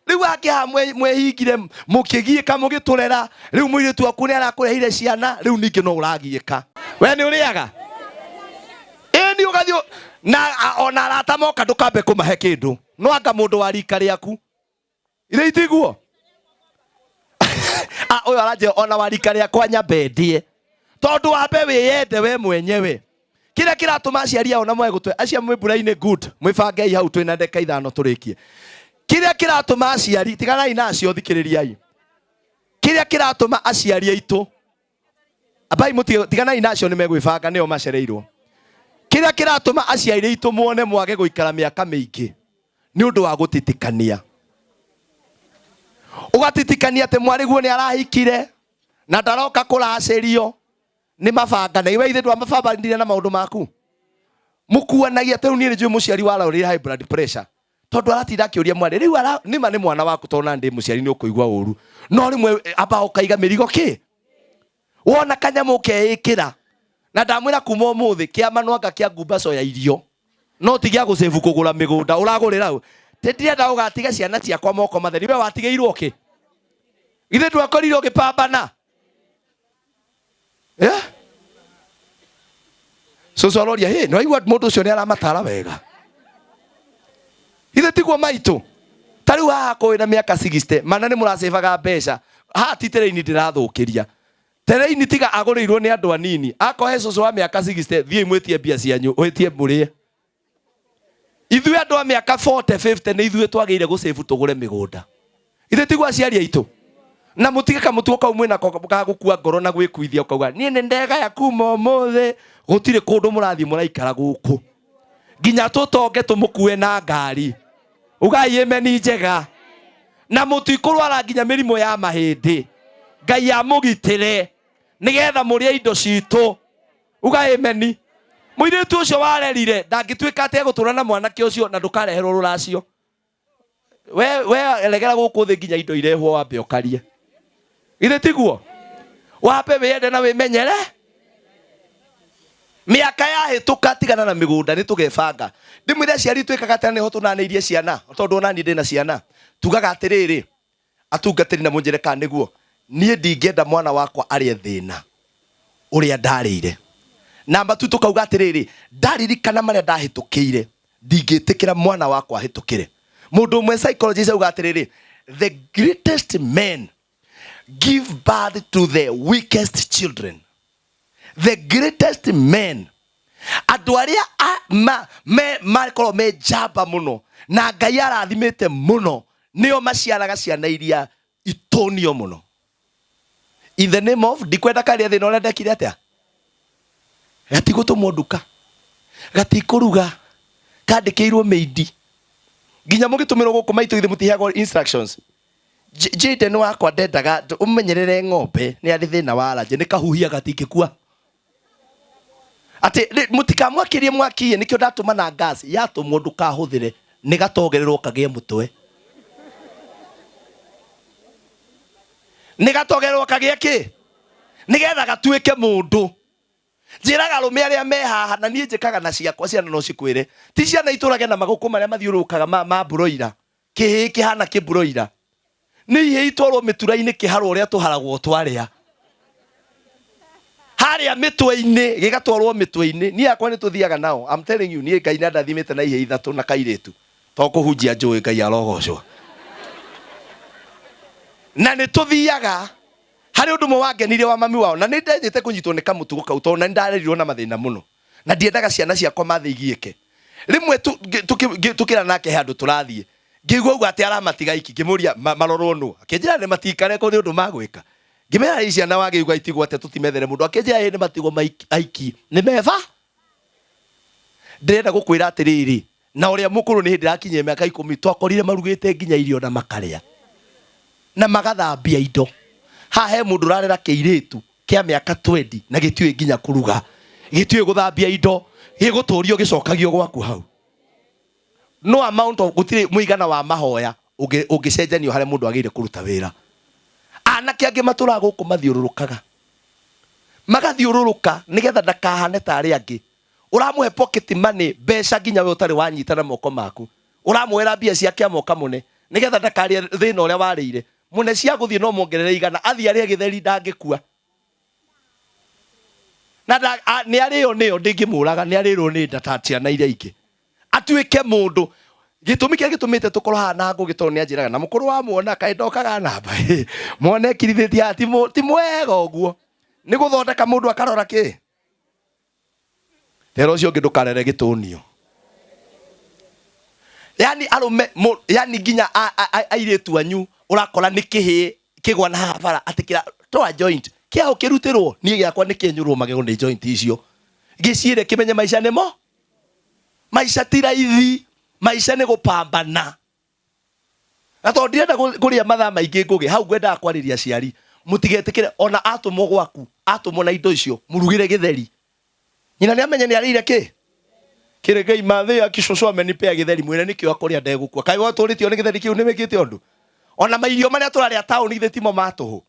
riu akiha mwehingire mukigiika mugiturera riu muiritu waku ni arakurehire ciana riu ningi no uragiika we ni uriaga ni ugathio na ona arata moka ndukambe kumahe kindu no anga mundu wa rika riaku ire itiguo uyu aranje ona wa rika riakwa nyambendie tondu wambe wiyende we mwenyewe kile kiratuma aciari ao na mwe gutwe acia mwe mbura-ini good mwibangei hau twina ndeka 5 turikie kile kiratuma aciari tiganai na acio thikiririai kile kiratuma aciari aitu abai mutigana inacio ni megwibanga nio macereirwo kira kiratuma aciari itu muone mwage guikara miaka miingi ni undu wa gutitikania ugatitikania te mwariguo ni arahikire na ndaroka kuracerio ni mabanga na iwe ithe ndwa mabamba ndire na maundu maku mukuanagia te ni njui muciari wala uri high blood pressure tondu aratinda akiuria mwari riu nima ni mwana waku tona ndi muciari ni ukuigwa uru no rimwe aba ukaiga mirigo ki wona kanyamu keikira na ndamwira kuma umuthi kiama no anga kia ngumbaco ya irio no tigia gucevu kugura migunda uragurira tindirenda ugatiga ciana ciakwa moko matheri we watigeirwo ki ithe ndwakorirwo gipambana Sosoloria he no igwa mundu ucio ni aramatara wega ithe tiguo maitu tariu haha kwina miaka 60 mana ni muracebaga mbeca ha titereini ndirathukiria tereini tiga agurirwo ni andu anini akohe cucu wa miaka 60 thie imwetie mbia cianyu uhitie murie ithuĩ andu a miaka 40 50 ni ithuĩ twagĩrĩire gucebu tugure migunda ithe tiguo aciari aitu na mutige kamutuo kau mwina gukua ngoro na gwikuithia ukauga nie ni ndega ya kuma umuthi gutire kundu murathi muraikara guku nginya tutonge tumukue na ngari ugai emeni njega na mutikurwara nginya mirimo ya mahindi ngai amugitire nigetha murie indo citu ugai emeni muiritu ucio warerire ndangituika ate gutura na mwanake ucio na ndukareherwo ruracio we elegera guku thi nginya indo irehwo wambe ukarie ithe tiguo wambe wende na wimenyere miaka yahituka tigana na migunda ni tugebanga ndimwire ciari twikaga tene ho tunaniirie ciana tondu onani ndina ciana tugaga atiriri atungatiri na munjereka niguo nie ndingenda mwana wakwa arie thina uria ndarire namba tu tukauga atiriri ndaririkana maria ndahitukire ndingitikira mwana wakwa ahitukire mundu umwe psychologist auga atiriri the greatest men give birth to the weakest children. The greatest men andu aria makorwo me njamba muno na Ngai arathimite muno nio maciaraga ciana iria itonio muno. In the name of ndikwenda karia thina uria ndekire atia gatigutumwo nduka gatikuruga kandikirwo meidi nginya mugitumirwo guku maitu ithe mutiheagwo instructions jide no wakwa ndendaga umenyerere ng'ombe ni ari thina wala je nikahuhia gatingikua ati mutikamwakirie mwakie nikio ndatuma na gas yatumwo ndukahuthire ni gatogererwo kagie mutwe ni gatogererwo kagie ki nigetha gatuike mundu njiraga rume aria me haha na nie njikaga na ciakwa ciana no cikwire ti ciana iturage na maguku maria mathiurukaga ma buroira kihi kihana kiburoira ni ihe itwarwo mituraini kiharo uria tuharagwo twaria haria mitwe-ini gigatwarwo mitwe-ini ni yakwa ni tuthiaga nao I'm telling you ni Ngai na ndathimite na ihe ithatu na kairetu to kuhunjia njui Ngai arogocwo na ni tuthiaga hari undu mwangenire wa mami wao na ni ndejete kunyitwo ni kamutugo kau to na ndarerirwo na mathina muno na ndiendaga ciana ciakwa mathigieke rimwe tukira nake handu turathie ngigwa uga ati aramatiga iki ngimuria marorwo nu akinjira ni matikare ko ni undu magwika ngimera ici na wagigwa itigwo ate tutimethere mundu akinjira ni matigo aiki ni meva ndenda gukwira atiriri na uria mukuru ni hindi rakinye miaka 10 twakorire marugite nginya irio na makaria na magathambia indo ha he mundu rarera kiiritu kia miaka 20 na gitiwe nginya kuruga gitiwe guthambia indo giguturio gicokagio gwaku hau no amount of gutire muigana wa mahoya ungicenjanio hare mundu agire kuruta wira anake angi matura guku mathiururukaga magathiururuka nigetha ndakahane tari angi uramuhe pocket money besha nginya we utari wanyita na moko maku uramwera mbia ciake amoka mune nigetha ndakarie thina uria warire mune cia guthie no mongerere igana athia aria githeri ndangikua na ni ario nio ndingimuraga ni arirwo ni ndatatia na iria ingi atuike mundu gitumi kia gitumite tukorwo hana ngo gitorwo ni anjiraga na mukuru wa muona kai ndokaga namba muone kirithitia ti mwega uguo ni guthondeka mundu akarora ki tero cio ngidukarere gitunio yani arume yani nginya airetu anyu urakora ni kihi kigwa na habara atikira twa joint Kia ukirutirwo nie giakwa ni kienyurwo magego ni joint icio. Giciire kimenye maisha nimo. Maisha ti raithi, maisha ni gupambana. Na to ndirenda kuria mathaa maingi ngugi hau ngwenda kwariria ciari. Mutigetikire ona atumwo gwaku, atumwo na indo icio, murugire githeri. Nyina ni amenye ni arire ki? Kiregai mathe akicoco amenipea githeri mwire nikio akuria ndegukua. Kai waturitio ni githeri kiu ni mekite undu. Ona mairio maria turaria tauni ithe timo matuhu.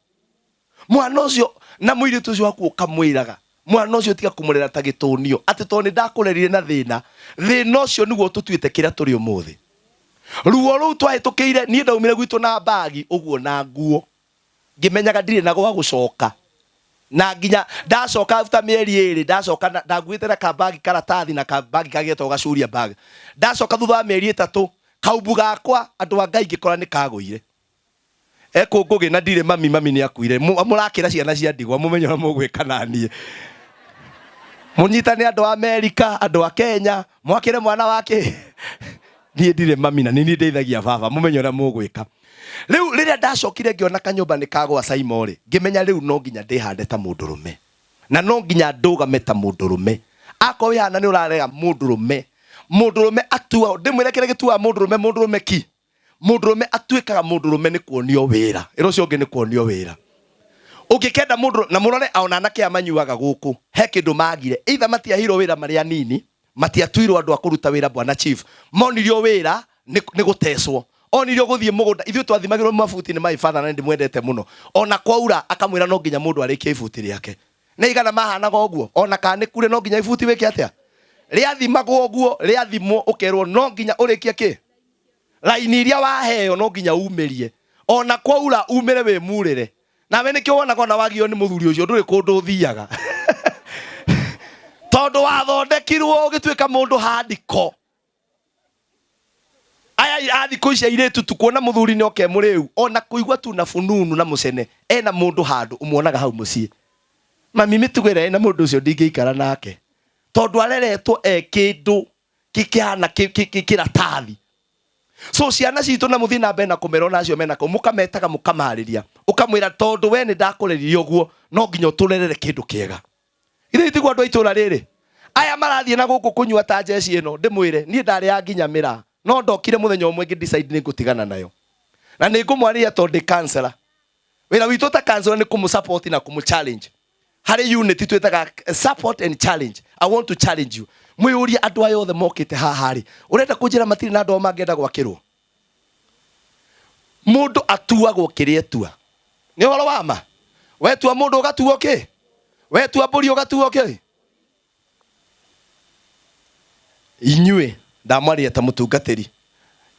Mwana ucio na muiritu ucio waku ukamwiraga. Mwana ucio tiga kumurera ta gitunio. Ati to ni ndakurerire na thina. Thina ucio niguo tutuite kiria turi umuthi. Ruo ru twahitukiire ni ndaumire gwitu na bagi uguo na nguo. Ngimenyaga ndire na gwa gucoka. Na nginya ndacoka after mieri 2 ndacoka ndaguite na kabagi karatathi na kabagi kagetwo gacuria bag. Ndacoka thutha wa mieri 3 kaumbu gakwa andu a Ngai ngikora ni kaguire. Eko ngugi na ndire mami ni akuire. Murakira ciana cia ndigwa mumenyo na mugwika nanie. Munyitane andu a America, andu a Kenya, mwakire mwana wake. Ndie ndire mami na ni ndeithagia baba mumenyo na mugwika. Riu riria ndacokire ngiona kanyumba ni kagwa Saimore. Ngimenya riu no nginya ndihande ta mundurume. Na no nginya ndugame ta mundurume. Ako wihana ni urarega mundurume. Mundurume atua ndimwirekere gitua mundurume ki. Mundurume atuikaga mundurume ni kuonio wira. Iro cio ngi ni kuonio wira. Ugikenda mundu na murore aona anake amanyuaga guku. He kindu magire. Either matiahiro wira mari anini, matiatuirwo andu akuruta wira bwana chief. Monirio wira ni guteswo. Onirio guthie mugunda ithu twathimagirwo mafuti ni my father na ndimwendete muno. Ona kwaura akamwira no nginya mundu arikie ifuti riake. Na igana mahanaga oguo. Ona kana kure no nginya ifuti weke atia. Riathimagwo oguo, riathimwo ukerwo no nginya urikie ki. Laini iria waheo no nginya umerie. Ona kwaura umere we murire. Na we nikio wona kona wagio ni muthuri ucio nduri kundu thiaga. Tondu wathondekirwo ugituika mundu handiko. Aya athiko icia iretu tukuona muthuri ni oke muriu ona kuigwa tu na fununu na mucene ena mundu handu umuonaga hau mucii. Mami mitugwira ena mundu ucio ndingiikara nake. Tondu areretwo kindu kikiana kiratathi. So ciana citu na muthi na bena kumerona acio mena ko mukametaga mukamariria ukamwira tondu we ni ndakureririe uguo no nginya turerere kindu kiega. Ithe itigwa andu aitura riri aya marathie na guku kunyua ta jeci ino ndimwire ni ndari ya nginya mira no ndokire muthenya umwe ngi decide ni ngutigana nayo na ni ngumwaria tondu counselor wira witu ta counselor ni kumusupport na kumuchallenge hari unit twetaga support and challenge. I want to challenge you. Mwiyuria andu ayo othe mokite hahari urenda kunjira matiri na andu mangenda gwakirwo. Mundu atuagwo kiria tua ni horo wama wetua mundu ugatuo ki wetua mburi ugatuo ki. Inyue ndamwaria ta mutungatiri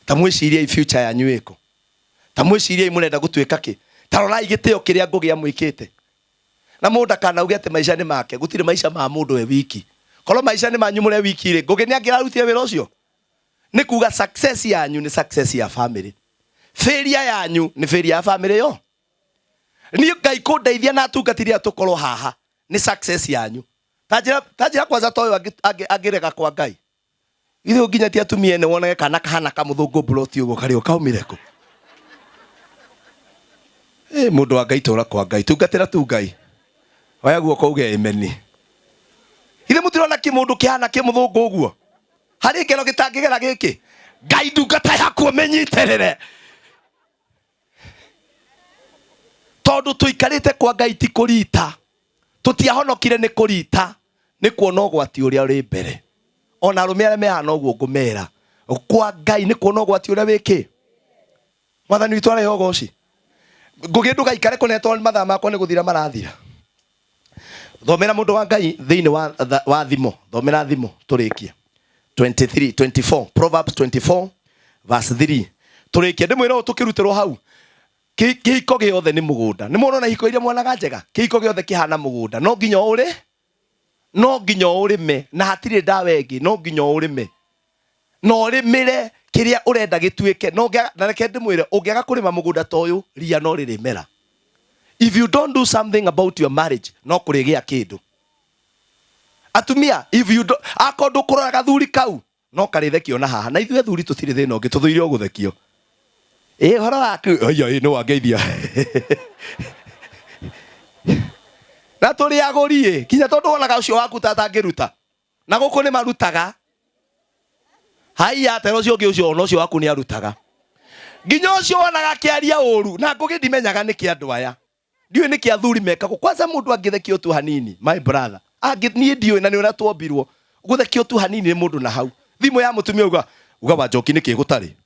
ta mwiciria future ya nyuiko ta mwiciria munenda gutuika ki tarorai gitio kiria ngugia mwikite na mundu kana ugete maisha ni make gutire maisha ma mundu we wiki kolo maisha ni manyu mure wiki ri ngugi ni angirarutie wira ucio ni kuga success yanyu ni success ya family, failure yanyu ni failure ya family yo. Ni Ngai kundeithia na atungatiria tukorwo haha ni success yanyu. Tajira kwanza toyo agirega kwa Ngai ithe nginya ti atumie ne wonage kana kahana kamuthungu broti ugo kari ukaumireko. Mundu wa Ngai tora kwa Ngai tungatira tu Ngai waya guoko uge ameni. Ithe mutirona kimundu kihana kimuthungu uguo hari kero gitangigera giki Ngai ndungata yaku menyiterere tondu tuikarite kwa Ngai ti kurita tutiahonokire ni kurita ni kuona ugwati uria uri mbere. Ona rumia mehana uguo ngumera kwa Ngai ni kuona ugwati uria wiki. Mwathani witware yogoci ngugi ndugaikare kunetwo mathaa makwa ni guthira marathira. Thomera mundu wa Ngai thiini wa thimo thomera thimo turikia 24 Proverbs 24 verse 3 turikia ndimwira tukirutirwo hau kihiko giothe ni mugunda. Ni muona hiko iria mwonaga njega kihiko giothe kihana mugunda no nginya urime na hatire ndawa ingi no nginya urime no urimire kiria urenda gituike no na reke ndimwire ungiaga kurima mugunda toyu ria no ririmera. If you don't do something about your marriage no kurigia kindu atumia if you akondo kuroraga thuri kau no karithekio na haha na ithuĩ thuri tutire thina ungi tuthuire uguthekio horo waku aya no wangeithia na tuli agori kinya tondu wonaga ucio waku tatangiruta na guku ni marutaga haiya tero cio ngi ucio no cio waku ni arutaga nginya ucio wonaga kiaria uru na ngugi ndimenyaga ni kiandu aya ndiwe ni kiathuri mekagwo kwanza mundu angithekio tu hanini my brother ni ndiwe na ni ura twombirwo guthekio tu hanini ni mundu na hau thimu ya mutumia uga wa Njoki niki gutari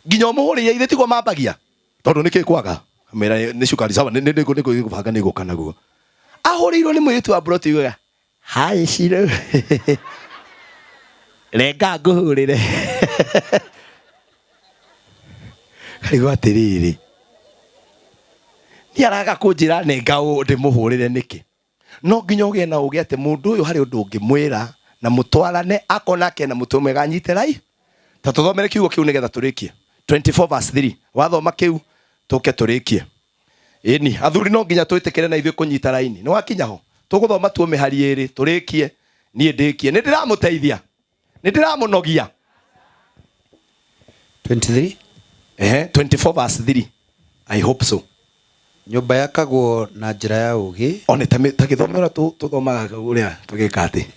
nginya muhuri ithe tigo mambagia tondu niki kwaga mera ni cukari sawa ni kubanga ni gukana guo ahuriirwo ni mwitu wa broti uga hai shiro renga nguhurire karigo atiriri ni araga kunjira nenga ndi muhurire niki no nginya ugie na ugie ate mundu uyu hari undu ngimwira na mutwarane akona ke na mutu mwega nyite rai ta tuthomere kiugo kiu nigetha turikie 24 verse 3 wathoma kiu tuke turikie eni athuri no nginya twitikire na ithuĩ kunyita raini ni wakinya ho tuguthoma tuo mihari iri turikie nie ndikie ni ndiramuteithia ni ndiramunogia 23 24 verse 3 I hope so. Nyumba yakagwo na njira ya ugi one ta githomera tuthomaga uria tugikati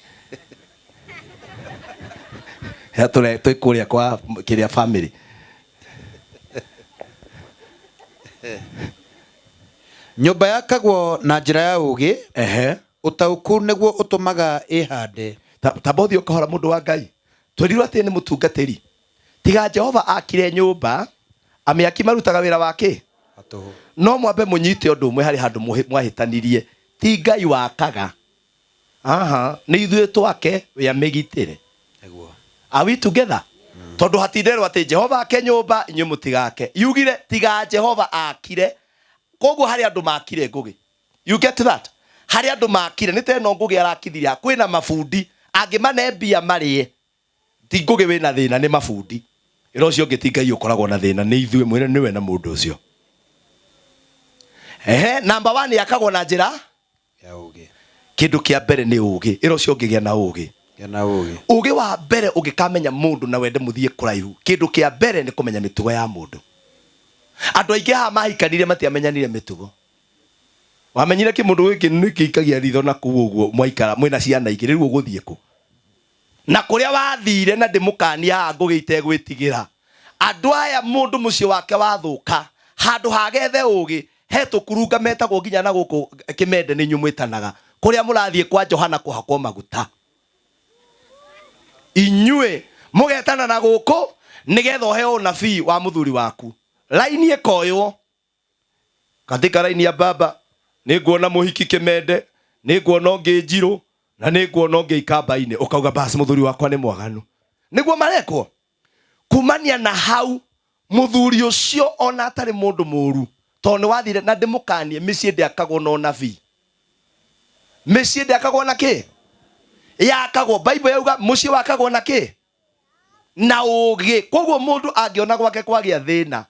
ya tule twikuria kwa kiria family nyumba yakagwo na njira ya ugi utauku niguo utumaga ihande ta bothi ukahora mundu wa Ngai twirirwo ati ni mutungatiri tiga Jehova akire nyumba amiaki marutaga wira wake no mwambe munyite undu umwe hari handu mwahitanirie ti Ngai wakaga ni ithuĩ twake we amigitire are we together tondu hatinderwo ati Jehova ake nyumba inyu mutigake yugire tiga Jehova akire koguo hari andu makire ngugi you get that hari andu makire ni teno ngugi arakithiria kwina mafundi angimane mbia marie ti ngugi wina thina ni mafundi iro cio ngiti Ngai ukoragwo na thina ni ithuĩ mwene niwe na mundu ucio number 1 yakagwo na njira ya ugi kindu kia mbere ni ugi iro cio ngigia na ugi ugi wa mbere ugikamenya mundu na wende muthie kuraihu kindu kia mbere ni kumenya mitugo ya mundu andu aingi ha mahikanire matiamenyanire mitugo wamenyire ki mundu giki nikikagia ritho na kuuguo mwaikara mwina ciana igiri riu guthie ku na kuria wathire na ndimukania ngugi itegwitigira andu aya mundu mucio wake wathuka handu hagethe ugi hetu kurunga metagwo nginya na guku Kimende ni nyumwitanaga kuria murathie kwa Johana kuhakwo maguta inyue mugetana na guku nigetha uheo nabii wa muthuri waku laini ekoywo katika laini ya baba niguona muhiki Kimende niguona ungi Njiro na niguona ungi Ikamba-ini ukauga basi muthuri wakwa ni mwaganu niguo marekwo kumania na hau muthuri ucio ona atari mundu muru to ni wathire na ndimukanie micie ndiakagwo no nabii micie ndiakagwo na ki yakagwo Bible yauga mucie wakagwo na ki na ugi koguo mundu angiona gwake kwagia thina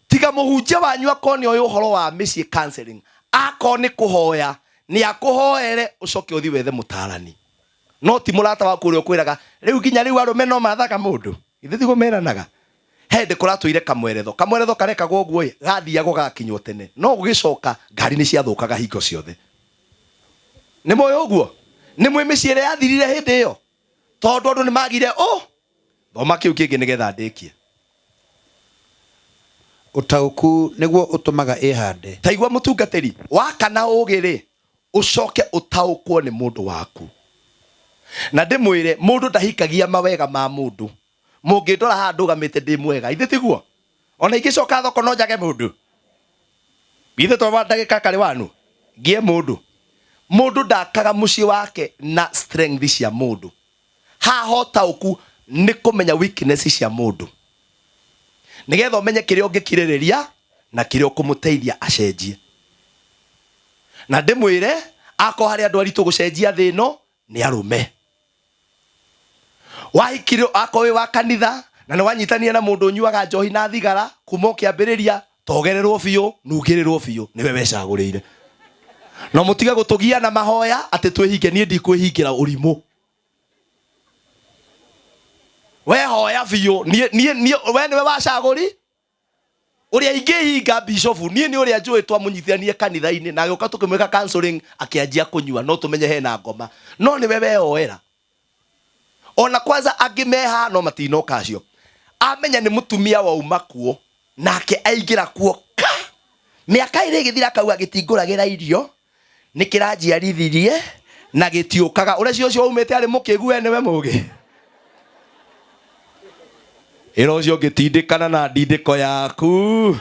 tiga muhunjia wanyu akoni uyu horo wa micie counseling akoni kuhoya ni akuhoere ucoke uthi wethe mutarani no ti murata waku uri ukwiraga riu ginya riu arume no mathaka mundu ithe tigo meranaga hende kuratuire kamweretho karekagwo guo gathiago gakinywo tene no gugicoka ngari ni ciathukaga hingo ciothe ni moyo uguo ni mwimiciire yathirire hindi iyo tondu andu ni magire thoma kiu kingi nigetha ndikie utauku niguo utumaga ihande taigwa mutungatiri wakana ugiri ucoke utaukwo ni mundu waku na ndimwire mundu ndahikagia mawega ma mundu mungindora handu gamite ndi mwega ithe tiguo ona ingicoka thoko no njage mundu ithe to ndagika kari wanu ngie mundu ndakaga mucie wake na strength cia mundu hahota uku ni kumenya weakness cia mundu nigetha umenye kiria ungikiriria na kiria ukumuteithia acenjie na ndimwire ako hari andu aritu gucenjia thino ni arume wahikire ako wi wa kanitha na ni wanyitania na mundu nyuaga njohi na thigara kuma kiambiriria togererwo biu nugirirwo biu niwe wecagurire no mutiga gutugia na mahoya ati twihinge nie ndikwihingira urimu we hoya biu nie we niwe wacaguri uria ingihinga bishop nie ni uria njui twamunyithania kanitha-ini na gioka tukimweka counseling akianjia kunyua no tumenye hena ngoma no ni wewe oera ona kwanza angimeha no matinoka acio amenya ni mutumia wa umakuo nake aingira kuo miaka ire githira kauga gitinguragira irio nikirajiarithirie na gitiukaga uria cio umete ari mukigu ene we mugi ero cio gitindikana na ndindiko yaku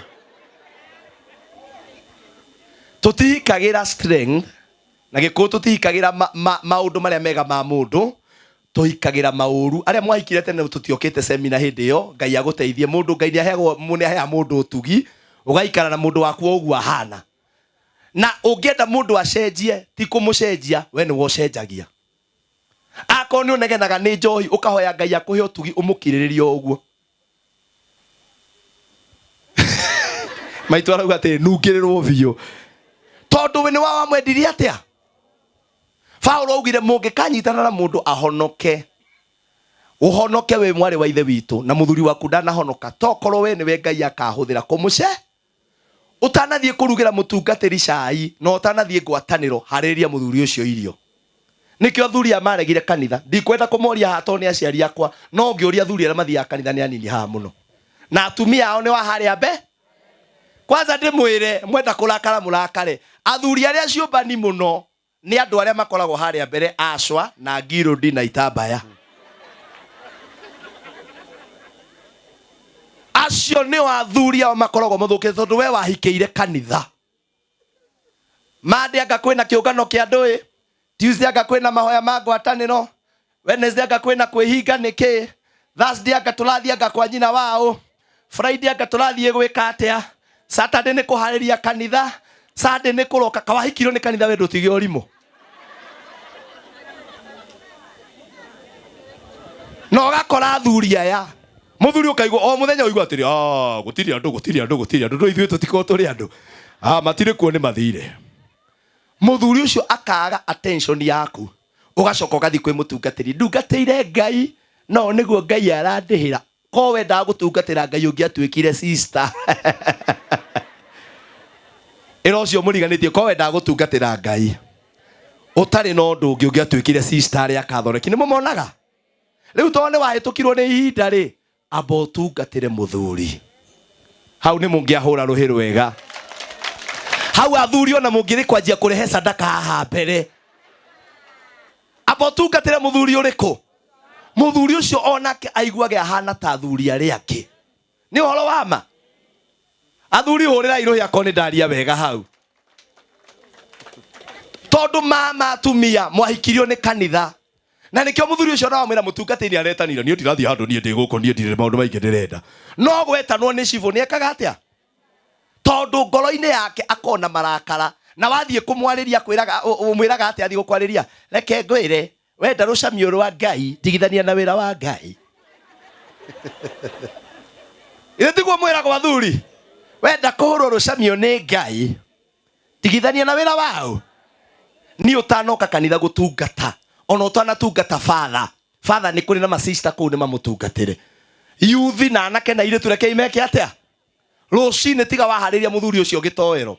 tutihikagira strength na gikuo tutihikagira maundu maria mega ma mundu tuhikagira mauru aria mwahikire tene tutiokete seminar hindi yo ngai aguteithie mundu ngai ni aheagwo mune ahea mundu utugi ugaikara na mundu waku ogwa hana na ungienda mundu acenjie ti kumucenjia we ni wocenjagia akoni unegenaga ni njohi ukahoya ngai akuhe utugi umukiriririo ogwo maitu arauga ati nungirirwo biu tondu we ni wa mwendirie atia Paulo augire mungikanyitana na mundu ahonoke uhonoke we mwari wa ithe witu na muthuri waku ndanahonoka tokorwo we ni we ngai akahuthira kumuce utanathie kurugira mutungatiri cai no utanathie ngwataniro hariria muthuri ucio irio nikio thuri amaregire kanitha ndikwenda kumoria hato ni aciari akwa no ngiuria thuri aria mathia kanitha ni anini ha muno na atumia ao ni wa haria mbe kwanza ndimwire mwenda kurakara murakare athuri aria ciumbani muno ni andu aria makoragwo haria mbere acwa na ngirudi na itambaya acio ni athuri ao makoragwo muthukite tondu we wahikiire kanitha Monday anga kwina kiungano kia ndui Tuesday anga kwina mahoya ma ngwataniro Wednesday anga kwina kwihinga niki Thursday anga turathie anga kwa nyina wao Friday anga turathie gwika atia Saturday ni kuhariria kanitha Sunday ni kuroka kawahikirwo ni kanitha we ndutige urimo no gakora athuri aya muthuri ukaigwa o muthenya uigwa atiri gutiri andu ndo ithuĩ tutiko turi andu matire kuo ni mathire muthuri ucio akaga attention yaku ugacoka ugathi kwi mutungatiri ndungatire ngai no niguo ngai arandihira ko wenda gutungatira ngai ungi atwikire sister ero cio muriganitie ko wenda gutungatira ngai utari no ndu ungi atwikire sister aria akathoreki ni mumonaga riu tone wahitukirwo ni ihinda ri amba utungatire muthuri hau ni mungiahura ruhi rwega hau athuri ona mungiri kwanjia kurehe sadaka haha mbere amba utungatire muthuri uriku muthuri ucio onake aiguage ahana ta athuri aria angi ni horo wa ma athuri hurira iruhi akoni ndaria wega hau tondu mama atumia mwahikirio ni kanitha na nikio muthuri ucio na wamira mutungatiri aretanira ni ndirathie handu nie ndi guko nie ndire maundu maingi ndirenda no gwetanwo ni cibo ni ekaga atia tondu ngoro-ini yake akona marakara na wathie kumwariria kwiraga umwiraga atia athie gukwariria reke ngwire wenda rucamio rwa ngai ndigithania na wira wa ngai ile tiguo mwiraga athuri wenda kuhurwo rucamio ni ngai ndigithania na wira wao ni utanoka kanitha gutungata ona utanatungata father ni kuri na masista kuu ni mamutungatire yuthi na anake na ile tureke imeke atia rucine tiga wahariria muthuri ucio gitoero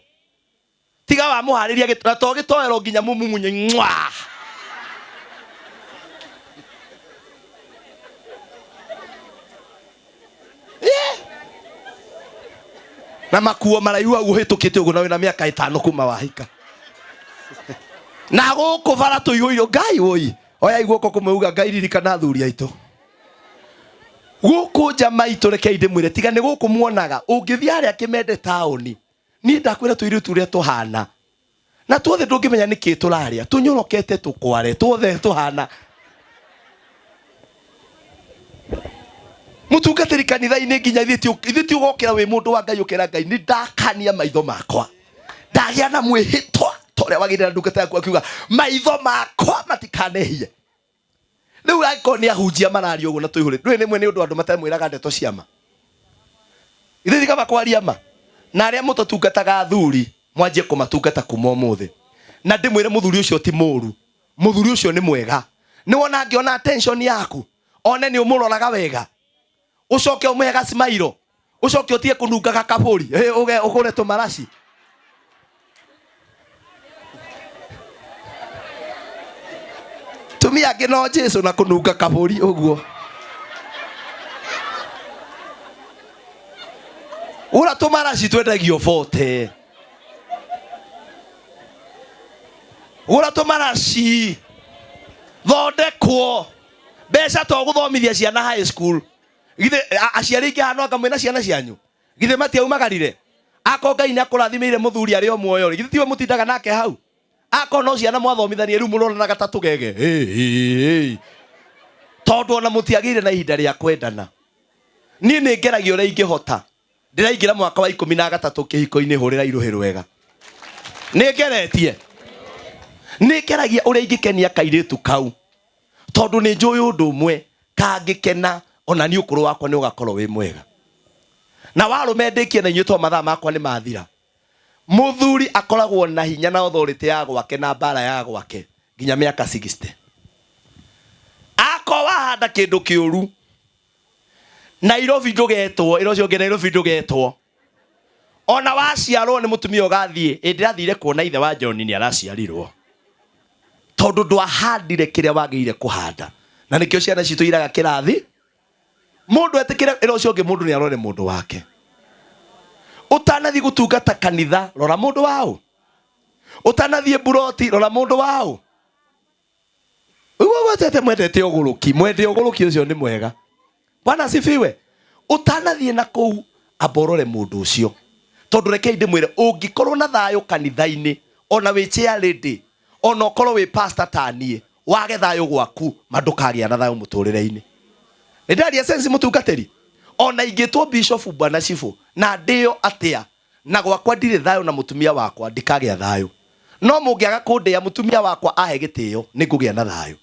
tiga wa muhariria gitoero nginya mumumunye mwa na makuo maraiwa uhitukite ugo nawe na miaka 5 kuma wahika na guku bara tuihuirio ngai oi oya iguoko kumeuga ngai ririkana athuri aitu guku jama itu reke ndimwire tiga ni guku muonaga ungithia aria kimende taoni ni ndakwira tuiru turia tuhana na tuothe ndungimenya niki turaria tunyorokete tukware tuothe tuhana mutungatiri kanitha-ini nginya ithiti ugokira wi mundu wa ngai ukira ngai ni ndakania maitho makwa ndagia na mwihitwa toria wagirira ndungata yaku akiuga maitho makwa matikanehie riu ako ni ahunjia marario uguo na tuihuri ndui nimwe ni undu andu matamwiraga ndeto ciama ithithi kama kwaria ma na aria mututungataga athuri mwanjie kumatungata kuma umuthi na ndimwire muthuri ucio ti muru muthuri ucio ni mwega ni wona ngiona attention yaku one ni umuroraga wega ucoke umehega smile ucoke utie kunungaga kaburi uge ugure tumaraci tumia ngino Jesu na kununga kaburi uguo ura tumaraci twendagio 40 ura tumaraci thondekwo mbeca to guthomithia ciana high school githe aciari ingi hano anga mwina ciana cianyu githe matiaumagarire ako Ngai nakurathimire muthuri ari o muoyo githe tiwe mutindaga nake hau ako no ciana mwathomithanie riu murona na gatatu gege tondu ona mutiagire na ihinda ria kwendana nie ni ngeragio uria ingihota ndiraingira mwaka wa 13 kihiko-ini hurira iruhiru wega ni ngeretie ni ngeragia uria ingikenia kairitu kau tondu ni njui undu umwe kangikena ona ni ukuru wakwa ni ugakorwo wi mwega na warume ndikie na inyuto mathaa makwa ni mathira muthuri akoragwo na hinya na authority ya gwake na bara ya gwake nginya miaka 60 ako wahanda kindu kiuru Nairobi ndugetwo irocio nge Nairobi ndugetwo ona waciarwo ni mutumia ugathie ndirathire kuona ithe wa John ni araciarirwo tondu ndwahandire kiria wagirire kuhanda na nikio ciana citu iraga kirathi mundu etikire irocio nge mundu ni arore mundu wake utanathi gutungata kanitha rora mundu wao utanathie buroti rora mundu wao ugo watete mwendete uguruki ucio ni mwega Bwana sifiwe utanathie na kou aborore mundu ucio tondu reke ndimwire ungikorwo na thayo kanitha-ini ona wi chair lady ona ukorwo wi pastor tanie wage thayo gwaku mandukagia na thayo muturire-ini ndaria sense mutungateri ona ingitwo bishop bwana chifu na ndio atia na gwakwa ndire thayo na mutumia wakwa ndikagia thayo no mungiaga kundia mutumia wakwa ahe gitio ningugia na thayo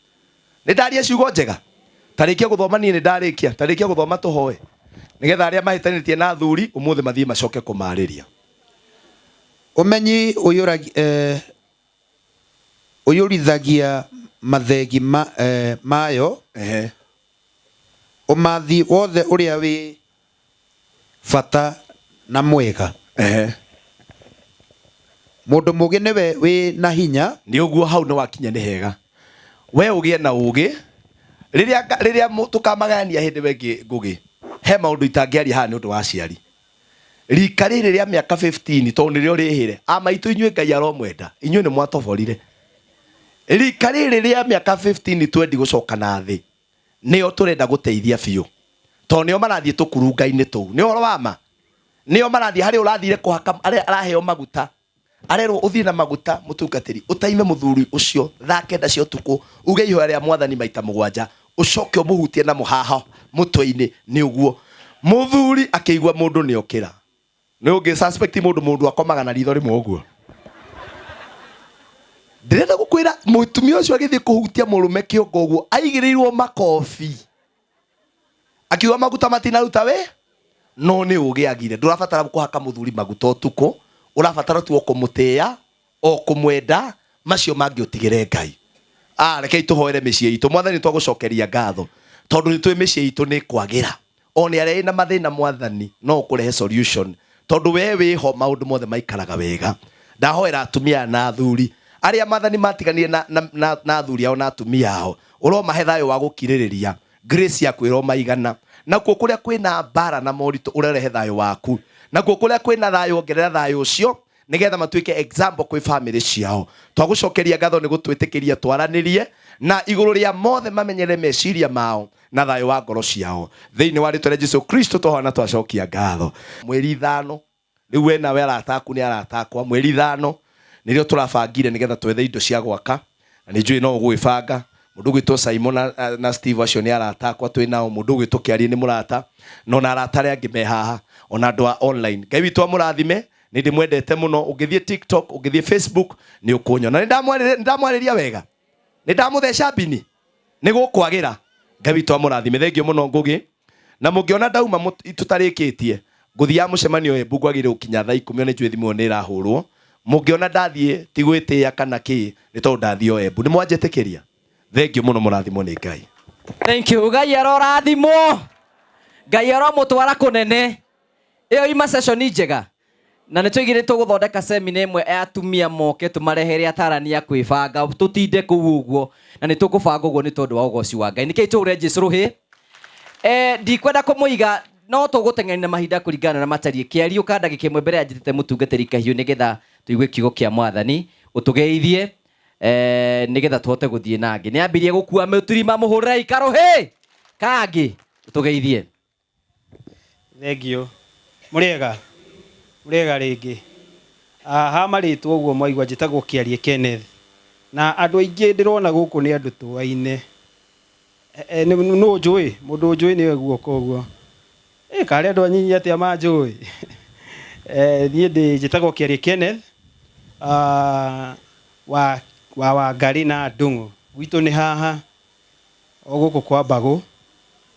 ndaria ciugo njega tarikia guthoma nie ndarikia tarikia guthoma tuhoe nigetha aria mahitanitie na thuri umuthi mathie macoke kumariria umenyi uyurithagia mathegi mayo umathi wothe uria wi bata na mwega mundu mugi niwe wi na hinya ni uguo hau no wakinya ni hega we ugie na ugi riria tukamagania hindi wengi ngugi he maundu itangiaria haha ni undu wa ciari rika riri ria miaka 15 tondu nirio rihire amaitu inyue Ngai aromwenda inyue ni mwatoborire rika riri ria miaka 15 twendi gucoka na thi nio turenda guteithia biu tondu nio marathie tukurunga-ini tuu ni horo wama nio marathie hari urathire kuhaka araheo maguta arerwo uthie na maguta mutungatiri utaime muthuri ucio thaa kenda cia utuku uge ihoya ria mwathani maita 7 ucoke umuhutie na muhaha mutwe-ini ni uguo muthuri akigwa mundu ni okira ni ungi suspect mundu akomaga na ritho rimwe uguo ndirenda gukwira mutumia ucio agithie kuhutia murume kiongo uguo aigirirwo makofi akiwa maguta matinaruta we no ni ugiagire ndurabatara kuhaka muthuri maguta utuku urabatara tu okumutia okumwenda macio mangi utigire Ngai rekei tuhoere micii itu mwathani twagucokeria ngatho tondu ni twi micii itu ni kwagira oni aria na mathina mwathani no ukurehe solution tondu we wiho maundu mothe maikaraga wega ndahoera atumia na thuri aria mathani matiganire na thuri ao na atumia ao uromahe thayo wa gukiririria grace yaku iromaigana na kuo kuria kwina bara na moritu urerehe thayo waku na kuo kuria kwina thayo ongerera thayo ucio nigetha matuike example kwi family ciao twagucokeria ngatho ni gutwitikiria twaranirie na iguru ria mothe mamenyere meciria mao na thayo wa ngoro ciao thiini wa ritwa ria Jesu Kristo tohana twacokia ngatho mweri 5 riu we nawe arataku ni aratakwa mweri 5 nirio turabangire nigetha twethe indo cia gwaka na ninjui no gwibanga mundu gwitwo Simon na Steve acio ni aratakwa twinao mundu gwitwo Kiari ni murata no na arata ria ngime haha ona andu online Ngai witu amurathime ni ndimwendete muno ungithie TikTok ungithie Facebook ni ukunyona ni ndamwariria wega ni ndamutheca bini ni gukwagira Ngai witu amurathime thengio muno ngugi na mungiona ndauma tutarikitie nguthia mucemanio Embu gwagire ukinya thaa 10 ni njui thimu ni irahurwo mungiona ndathie tigwitia kana ki ni tondu ndathio Embu ni mwanjetikiria thengio muno murathimo ni Ngai thank you Ngai arorathimo Ngai aromutwara kunene Iyo ima session njega. Na nitwigirĩtwo gũthondeka seminar ĩmwe ya atumia moke tũmarehere atarani ya kwĩbanga tũtinde kũu ũguo na nĩtũkũbanga ũguo nĩ tondũ wa ũgoci wa Ngai. Nĩkĩĩ tũgũre Jesũ rũhĩ? Ndikwenda kũmũiga no tũgũteng'erania mahinda kũringana na matariĩ. Kĩario ka ndagĩka ĩmwe mbere ya njĩtĩte mũtungatĩri Kahiũ nĩgetha tũigue kiugo kĩa Mwathani ũtũgeithie nĩgetha tũhote gũthiĩ nangĩ. Nĩambirie gũkua mũturima mũhũrĩre ikarũhĩ kangĩ ũtũgeithie. Thengio. Mũrĩega rĩngĩ. Ha marĩtwo ũguo mwaigua njĩtagwo Kĩarie Kenneth. Na andũ aingĩ ndĩrona gũkũ nĩ andũ tũaine. Nũ njũĩ, mũndũ njũĩ nĩwe guoko ũguo. Karĩ andũ anyinyi atĩa manjũĩ. Niĩ njĩtagwo Kĩarie Kenneth wa Wangari na Ndung'u. Gwitũ nĩ haha o gũkũ kwa Mbagũ.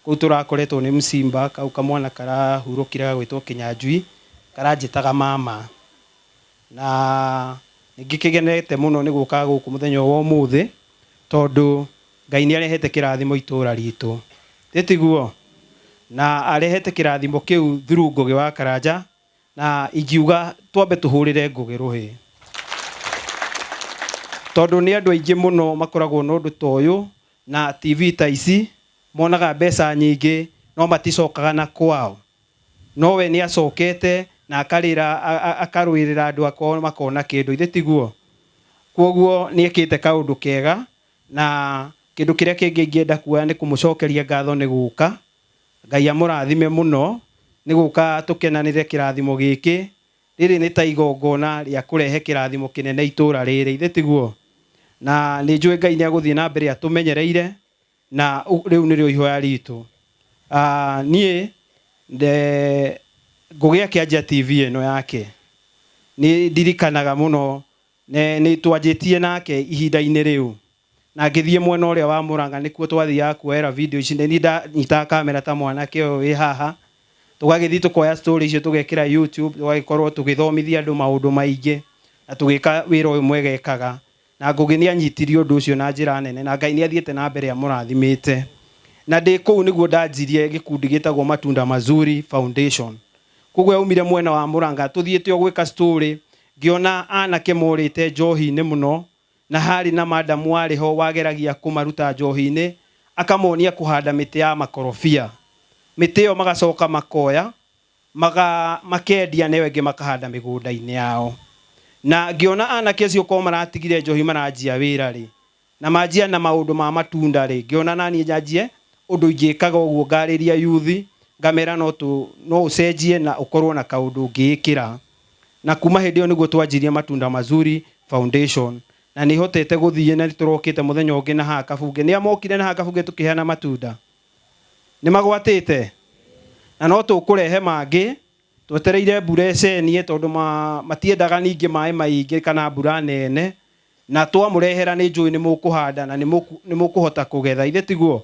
Kũu tũrakoretwo nĩ Msimba, kau kamwana karahurũkire gagwĩtwo Kĩnyanjui, karanjĩtaga mama. Na nĩngĩkĩgenete mũno nĩ gũka gũkũ mũthenya wa ũmũthĩ tondũ Ngai nĩarehete kĩrathimo itũũra ritũ. Tĩtiguo. Na arehete kĩrathimo kĩu through Ngũgĩ wa Karanja na ingiuga twambe tũhũrĩre Ngũgĩ rũhĩ. Tondũ nĩ andũ aingĩ mũno makoragwo na ũndũ ta ũyũ na TV ta ici monaga mbeca nyingĩ no maticokaga na kwao. Nowe nĩ acokete na akarũĩrĩra andũ akao makona kĩndũ. Ithe tiguo. Kwoguo nĩekĩte kaũndũ kega na kĩndũ kĩrĩa kĩngĩ ingĩenda kuoya nĩ kũmũcokeria ngatho nĩ gũka. Ngai amũrathime mũno nĩ gũka tũkenanĩre kĩrathimo gĩkĩ. Rĩrĩ nĩ ta igongona rĩa kũrehe kĩrathimo kĩnene itũũra rĩrĩ. Ithe tiguo. Na nĩ njũĩ Ngai nĩagũthiĩ na mbere atũmenyereire na rĩu nĩrĩo ihoya ritũ. Niĩ Ngũgĩ akĩanjia TV ĩno yake nĩ ndirikanaga mũno nĩ twanjĩtie nake ihinda-inĩ rĩu na ngĩthiĩ mwena ũrĩa wa Mũrang'a nĩkuo twathiaga kuoera video ici. Nĩ ndanyitaga kamera ta mwanake ũyũ wĩ haha, tũgagĩthiĩ tũkoya story icio tũgekĩra YouTube, tũgagĩkorwo tũgĩthomithia andũ maũndũ maingĩ na tũgĩka wĩra ũyũ mwega ekaga. Na Ngũgĩ nĩanyitirie ũndũ ũcio na njĩra nene na Ngai nĩathiĩte na mbere amũrathimĩte. Na ndĩ kũu nĩguo ndanjirie gĩkundi gĩtagwo Matunda Mazuri Foundation. Kwoguo yaumire mwena wa Mũrang'a tũthiĩte o gwĩka story, ngĩona anake morĩte njohi-inĩ mũno na harĩ na madamu warĩ ho wageragia kũmaruta njohi-inĩ, akamonia kũhanda mĩtĩ ya makorobia. Mĩtĩ ĩyo magacoka makoya makendia na ĩngĩ makahanda mĩgũnda-inĩ yao. Na ngĩona anake acio ko maratigire njohi maranjia wĩra rĩ na manjia na maũndũ ma matunda rĩ, ngĩona nani njanjie ũndũ ingĩkaga ũguo, ngarĩria yuthi ngamera no ũcenjie na ũkorwo na kaũndũ ũngĩĩkĩra. Na kuma hĩndĩ ĩyo nĩguo twanjirie Matunda Mazuri Foundation na nĩ hotete gũthiĩ na nĩtũrokĩte mũthenya ũngĩ na haha Kabunge. Nĩ amokire na haha Kabunge tũkĩheana matunda. Nĩ magwatĩte na no tũkũrehe mangĩ twetereire mbura ĩcenie tondũ matiendaga ningĩ maĩ maingĩ kana mbura nene, na twamũrehera nĩ njũĩ nĩ mũkũhanda na nĩ mũkũhota kũgetha. Ithe tiguo.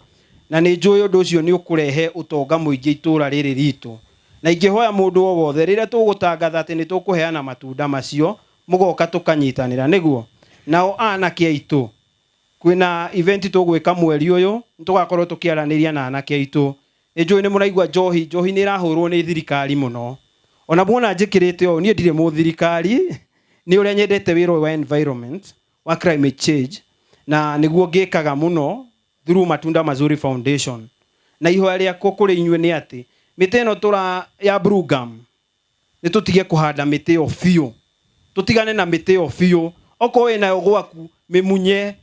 Na nĩ njũĩ ũndũ ũcio nĩ ũkũrehe ũtonga mũingĩ itũũra rĩrĩ ritũ. Na ingĩhoya mũndũ o wothe rĩrĩa tũgũtangatha atĩ nĩ tũkũheana matunda macio mũgoka tũkanyitanĩra nĩguo. Nao anake aitũ kwĩna event tũgwĩka mweri ũyũ nĩtũgakorwo tũkĩaranĩria na anake aitũ. Nĩ njũĩ nĩ mũraigua njohi nĩ ĩrahũrwo nĩ thirikari mũno. Ona muona njĩkĩrĩte ũũ niĩ ndirĩ mũthirikari, nĩ ũrĩa nyendete wĩra wa environment wa climate change na nĩguo ngĩkaga mũno through Matunda Mazuri Foundation. Na ihoya rĩakwa kũrĩ inyuĩ nĩ atĩ mĩtĩ ĩno ya Blue Gum nĩ tũtige kũhanda mĩtĩ ĩyo biũ, tũtigane na mĩtĩ ĩyo biũ. Okorwo wĩnayo gwaku mĩmunye,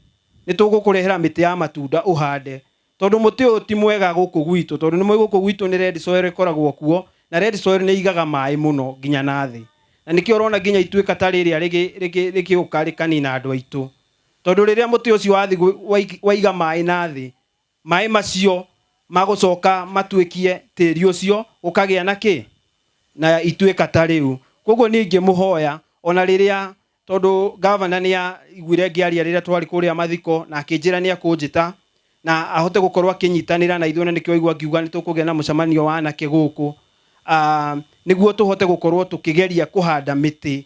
nĩ tũgũkũrehera mĩtĩ ya matunda ũhande tondũ mũtĩ ũyũ ti mwega gũkũ gwitũ, tondũ nĩ gũkũ gwitũ nĩ red soil ĩkoragwo kuo na red soil nĩ igaga maĩ mũno nginya na thĩ. Na nĩkĩo ũrona nginya ituĩka ta rĩrĩa rĩgĩũka rĩkanina andũ aitũ, tondũ rĩrĩa mũtĩ ũcio waiga maĩ na thĩ, maĩ macio magũcoka matuĩkie tĩri ũcio ũkagĩa na kĩ na ituĩka ta rĩu. Kwoguo niĩ ingĩmũhoya ona rĩrĩa tondũ governor nĩ aiguire ngĩaria rĩrĩa twarĩ kũrĩa mathiko na akĩnjĩra nĩ akũnjĩta na ahote gũkorwo akĩnyitanĩra na ithuĩ, na nĩkĩo aigua ngiuga nĩ tũkũgĩa na mũcemanio wa anake gũkũ nĩguo tũhote gũkorwo tũkĩgeria kũhanda mĩtĩ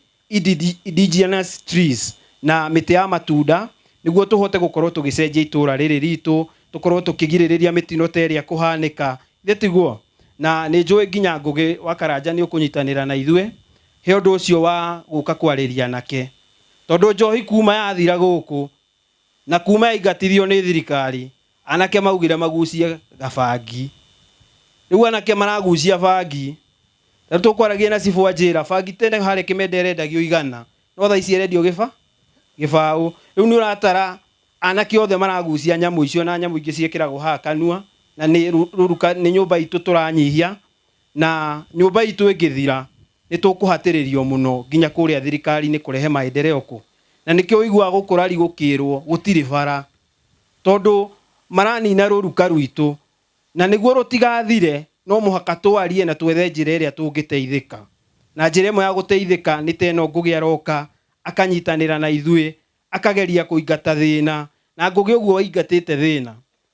indigenous trees na mĩtĩ ya matunda nĩguo tũhote gũkorwo tũgĩcenjia itũũra rĩrĩ ritũ, tũkorwo tũkĩgirĩrĩria mĩtino ta ĩrĩa kũhanĩka. Ithe tiguo. na nĩ njũĩ nginya Ngũgĩ wa Karanja nĩ ũkũnyitanĩra na ithuĩ he ũndũ ũcio wa gũka kwarĩria nake, tondũ njohi kuma yathira gũkũ na kuma yaingatithio nĩ thirikari, anake maugire magucie gabangi. Rĩu anake maragucia bangi, na tũkwaragia na cibũ Wanjĩra, bangi tene harĩ Kĩmende ĩrendagio 100, no thaa ici ĩrendio gĩbaũ. Rĩu nĩ ũratara anake othe maragucia nyamũ icio, na nyamũ ingĩ ciĩkĩragwo haha kanua, na nĩ nyũmba itũ tũranyihia, na nyũmba itũ ĩngĩthira nĩ tũkũhatĩrĩrio mũno nginya kũrĩa thirikari-inĩ kũrehe maendeleo kũ. Na nĩkĩo ũiguaga gũkũ rari gũkĩrwo gũtirĩ bara, tondũ maranina rũruka rwitũ, na nĩguo rũtigathire no mũhaka twarie na twethe njĩra ĩrĩa tũngĩteithĩka. Na njĩra ĩmwe ya gũteithĩka nĩ teno Ngũgĩ aroka akanyitanĩra na ithuĩ akageria kũingata thĩna, na Ngũgĩ ũguo aingatĩte thĩna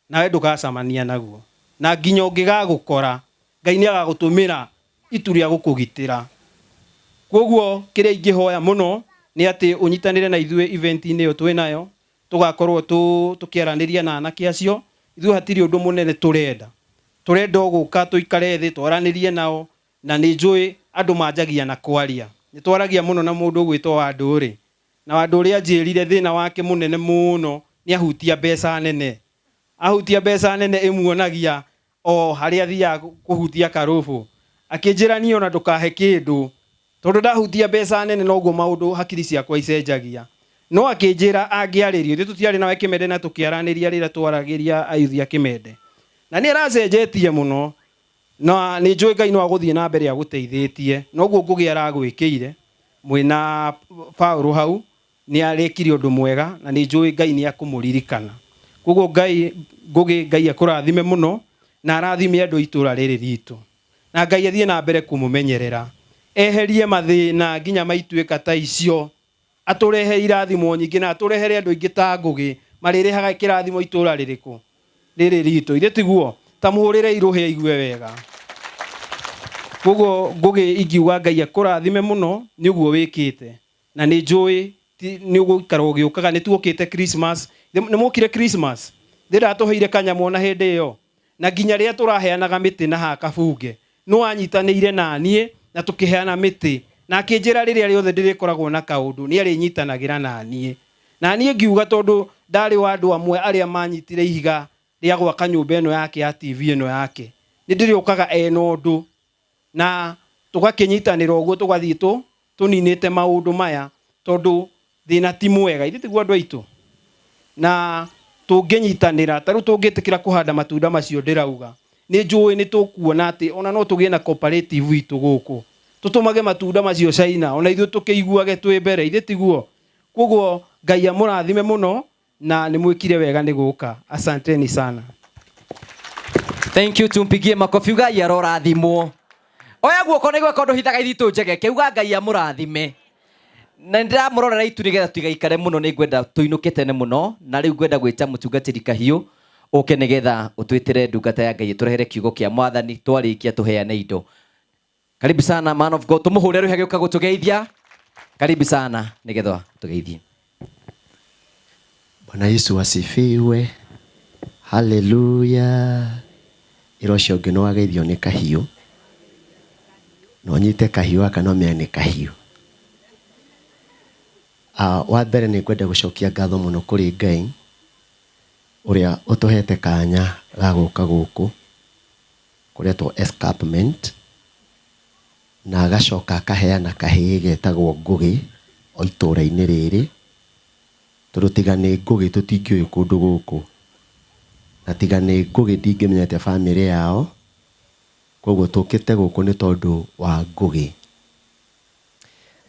nawe ndũgacamania naguo, na nginya ũngĩgagũkora Ngai nĩ agagũtũmĩra itu rĩa gũkũgitĩra. Koguo kĩrĩa ingĩhoya mũno nĩ atĩ ũnyitanĩre na ithuĩ event-inĩ ĩyo twĩnayo, tũgakorwo tũkĩaranĩria na anake acio. Ithuĩ hatirĩ ũndũ mũnene tũrenda gũka tũikare thĩ twaranĩrie nao, na nĩ njũĩ andũ manjagia na kwaria. Nĩ twaragia mũno na mũndũ ũgwĩtwo Wandũrĩ, na Wandũrĩ anjĩrire thĩna wake mũnene mũno nĩ ahutia mbeca nene. Ahutia mbeca nene ĩmuonagia o harĩa athiaga kũhutia karũbũ, akĩnjĩra niĩ ona ndũkahe kĩndũ, tondũ ndahutia mbeca nene noguo maũndũ hakiri ciakwa icenjagia. No akĩnjĩra angĩarĩrio, ithuĩ tũtiarĩ nawe Kĩmende na tũkĩaranĩria rĩrĩa twaragĩria ayuthi a Kĩmende, na nĩ aracenjetie mũno, na nĩ njũĩ Ngai no agũthiĩ na mbere agũteithĩtie. Noguo Ngũgĩ aragwĩkĩire mwĩna Paũlũ hau, nĩ arekire ũndũ mwega, na nĩ njũĩ Ngai nĩ akũmũririkana. Koguo Ngũgĩ Ngai akũrathime mũno, na arathime andũ itũra rĩrĩ ritũ, na Ngai athiĩ na mbere kũmũmenyerera, eherie mathĩna nginya maituĩka ta icio, atũrehe irathimo nyingĩ, na atũrehere andũ aingĩ ta Ngũgĩ marĩrehaga kĩrathimo itũra rĩrĩkũ rĩrĩ ritũ. Ithe tiguo, ta mũhũrĩre irũhĩ aigue wega. Koguo Ngũgĩ ingiuga Ngai akũrathime mũno nĩ ũguo wĩkĩte, na nĩ njũĩ nĩ ũgũikara ũgĩũkaga. Nĩ tuokĩte Christmas, nĩ mũkire Christmas, ndĩratũheire kanyamũ ona hĩndĩ ĩyo, na nginya rĩrĩa tũraheanaga mĩtĩ na haha Kabunge no anyitanĩire na niĩ na tũkĩheana mĩtĩ, na akĩnjĩra rĩrĩa rĩothe ndĩrĩkoragwo na kaũndũ nĩ arĩnyitanagĩra na niĩ. Na niĩ ngiuga tondũ ndarĩ wa andũ amwe arĩa manyitire ihiga rĩa gwaka nyũmba ĩno yake ya TV ĩno yake, nĩ ndĩrĩũkaga ena ũndũ, na tũgakĩnyitanĩra ũguo tũgathiĩ tũninĩte maũndũ maya, tondũ thĩna ti mwega. Ithe tiguo andũ aitũ, na tũngĩnyitanĩra tarĩu tũngĩtĩkĩra kũhanda matunda macio ndĩrauga, nĩ njũĩ nĩ tũkuona atĩ ona no tũgĩe na cooperative itũ gũkũ, tũtũmage matunda macio China, ona ithuĩ tũkĩiguage twĩ mbere. Ithe tiguo? Koguo Ngai amũrathime mũno, na nĩ mwĩkire wega nĩ gũka. Asanteni sana. Thank you, tumpigie makofi. Ngai arorathimwo. Oya guoko nĩ gweka ũndũ hithaga ithitũ njege, kĩuga Ngai amũrathime. Na ndiramũrorera itu nĩgetha tũigaikare mũno, nĩ ngwenda tũinũke tene mũno, na rĩu ngwenda gwĩta mũtungatĩri Kahiũ ũke nĩgetha ũtwĩtĩre ndungata ya Ngai tũrehere kiugo kĩa Mwathani, twarĩkia tũheane indo. Karibu sana man of God, tũmũhũre rũhĩa gĩũka gũtũgeithia. Karibu sana nĩgetha tũgeithie. Bwana Yesu asifiwe. Haleluya. Ira ũcio ũngĩ nĩ wageithio nĩ Kahiũ, na ũnyite Kahiũ aka no mea nĩ Kahiũ. Wa mbere nĩ ngwenda gũcokia ngatho mũno kũrĩ Ngai ũrĩa ũtũhete kanya ga gũka gũkũ kũretwo escarpment, na agacoka akaheana kahĩĩ getagwo Ngũgĩ o itũra-inĩ rĩrĩ, tondũ tiga nĩ Ngũgĩ tũtingĩũĩ kũndũ gũkũ, na tiga nĩ Ngũgĩ ndingĩmenyete bamĩrĩ yao. Koguo tũkĩte gũkũ nĩ tondũ wa Ngũgĩ.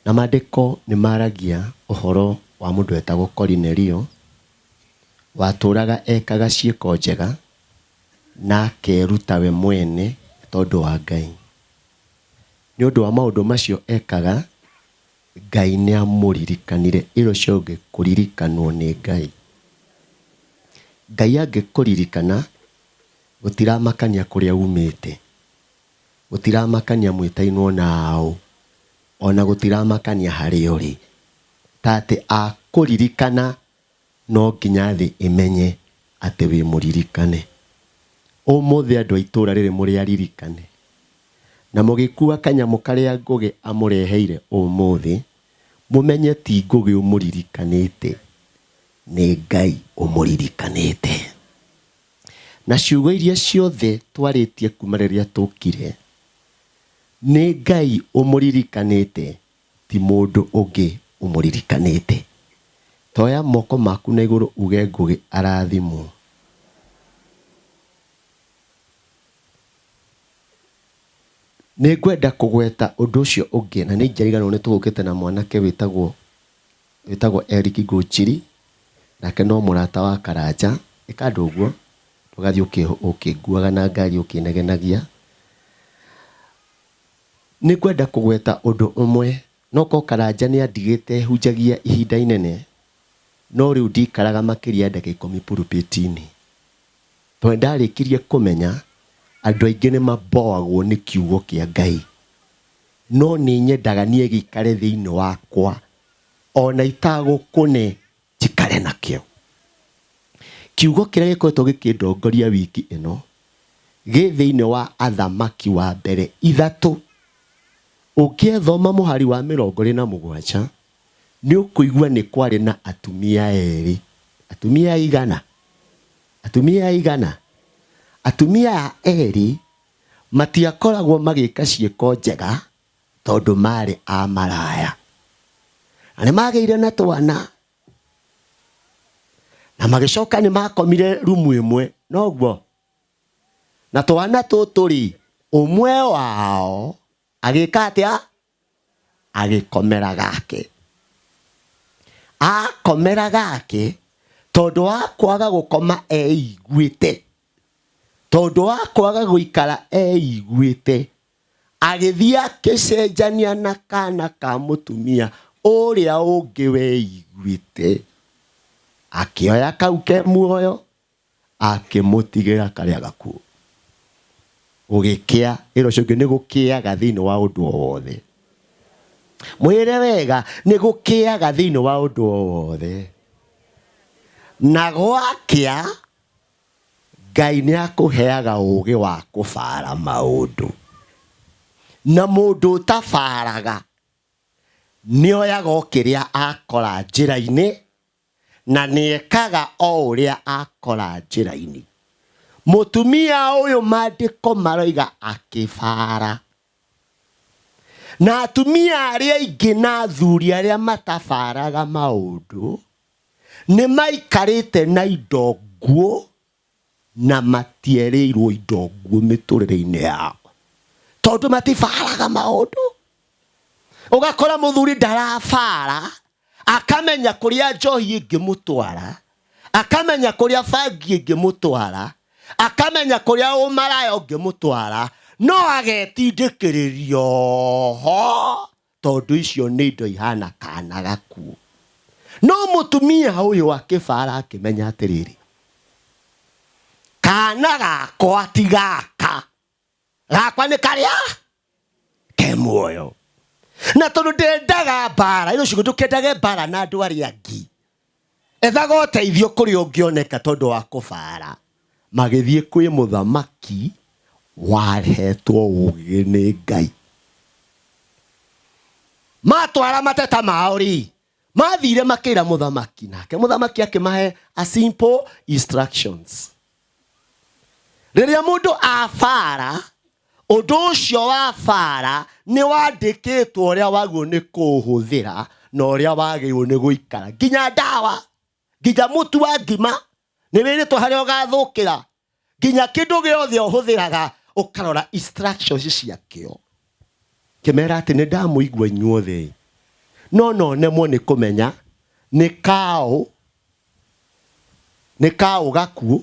Na maandĩko nĩ maragia ũhoro wa mũndũ wetagwo Korinelio, watũraga ekaga ciĩko njega na akeruta we mwene tondũ wa Ngai. Nĩ ũndũ wa maũndũ macio ekaga, Ngai nĩ amũririkanire. Ĩro ciothe kũririkanwo nĩ Ngai. Ngai angĩkũririkana, gũtiramakania kũrĩa umĩte, gũtiramakania mwĩtainwo naũ, ona gũtiramakania harĩa ũrĩ. Ta atĩ akũririkana no nginya thĩ ĩmenye atĩ wĩ mũririkane. Ũmũthĩ andũ a itũra rĩrĩ mũrĩ aririkane. na mugikua kanyamu karia Ngugi amureheire umuthi mumenye ti Ngugi umuririkanite ni Ngai umuririkanite. Na ciugo iria ciothe twaritie kuma riria tukire ni Ngai umuririkanite ti mundu ungi umuririkanite. Toya moko maku na iguru uge Ngugi arathimwo. Nĩ ngwenda kũgweta ũndũ ũcio ũngĩ na nĩ ingĩriganĩrwo nĩ tũgũkĩte na mwanake wĩtagwo Eric Ngũchiri, nake no mũrata wa Karanja. Ĩka andũ ũguo tũgathiĩ ũkĩnguaga na ngari ũkĩnegenagia. Nĩ ngwenda kũgweta ũndũ ũmwe, no ko Karanja nĩ andigĩte hunjagia ihinda inene, no rĩu ndikaraga makĩria ndagĩka 10 pulpit-inĩ. Tondũ ndarĩkirie kũmenya andũ aingĩ nĩ maboagwo nĩ kiugo kĩa Ngai, no nĩ nyendaga niĩ gĩikare thĩinĩ wakwa ona itagũkũne njikare nakĩo. Kiugo kĩrĩa gĩkoretwo gĩkĩndongoria wiki ĩno gĩ thĩinĩ wa Athamaki wa mbere 3. Ũngĩthoma mũhari wa 27 nĩ ũkũigua nĩ kwarĩ na atumia erĩ. Atumia aigana? Atumia aigana? Atumia erĩ matiakoragwo magĩka ciĩko njega tondũ marĩ a maraya. Na nĩ magĩire na twana na magĩcoka nĩ makomire rumu ĩmwe, noguo. Na twana tũtũ rĩ, ũmwe wao agĩka atĩa? Agĩkomera gake. Akomera gake tondũ wa kwaga gũkoma eiguĩte, tondũ wa kwaga gũikara eiguĩte, agĩthiĩ akĩcenjania na kana ka mũtumia ũrĩa ũngĩ weiguĩte, akĩoya kau ke muoyo akĩmũtigĩra karĩa gakuũ. Gũgĩkĩa ĩro cũngĩ nĩ gũkĩaga thĩinĩ wa ũndũ o wothe. Mwĩre wega nĩ gũkĩaga thĩinĩ wa ũndũ o wothe. Na gwakĩa Ngai nĩ akũheaga ũũgĩ wa kũbara maũndũ. Na mũndũ ũtabaraga nĩ oyaga o kĩrĩa akora njĩra-inĩ na nĩ ekaga o ũrĩa akora njĩra-inĩ. Mũtumia ũyũ maandĩko maroiga akĩbara. Na atumia arĩa aingĩ na athuri arĩa matabaraga maũndũ nĩ maikarĩte na indo nguũ na matierĩirwo indo nguũ mĩtũrĩre-inĩ yao tondũ matibaraga maũndũ. Ũgakora mũthuri ndarabara, akamenya kũrĩa njohi ĩngĩmũtwara, akamenya kũrĩa bangi ĩngĩmũtwara, akamenya kũrĩa ũmaraya ũngĩmũtwara, no agetindĩkĩrĩrio ho tondũ icio nĩ indo ihana kana gakuũ. No mũtumia ũyũ akĩbara akĩmenya atĩrĩrĩ, kana gakwa ti gaka, gakwa nĩ karĩa ke muoyo. Na tondũ ndendaga mbara, ino ciugo ndũkendage mbara na andũ arĩa angĩ, ethaga ũteithio kũrĩa ũngĩoneka tondũ wa kũbara. Magĩthiĩ kwĩ mũthamaki wahetwo ũũgĩ nĩ Ngai. Matwara mateta mao rĩ, mathire makĩra mũthamaki, nake mũthamaki akĩmahe a simple instructions. Rĩrĩa mũndũ abara, ũndũ ũcio wa bara nĩ wandĩkĩtwo ũrĩa wagĩrĩirwo nĩ kũũhũthĩra na ũrĩa wagĩrĩirwo nĩ gũikara. Nginya ndawa, nginya mũtu wa ngima nĩ wĩrĩtwo harĩa ũgathũkĩra, nginya kĩndũ gĩothe ũhũthĩraga ũkarora instructions ciakĩo. Kĩmera atĩ nĩ ndamũigua inyuothe, no nemwo nĩ kũmenya nĩ kaũ gakuũ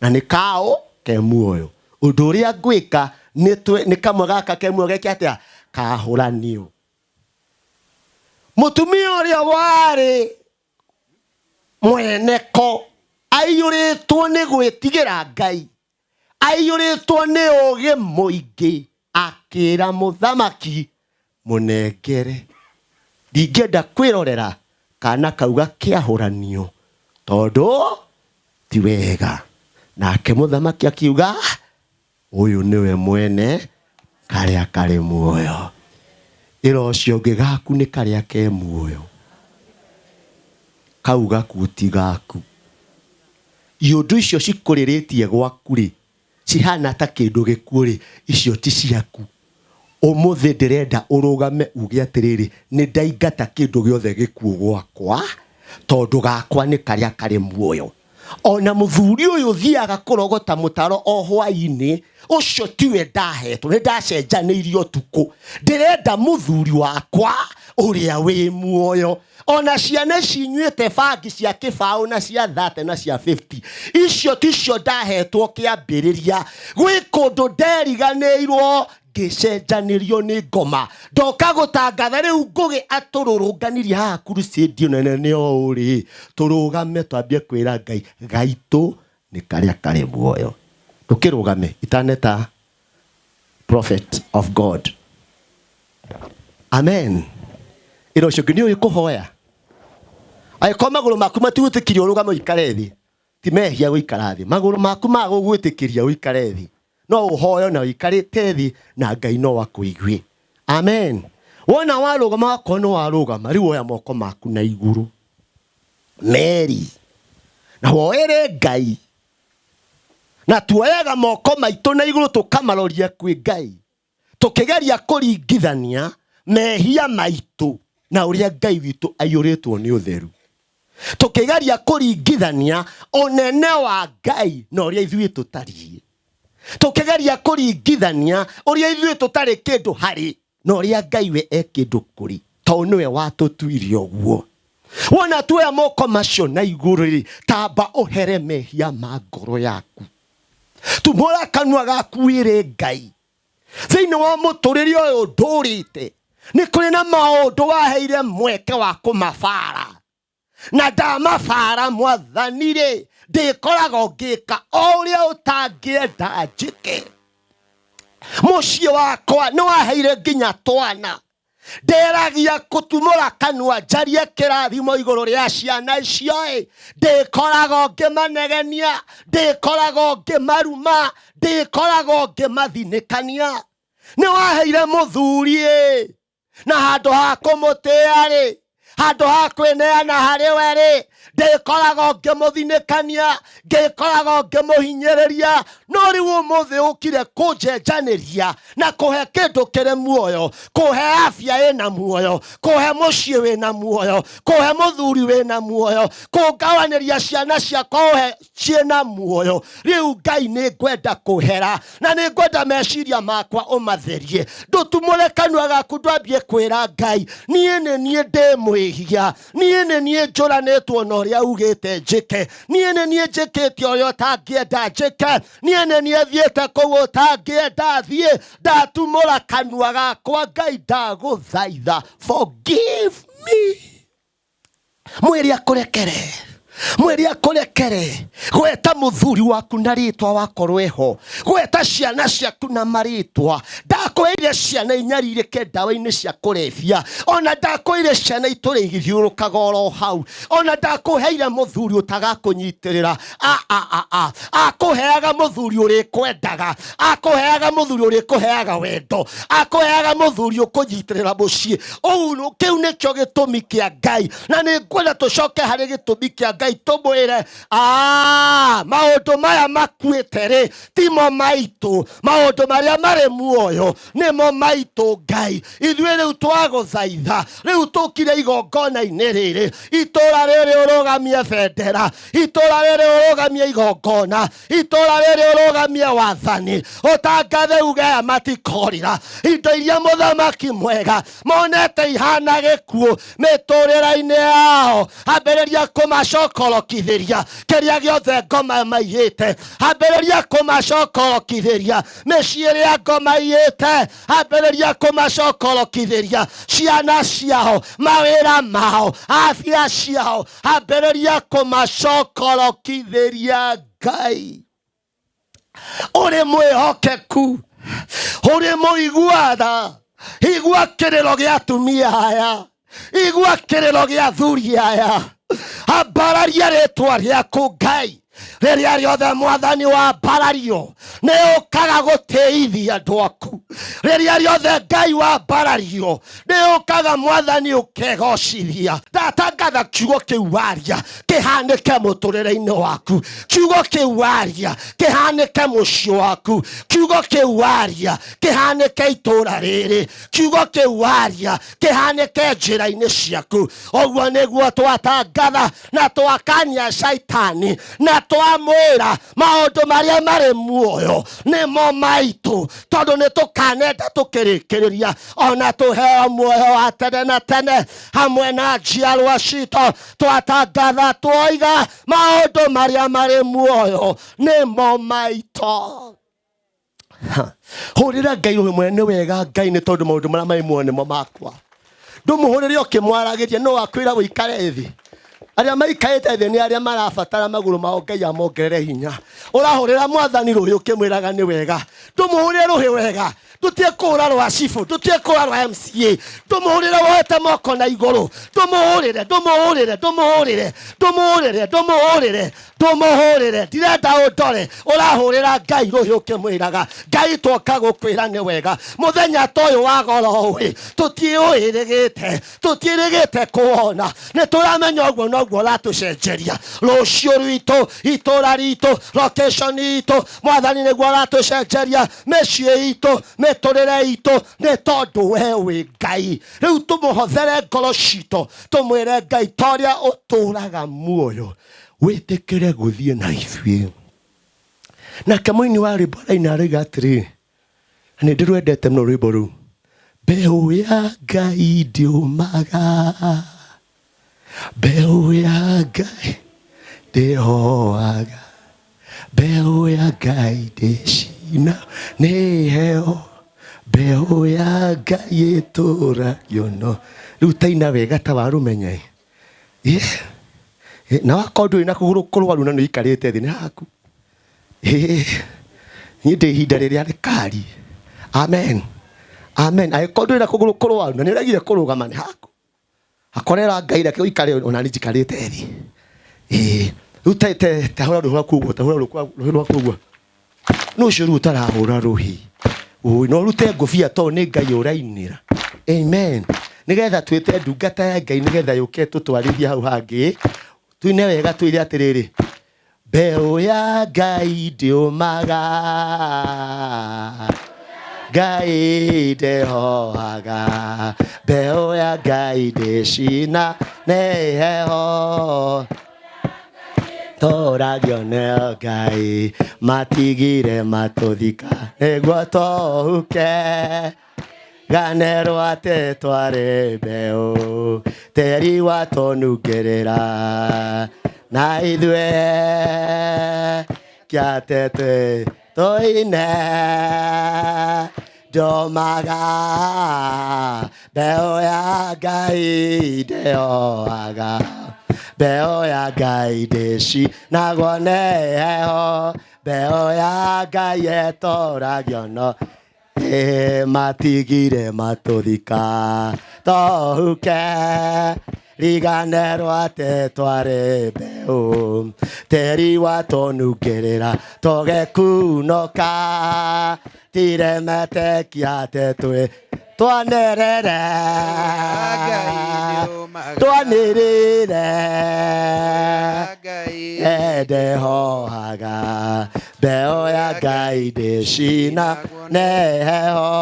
na nĩ kaũ ke muoyo. Ũndũ ũrĩa ngwĩka nĩ kamwe gaka ke muoyo geke atĩa? Kahũranio. Mũtumia ũrĩa warĩ mweneko aiyũrĩtwo nĩ gwĩtigĩra Ngai, aiyũrĩtwo nĩ ũũgĩ mũingĩ, akĩra mũthamaki mũnengere. Ndingĩenda kwĩrorera kana kau gakĩahũranio tondũ ti wega. Nake mũthamaki akiuga ũyũ nĩwe mwene karia kari muoyo iro cio ngigaku ni karia ke muoyo kau gaku ti gaku iundu icio cikuriritie gwaku ri cihana ta kindu gikuo ri icio ti ciaku umuthi ndirenda urugame uge atiriri ni ndaingata kindu giothe gikuo gwakwa tondu gakwa ni karia kari muoyo ona muthuri uyu thiaga kurogota mutaro o hwaini ucio tiwe ndahetwo ni ndacenjanirio tuku ndirenda muthuri wakwa uria wi muoyo ona ciana cinyuite bangi cia kibao na cia 30 na cia 50 icio ticio ndahetwo kiambiriria gwi kundu nderiganirwo gicenjanirio ni ngoma ndoka gutangatha riu ngugi atururunganirie haha crusade nene o uri turugame twambie kwira Ngai gaitu ni karia kari muoyo tukirugame itaneta prophet of God. Amen. Iro shogini uyu kuhoya ayiko maguru maku matugutikiria urugame uikare thi ti mehia uikara thi maguru maku magugwitikiria uikare thi no uhoyo na uikarite thi na Ngai no wakuigwi. Amen. Wona warugama wakono warugama riu oya moko maku na iguru Mary na woere Ngai na tuoyaga moko maitu na iguru tukamaroria kwi Ngai tukigeria kuringithania mehia maitu na uria Ngai witu ayuritwo ni utheru tukigeria kuringithania onene wa Ngai na uria ithui tutari tukigeria kuringithania uria ithui tutari kindu hari na uria Ngai we ekindu kuri to niwe watutuirie uguo. Wona tuoya moko macio na iguru ri tamba uhere mehia ma ngoro yaku tumura kanwa gaku ire Ngai thiini wa muturiri uyu ndurite ni kuri na maundu waheire mweke wa kumafara na ndamafara mwathanire ndikorago ngika uria utangienda njike mucie wakwa ni waheire nginya twana nderagia kutumura kanwa njarie kirathimo iguru ria ciana icio ndikorago ngimanegenia ndikorago ngimaruma ndikorago ngimathinikania ni waheire muthuri na handu ha kumutia ri handu ha kweneana hari we ri ndikorago ngimuthinikania ngikorago ngimuhinyiriria no riu umuthi ukire kunjenjaniria na kuhe kindu kiri muoyo kuhe afya ina muoyo kuhe mucie wina muoyo kuhe muthuri wina muoyo kungawaniria ciana ciakwa uhe ciina muoyo riu Ngai ni ngwenda kuhera na ni ngwenda meciria makwa umatherie ndutumure kanwa gaku ndwambie kwira Ngai nie ndi mwihia nie njuranitwo no ria ugite njike nie njikite oyo tangienda njike nie thiete kugu tangienda thie ndatumura kanwa gakwa Ngai ndaguthaitha forgive me mwiri akurekere gweta muthuri waku na ritwa wakorwo eho gweta ciana ciaku na maritwa ndakwire ciana inyaririke ndawa-ini cia kurefia ona ndakwire ciana ituri igithiurukaga oro hau ona ndakuheire muthuri utagakunyitirira akuheaga muthuri uri kwendaga akuheaga muthuri uri kuheaga wendo akuheaga muthuri ukunyitirira mucie uno kiu nikyo gitumi kia Ngai na ni ngwenda tucoke hari gitumi kia Ngai tumwire maundu maya makuite ri timo maitu maundu maria mari muoyo nimo maitu Ngai ithuĩ riu twaguthaitha riu tukire igongona-ini riri itura riri urugamie bendera itura riri urugamie igongona itura riri urugamie wathani utangathe uge aya matikorira indo iria muthamaki mwega monete ihana gikuo miturĩra-inĩ yao ambĩrĩria kũmacokorokithĩria kĩrĩa gĩothe ngoma maiyĩte ambĩrĩria kũmacokorokithĩria mĩciĩ ĩrĩa ngoma iyĩte ambĩrĩria kũmacokorokithĩria ciana ciao mawĩra mao afya ciao ambĩrĩria kũmacokorokithĩria Ngai uri mwihokeku uri muiguana igua kiriro gia atumia aya igua kiriro gia athuri aya ambararia ritwa riaku Ngai Rĩrĩa rĩothe mwathani wa mbarario nĩ ũkaga gũteithia andũ aku. Rĩrĩa rĩothe Ngai wa mbarario nĩ ũkaga mwathani ũkegocithia. Ndatangatha kiugo kĩu waria kĩhanĩke mũtũrĩre-inĩ waku. Kiugo kĩu waria kĩhanĩke mũciĩ waku. Kiugo kĩu waria kĩhanĩke itũũra rĩrĩ. Kiugo kĩu waria kĩhanĩke njĩra-inĩ ciaku. Ũguo nĩguo twatangatha na twakania Shaitani na twamwĩra maũndũ marĩa marĩ muoyo nĩmo maitũ, tondũ nĩ tũkanenda tũkĩrĩkĩrĩria ona tũheo muoyo wa tene na tene hamwe na njiarwa citũ. Twatangatha twoiga maũndũ marĩa marĩ muoyo nĩmo maitũ. Hũrĩra Ngai rũhĩ mũnene. Nĩ wega Ngai, nĩ tondũ maũndũ marĩa marĩ muoyo nĩmo makwa. Ndũmũhũrĩre ũkĩmwaragĩria, no wakwĩra wĩikare thĩ. Arĩa maikarĩte thĩ nĩ arĩa marabatara magũrũ mao Ngai amongerere hinya. Ũrahũrĩra mwathani rũhĩ ũkĩmwĩraga nĩ wega. Ndũmũhũrĩre rũhĩ wega. Tũtiekũra rwa cibu, tũtiekũra rwa MCA. Ndũmũhũrĩre woete moko na igũrũ. Ndũmũhũrĩre. Ndirenda ũndore. Ũrahũrĩra Ngai rũhĩ ũkĩmwĩraga Ngai twoka gũkwĩra nĩ wega. Mũthenya ta ũyũ wa goro ũĩ, tũtiĩrĩgĩte kuona. Nĩ tũramenya ũguo noguo ũratũcenjeria. Rũciũ rwitũ, itũũra ritũ, location itũ, mwathani nĩguo ũratũcenjeria. Mĩciĩ itũ, mĩtũrĩre itũ, nĩ tondũ we wĩ Ngai. Rĩu tũmũhothere ngoro citũ, tũmwĩre Ngai ta ũrĩa ũtũũraga muoyo, wĩtĩkĩre gũthiĩ na ithuĩ. Nake mũini wa rwĩmbo araina arauga atĩrĩ, na nĩ ndĩrwendete mũno rwĩmbo rũu: mbeũ ya Ngai ndĩũmaga, mbeũ ya Ngai ndĩhoaga, mbeũ ya Ngai ndĩcina nĩ heo, mbeũ ya Ngai ĩtũũragio no. Rĩu taina wega ta warũmenya. Na wakorwo ndũrĩ na kũgũrũ kũrwaru na nĩ ũikarĩte thĩ nĩ haku. Niĩ ndĩ ihinda rĩrĩa rĩkari. Amen. Angĩkorwo ndũrĩ na kũgũrũ kũrwaru na nĩ ũregire kũrũgama nĩ haku. Akorera Ngai reke ũikare ona niĩ njikarĩte thĩ. Rĩu tahũra rũhĩ rwaku ũguo, tahũra rũhĩ rwaku ũguo. Nĩ ũcio rĩu ũtarahũra rũhĩ. No rute ngũbia tondũ nĩ Ngai ũrainĩra. Amen. Nĩgetha twĩte ndungata ya Ngai, nĩgetha yũke tũtwarithie hau hangĩ. Tuine wega twĩre atĩrĩrĩ: mbeũ ya Ngai ndĩũmaga, Ngai ndĩhoaga, mbeũ ya Ngai ndĩcina nĩ heho, tũũragio nĩ Ngai, matigire matũthika nĩguo tũhuke. Ganerwo atĩ twarĩ mbeũ, tĩri watũnungĩrĩra, na ithuĩ kĩate tũine. Ndĩũmaga, mbeũ ya Ngai ndĩhoaga, mbeũ ya Ngai ndĩcinagwo nĩ heho, mbeũ ya Ngai ĩtũũragio no. Matigire matũthika tũhuke, riganĩrwo atĩ twarĩ mbeũ, tĩri watũnungĩrĩra tũgĩkunũka, tiremete kĩate twanĩrĩre, ndĩhoaga, mbeũ ya Ngai ndĩcina nĩ heho,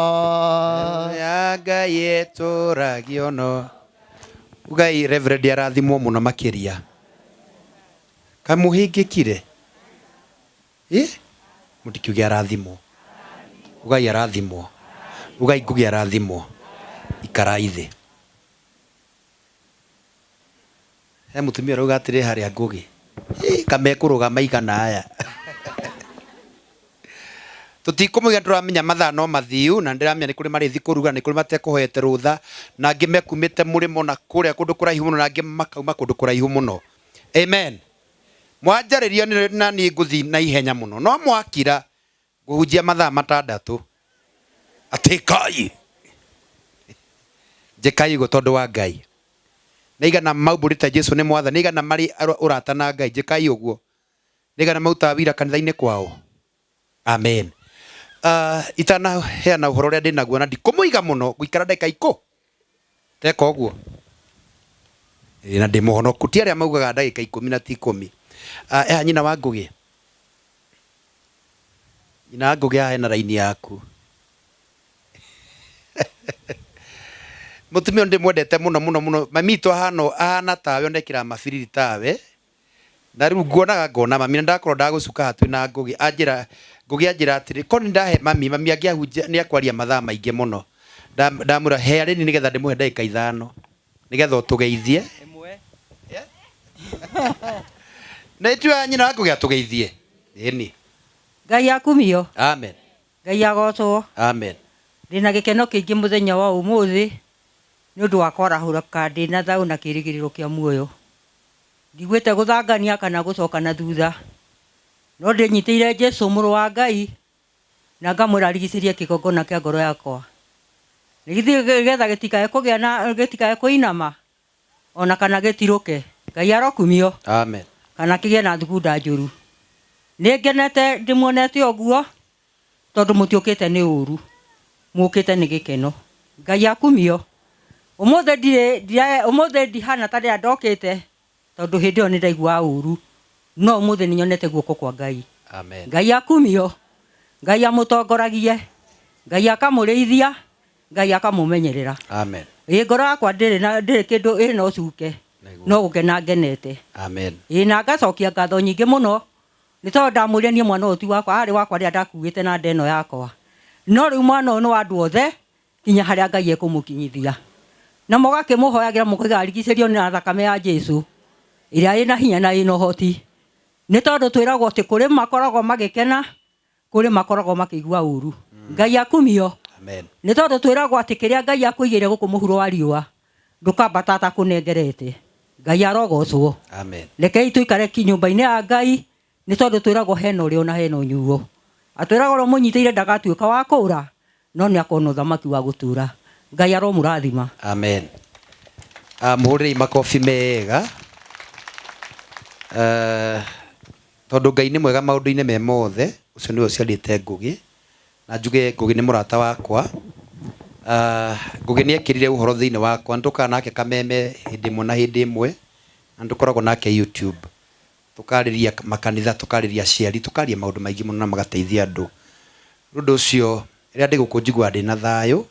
ya Ngai ĩtũũragio no. Ngai Reverend arathimwo mũno makĩria. Kamũhĩngĩkire mũtikiuge arathimwo. Ngai arathimwo. Ngai nguge arathimwo. Ikarai thĩ. He mũtumia arauga atĩrĩ harĩa ngũgĩ, kamekũrũgama igana aya. Tutikũmũiga tũramenya mathaa no mathiu, na ndĩramenya nĩ kũrĩ marĩthi kũruga, nĩ kũrĩ matekũhoete rũtha, na angĩ mekumĩte mũrĩmo na kũrĩa kũndũ kũraihu mũno, na angĩ makauma kũndũ kũraihu mũno. Amen. Mwanjarĩria na niĩ ngũthiĩ na ihenya mũno, no mwakira ngũhunjia mathaa 6 atĩ Ngai njĩkai ũguo tondũ wa Ngai. Nĩ igana maumbũrĩte Jesũ nĩ Mwathani, nĩ igana marĩ ũrata na Ngai, njĩkai ũguo nĩgetha mautaga wĩra kanitha-inĩ kwao. Amen. Itana heana ũhoro ũrĩa ndĩ naguo na ndikũmũiga mũno gũikara ndagĩka ikũ teka ũguo na ndĩ mũhonoku ti arĩa maugaga ndagĩka 10 na ti 10. Nyina wa Ngũgĩ, nyina wa Ngũgĩ hena raini yaku. Mũtumia ndĩmwendete mũno mũno mũno. Mami witũ ahana tawe ondekĩra mabiriri tawe na rĩu nguonaga ngona mami ndakorwo ndagũcuka hakuhĩ na Ngũgĩ Ngũgĩ anjĩra atĩrĩ ko nĩndahe mami angĩahunjia nĩakwaria mathaa maingĩ mũno. Ndamwĩra he arĩni nĩgetha ndĩmũhe ndagĩka 5 nĩgetha ũtũgeithie. Na ithuĩ nyina wa Ngũgĩ atũgeithie. Ĩni. Ngai akumio. Amen. Ngai agocwo. Amen. Ndĩna gĩkeno kĩingĩ mũthenya wa ũmũthĩ nĩ ũndũ wa kwarahũrũka ndĩna thayũ na kĩrĩgĩrĩro kĩa muoyo. Ndigwĩte gũthangania kana gũcoka na thutha, no ndĩnyitĩire Jesũ mũrũ wa Ngai na ngamwĩra arigicĩrie kĩgongona kĩa ngoro yakwa, nĩgetha gĩtikae kũinama ona kana gĩtirũke. Ngai arokumio. Amen. Kana kĩgĩe na thugunda njũru. Nĩngenete ndĩmuonete ũguo tondũ mũtiũkĩte nĩ ũru, mũkĩte nĩ gĩkeno. Ngai akumio. Ũmũthĩ ndihana ta rĩrĩa ndokĩte tondũ hĩndĩ ĩyo nĩndaigua ũru, no ũmũthĩ nĩnyonete guoko kwa Ngai. Amen. Ngai akumio. Ngai amũtongoragie, Ngai akamũrĩithia, Ngai akamũmenyerera. Amen. Ngoro yakwa ndĩrĩ kĩndũ ĩna ũcuke, no gũkena ngenete. Amen. Na ngacokia ngatho nyingĩ mũno nĩ tondũ ndamwĩrire niĩ mwana ũyũ ti wakwa, arĩ wakwa rĩrĩa ndakuĩte na ndeno yakwa, no rĩu mwana ũyũ nĩ wa andũ othe kinya harĩa Ngai ekũmũkinyithia, na mũgakĩmũhoyagĩra mũkoiga arigicĩrio na thakame ya Jesũ ĩrĩa ĩna hinya na ĩna ũhoti, nĩ tondũ twĩragwo atĩ kũrĩ makoragwo magĩkena, kũrĩ makoragwo makĩigua ũru. Ngai akumio. Amen. Nĩ tondũ twĩragwo atĩ kĩrĩa Ngai akũigĩire gũkũ mũhuro wa riũa ndũkambata atakũnengerete. Ngai arogocwo. Amen. Rekei tũikare nyũmba-inĩ ya Ngai nĩ tondũ twĩragwo hena ũrĩo na hena ũnyuo. Atwĩragwo ũrĩa mũnyitĩire ndagatuĩka wa kũũra, no nĩ akona ũthamaki wa gũtũũra. Ngai aromũrathima. Amen. Mũhũrĩrei makobi mega. Tondũ Ngai nĩ mwega maũndũ-inĩ me mothe, ũcio nĩwe ũciarĩte Ngũgĩ, na njuge Ngũgĩ nĩ mũrata wakwa. Ngũgĩ nĩ ekĩrire ũhoro thĩinĩ wakwa, nĩtũkaga nake kameme hĩndĩ ĩmwe na hĩndĩ ĩmwe, na nĩtũkoragwo nake YouTube, tũkarĩria makanitha, tũkarĩria aciari, tũkaria maũndũ maingĩ mũno na magateithia andũ. Ũndũ ũcio rĩrĩa ndĩ gũkũ njiguaga ndĩ na thayũ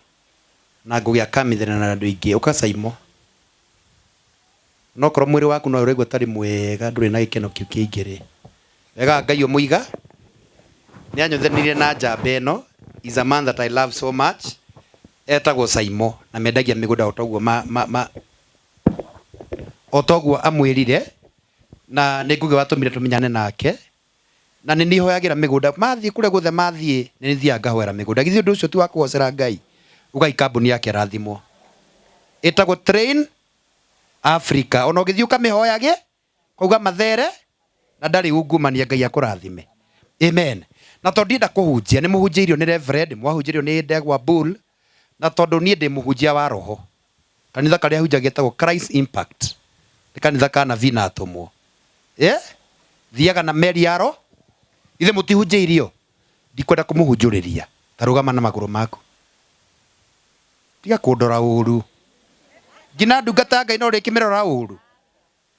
na Ngũgĩ akamithana na andũ aingĩ. Ũka Saimo, no korwo mwĩrĩ waku no ũraigua ũtarĩ mwega, ndũrĩ na gĩkeno kĩu kĩingĩ-rĩ, wega Ngai ũmũiga. Nĩ anyonithanirie na njamba ĩno, is a man that I love so much, etagwo Saimo, na mendagia mĩgũnda otoguo amwĩrire, na nĩ Ngũgĩ watũmire tũmenyane nake, na nĩ nihoyagĩra mĩgũnda mathiĩ kũrĩa guothe mathiĩ, nĩ thiaga ngahoera mĩgũnda. Githĩ ũndũ ũcio ti wa kũgocera Ngai? Ugai kambuni yake rathimwo, ĩtagwo Train Africa, ona ũgĩthiĩ ũkamĩhoyage kauga mathere na ndarĩ ungumania. Ngai akũrathime. Amen. Na tondũ ndienda kũhunjia, nĩ mũhunjĩirio nĩ Reverend, mwahunjĩirio nĩ Ndegwa Bull, na tondũ niĩ ndĩ mũhunjia wa roho, kanitha karĩa hunjagia getagwo Christ Impact, nĩ kanitha kana vina atũmwo, thiaga na meri yaro. Ithe mũtihunjĩirio, ndikwenda kũmũhunjũrĩria, ta rũgama na magũrũ maku, tiga kũndora ũru. Ngina ndungata Ngai no rĩkĩmĩrora ũru,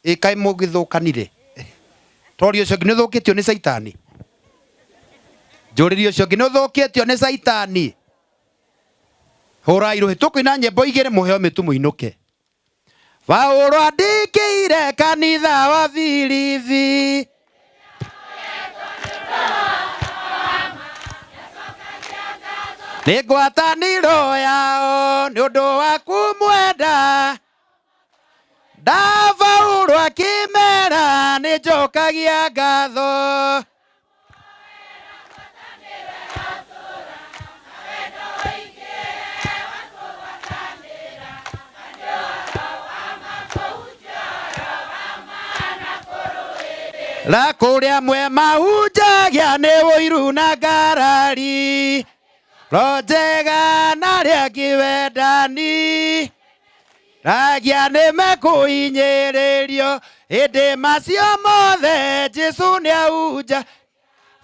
kaĩ mũgĩthũkanire? Torio ũcio nĩ ũthũkĩtio nĩ Saitani, njũrĩrio ũcio nĩ ũthũkĩtio nĩ Saitani. Hũrai rũhĩ, tũkũina nyĩmbo igĩrĩ, mũheo mĩtu mũinũke. Paũlũ andĩkĩire kanitha wa Filipi, nĩ ngwatanĩro yao nĩ ũndũ wa kumwenda, Paũlũ akĩmera nĩ njokagia ngatho. La kũrĩa mwe mahunjagia nĩ ũiru na ngarari, rojega na rĩa kĩwendani, ragia nĩ mekũinyĩrĩrio hĩndĩ macio mothe Jesu nĩaunja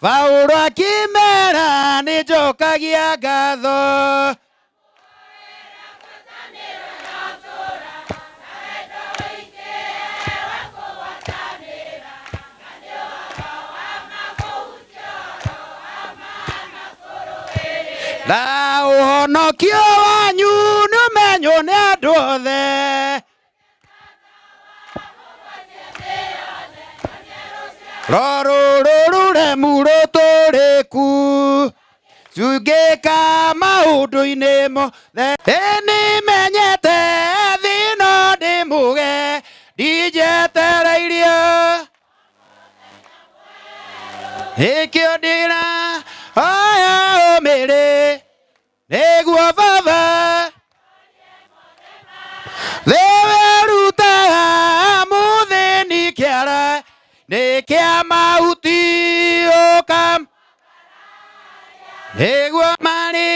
Paulo akimera nĩ njokagia ngatho na ũhonokio wanyu nĩũmenywo nĩ andũ othe rũrũrũrũremu rũtũrĩku cungĩka maũndũ-inĩ mothe nĩmenyete thĩno ndĩmũge ndijetereirio ĩkĩo ndĩra oya ũmĩrĩ nĩguo baba thĩwerutaga mũthĩni kĩara nĩ kĩa mahuti ũkam nĩguo marĩ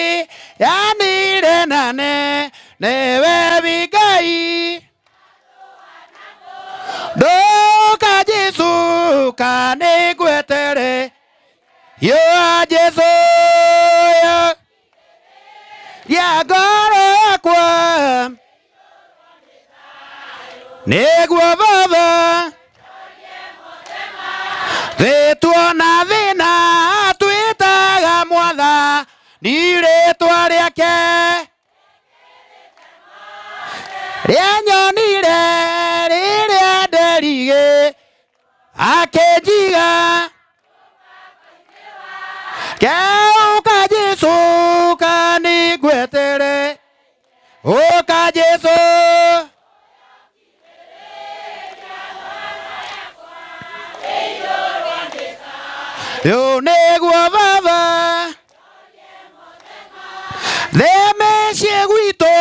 yanire nane nĩwe Ngai ndũka Jesu kanĩngwetere Yoa Jesu ya ngoro yakwa nĩguo baba thĩtuona thĩna twĩtaga mwatha nĩ rĩtwa rĩake rĩanyonire rĩrĩa nderigĩ akĩnjiga Keuka Jesu kanĩngwetere ũka Jesu yo nĩguo baba thĩmĩciĩ gwitũ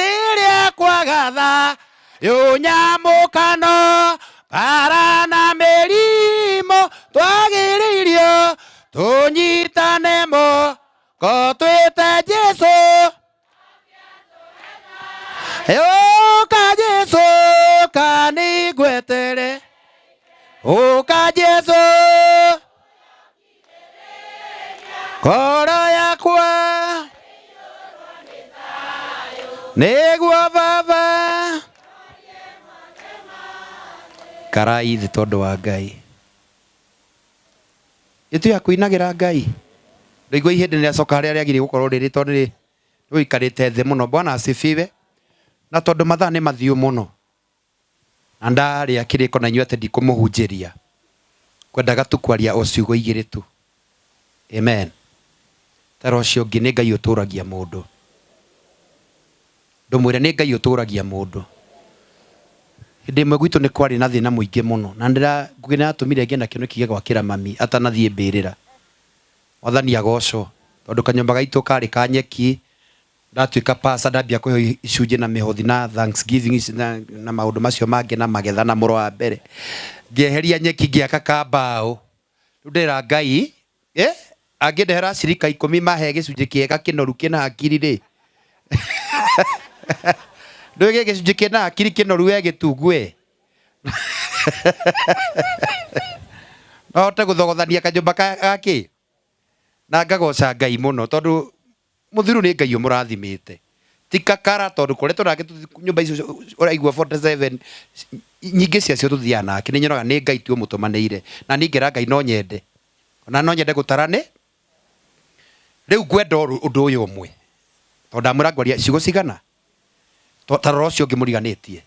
rĩrĩa kwagatha yo nyamũkano para na mĩrimũ twagĩrĩirio tunyitane moko twĩte Jesu ũka Jesu kanĩngwetere ũka Jesu ngoro yakwa nĩguo baba karai thĩ tondũ wa Ngai itu ya kuinagira Ngai ndigwa ihinde ni acoka haria riagire gukorwo riri tondu ri wikarite thĩ muno Bwana asifiwe na tondu mathaa ni mathiu muno na ndari akiriko na inyuĩ atĩ ndikũmũhunjĩria kwendaga tu kwaria o ciugo igĩrĩ tu amen tara ũcio ũngĩ nĩ Ngai ũtũragia mũndũ ndũmwĩre nĩ Ngai ũtũragia mũndũ hĩndĩ ĩmwe gwitũ nĩ kwarĩ na thĩna mũingĩ mũno na nĩratũmire ngĩe na kĩoneki gĩa gwakĩra mami atanathiĩ mbĩrĩra Mwathani agocwo tondũ kanyũmba gaitũ karĩ ka nyeki ndatuĩka pastor ndambia kũhe icunjĩ na mĩhothi na thanksgiving na maũndũ macio mangĩ na magetha na mũro wa mbere ngĩeheria nyeki ngĩaka kambaũ rĩu ndĩra Ngai angĩndehera cirika 10 mahe gĩcunjĩ kĩega kĩnoru kĩna hakiri rĩ ndũgĩ gĩcunjĩ kĩna hakiri kĩnoru we gĩtungwe no hote gũthogothania kanyũmba gakĩ na ngagoca Ngai mũno tondũ mũthiru nĩ Ngai ũmũrathimĩte ti kakara tondũ kũretwo nake nyũmba icio ũraigua 47 nyingĩ ciacio tũthiaga nake nĩ nyonaga nĩ Ngai tu ũmũtũmanĩire na ningera Ngai no nyende ona no nyende gũtarane rĩu ngwenda ũndũ ũyũ ũmwe tondũ ndamwĩra ngwaria ciugo cigana tarora ũcio ũngĩ mũriganĩtie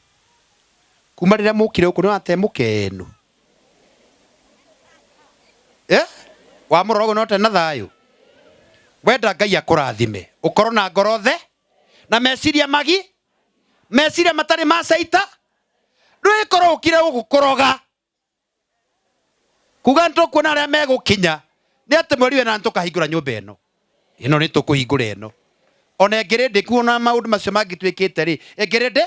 kuma rĩrĩa mũkire gũkũ nĩ wate mũkenu wamũrora ũguo note na thayũ wenda Ngai akũrathime ũkorwo na ngoro the na meciria meciria matarĩ ma caita ndũgĩkorwo ũkire gũkũroga kuga nĩtũkuona arĩa megũkinya nĩ atĩ mweri wena nĩtũkahingũra nyũmba ĩno nĩtũkũhingũra ĩno ona ĩngĩrĩndĩ kuona maũndũ macio mangĩtuĩkĩte rĩ ĩngĩrĩndĩ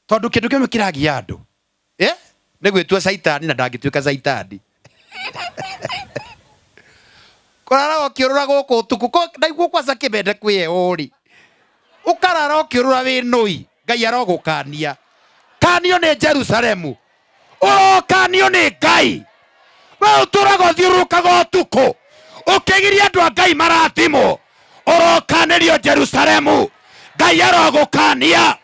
tondũ kĩndũ kĩmwe kĩragia andũ nĩ gwĩtua caitani na ndangĩtuĩka caitani kũrara ũkĩũrũra gũkũ ũtukũ ndaigua kwaca kĩmende kwĩye ũri ũkarara ũkĩũrũra wĩ nũi Ngai arogukania. Kanio ni Jerusalemu. Kanio ni Ngai. We uturaga thiurukaga utuku. Ukigiria andu a Ngai marathimo. Urokanirio Jerusalemu. Ngai arogukania.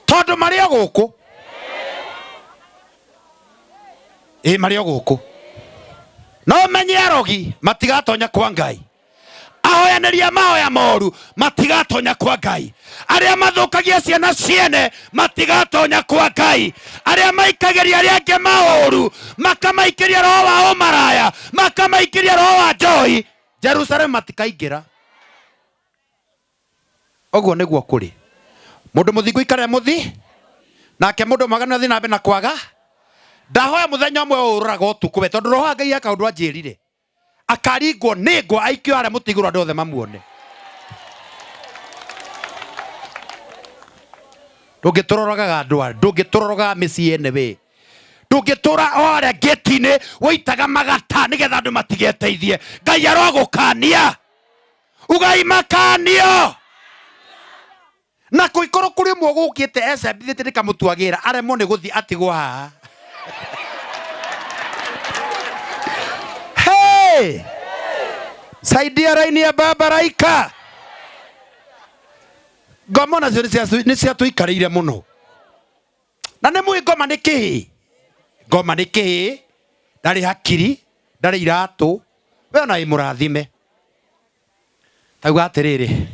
Tondu mari o guku. Mari o guku. No menye arogi matigatonya kwa Ngai. Ahoyanĩria mahoya moru matigatonya kwa Ngai. Arĩa mathukagia ciana ciene matigatonya kwa Ngai. Arĩa maikageria arĩa angĩ maũru makamaikĩria roho wa ũmaraya, makamaikĩria roho wa njohi, Jerusalem matikaingĩra. Ũguo nĩguo kũrĩ. Mũndũ mũthingu ikare mũthi, nake mũndũ mwaganu athiĩ na mbere na kwaga. Ndahoya mũthenya ũmwe ũraga ũtukũ we, tondũ roho wa Ngai eka ũndũ anjĩrire. Akaringwo nĩ ngwa aikio arĩa mũtigũra andũ othe mamuone. Ndũngĩtũrorogaga andũ arĩa, ndũngĩtũrorogaga mĩciĩ ene we. Ndũngĩtũra o arĩa ngĩti-inĩ woitaga magata nĩgetha andũ matigeteithie. Ngai arogũkania. Ugai makanio. Na kũikorwo kũrĩ ũmwe gũkĩte ecambithĩtie nĩkamũtuagĩra aremwo nĩ gũthiĩ atigwo haha. Saidia raini ya baba raika. Ngoma nacio nĩ ciatũikarĩire mũno. Na nĩ mũĩ ngoma nĩ kĩĩ? Ngoma nĩ kĩĩ? Ndarĩ hakiri, ndarĩ iratũ. We ona mũrathime. Tauga atĩrĩrĩ.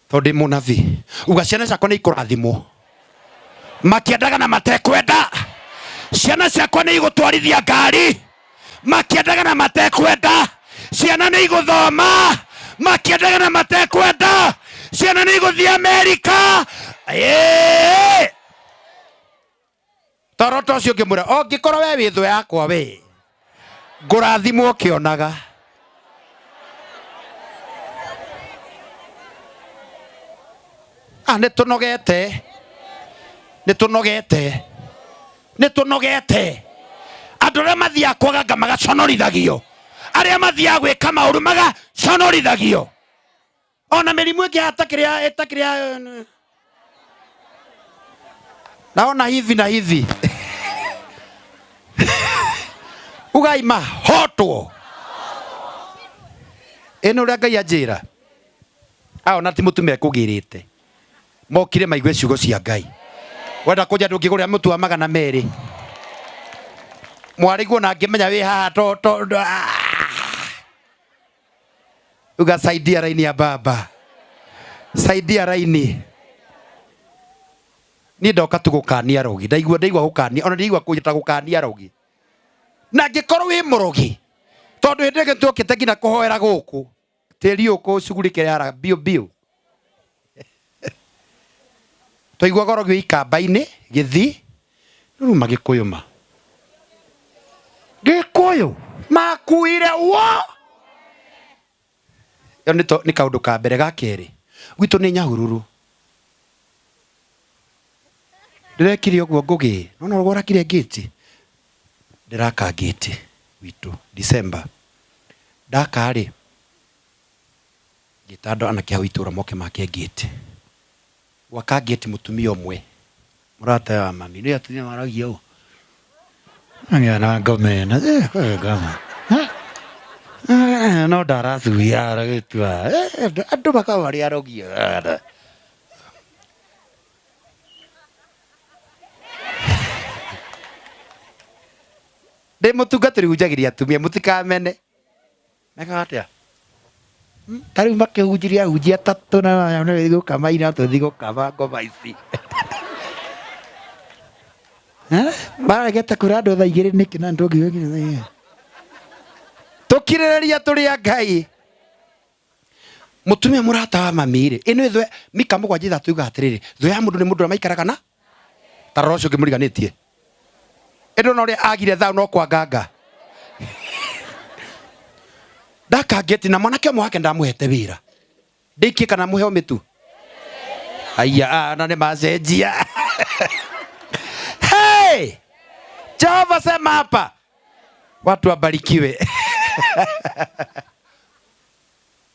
Tondũ mũnathi. Uga ciana ciakwa nĩ ikũrathimwo. Makĩendaga na matekwenda. Ciana ciakwa nĩ igũtwarithia ngari. Makĩendaga na matekwenda. Ciana nĩ igũthoma. Makĩendaga na matekwenda. Ciana nĩ igũthiĩ Amerika. Toroto ũcio ngĩmwĩra ũngĩkorwo we wĩ thũ yakwa we, ngũrathimwo ũkĩonaga. Nĩtũnogete. Nĩtũnogete. Nĩtũnogete. Andũ arĩa mathiaga kwaganga magaconorithagio. Arĩa mathiaga gwĩka maũru magaconorithagio. Ona mĩrimũ ĩngĩ ĩtakĩrĩa naona hivi na hivi. Ugai mahotwo. Ĩno ũrĩa Ngai anjĩra. Ona ti mũtumia ekũgĩrĩte. Mokire maigue ciugo cia Ngai. Wenda kũnja ndũngĩgũrĩra mũtu wa 200. Mwariguo na ngĩmenya wĩ haha Uga saidia raini ya baba. Saidia raini. Ni ndoka tu gũkania rogi. Ndaigua gũkania. Ona ndaigua kũnyita gũkania rogi. Na ngĩkorwo wĩ mũrogi. Tondũ hĩndĩ ĩngĩ tũkĩte nginya kũhoera gũkũ. Tĩri ũkũ cugurike yara bio bio. Tũigua gorogi ikamba-inĩ gĩthi. Rĩu magĩkũyũma. Gĩkũyũ makuire wo. Yo nĩ kaũndũ ka mbere ga kerĩ. Gwitũ nĩ Nyahururu. Ndĩrekire ũguo ngũgĩ. Nona ũrakire gate. Ndĩraka gate witũ December. Ndakarĩ. Gĩtando anake hau itũra moke make gate. Gwaka gate mũtumia ũmwe. Mũrata wa mami. Nĩ atumia maragia ũũ. Angana ngomena. Ngoma. No ndarathuia aragĩtua. Andũ makamarĩ arogia. Ndĩ mũtungatĩri hunjagĩria atumia mũtikamene. Mekaga atĩa? Tarĩu makĩhunjiria hunjia 3 na nĩ gũkama ina tũthi gũkama ngoma ici. Marageta kũra andũ thaa 2 nĩkĩ na ndũngĩ. Tukirĩrĩria tũrĩ a Ngai. Mũtumia mũrata wa mamire. Ĩno ĩthwe Mika 7:3 yuga atĩrĩrĩ. Thũ ya mũndũ nĩ mũndũ maikaraga na. Tarora ũcio ngĩmũriganĩtie. Ĩndo no rĩa agire thao no kwa nganga. Ndakangeti na mwanake ũmwe wake ndamũhete wĩra. Ndĩkie kana mũhe ũmĩtu. Aya na nĩ macenjia. Hey! Jehova sema hapa. Watu wabarikiwe.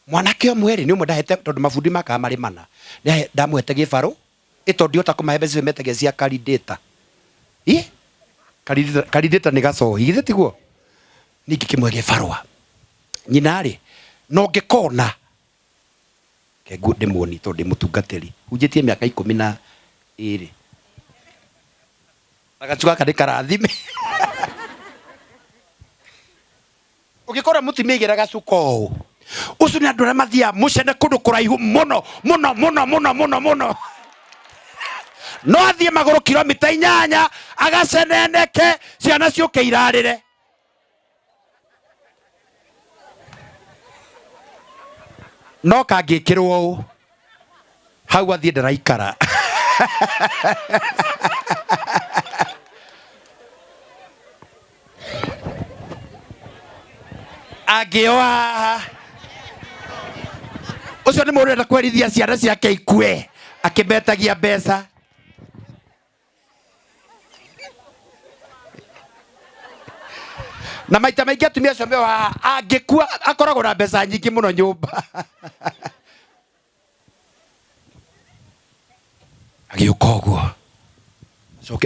mwanake omwe ri ni umwe ndahete tondu mabundi maka mari mana ndamwete gibaro ito ndiota kumahe cio metege cia candidate candidate ni gacohi githe tiguo ningi kimwe gibarwa nyina ri no ngikona kegu ndimwoni tondu mutungatiri hunjitie miaka 12 agacuka kari karathime ugikora mutumia igera gacuka ũũ ucio ni andu aria mathia mucene kundu kuraihu muno muno muno muno muno muno no athie maguru kilomita 8 agaceneneke ciana ciuke irarire no kangikirwo ũũ hau athie ndaraikara agioa ucio ni mundu enda kwerithia ciana ciake ikue akibetagia mbeca na maita maingi atumia acio mewa angikua akoragwo na mbeca nyingi muno nyumba agiuka uguo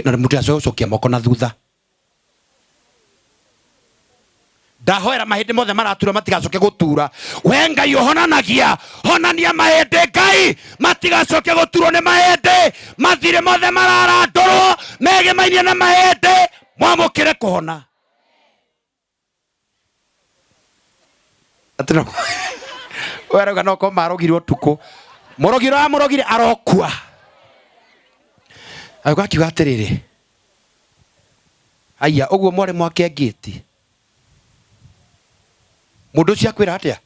na mutu acio cokia moko na thutha ndahoera mahindi mothe maratura matigacoke gutura we Ngai uhonanagia honania mahindi Ngai matigacoke guturwo ni mahindi mathire mothe mararandurwo megemainie na mahindi mwamukire kuhona atino werauga no ko marogirwo tuko murogire arokua auga kiuga atiriri aya uguo mwari mwake ngiti mundu cia kwira atia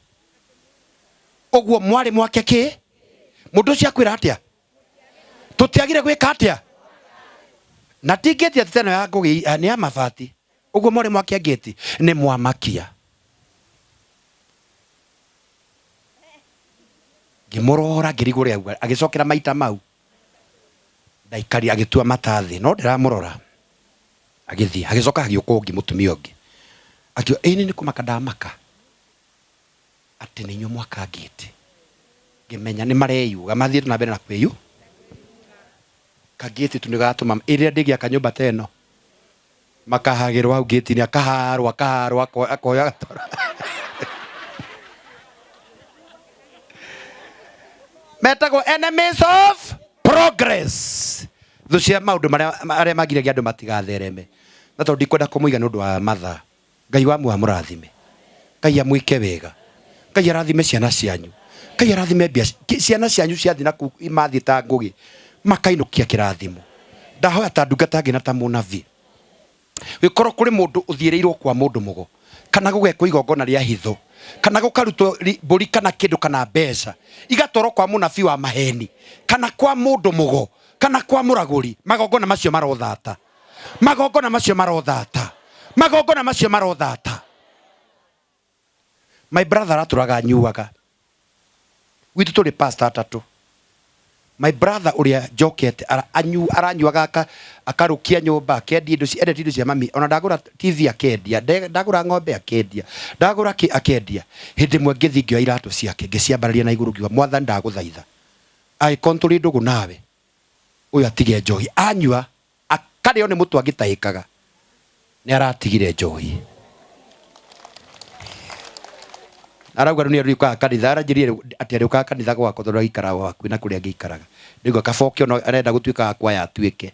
uguo mwari mwake ki mundu cia kwira atia tutiagire gwika atia na tingeti ateno ya ngugi ni ya mabati uguo mwari mwake ngiti ni mwamakia ngimurora ngirigure auga agicokera maita mau ndaikari agitua matathi no ndiramurora agithii agicoka agiuka ungi mutumia ungi akio ini ni kumaka ndamaka ati ni nyu mwaka ngiti ngimenya ni mareyuga mathie na mbere na kweyu kagiti tunigatuma iria ndigia kanyumba teno makahagirwa au ngiti ni akaharwa akoya gatora metago enemies of progress thucia maundu maria magiragia andu matigathereme na tondu ndikwenda kumuiga nundu wa matha Ngai wa murathime Ngai amwike wega Ngai arathime ciana cianyu Ngai arathime ciana cianyu ciathi na ku imathi ta ngugi makainukia kirathimo ndahoya ta ndungata ngina ta munavi wikoro kuri mundu uthiireirwo kwa mundu mugo kana gugekwo igongona ria hitho kana gukarutwo mburi kana kindu kana mbeca igatoro kwa munabi wa maheni kana kwa mundu mugo kana kwa muraguri magongona macio marothata my brother aturaga nyuaga witu tuli pastor atatu my brother uria jokete aranyuaga akarukia nyumba akendia indo cia mami ona ndagura TV akendia ndagura ng'ombe akendia ndagura ki akendia hindi mwe ngithingio iratu ciake ngiciambararia na iguru ngiwa mwathani ndaguthaitha ai konturi ndugu nawe uyu atige njohi anyua akareo ni mutu agitaikaga ni aratigire njohi arauga ni ariuka kanitha aranjirie ati ariuka kanitha gwako tondu agikara waku na kuria ngikaraga ndigo kabokio no arenda gutuika akwa ya tuike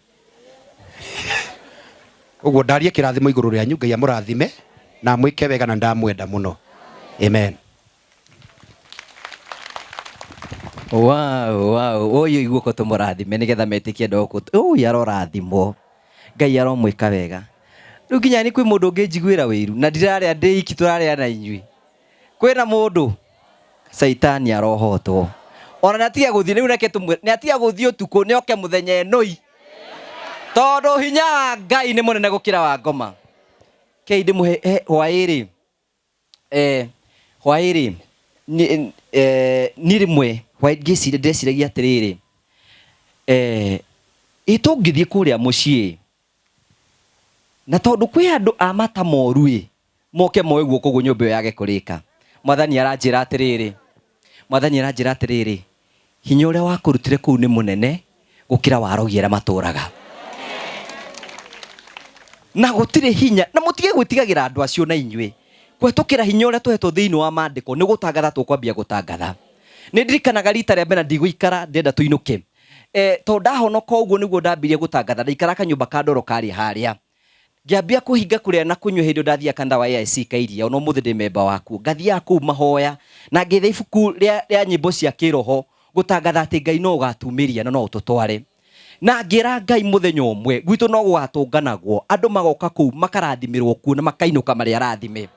uguo ndarie kirathimo iguru rianyu Ngai amurathime na mwike wega na ndamwenda muno amen. Wow oyo iguko tumurathime nigetha metikie ndoko yarorathimo Ngai aromwika wega riu nginya ni kwi mundu ungijiguira wiru na ndiraria ndiki turaria na inyui kwina mundu saitani arohotwo ona natia guthie riu nake tumwe natia guthie utuko ni oke muthenya enoi tondu hinya Ngai ni munene gukira wa ngoma kei ndimuhe hwairi hwairi ni rimwe hwaingicire ndeciragia atiriri itungithie kuria mucii na tondu kwi andu a mata moru moke moe guoko gu nyumba yage kurika mwathani aranjira atiriri Mwathani aranjĩra atĩrĩrĩ, hinya ũrĩa wakũrutire kũu nĩ mũnene gũkĩra warogiera matũraga. Na gũtirĩ hinya, na mũtige gwĩtigagĩra andũ acio na inyuĩ. Kũhetũkĩra hinya ũrĩa tũhetwo thĩinĩ wa maandĩko nĩ gũtangatha tũkwambia gũtangatha. Nĩ ndirikanaga rita rĩa mbere ndigũikara ndenda tũinũke. To ndahonoka ũguo nĩguo ndambirie gũtangatha, ndaikara kanyũmba ka ndoro karĩa harĩa. Ngĩambia kũhinga kũrĩa na kũnyua hĩndĩ ndathiaga kanitha wa AIC Kairia, ona ũmũthĩ ndĩ memba waku. Ngathiaga kũu mahoya na ngĩetha ibuku rĩa nyĩmbo cia kĩroho gũtangatha atĩ Ngai no ũgatumĩria na no ũtũtware. Na ngĩra Ngai mũthenya ũmwe gwitũ no gũgatũnganagwo, andũ magoka kũu makarathimĩrwo kuo na makainũka marĩ arathime.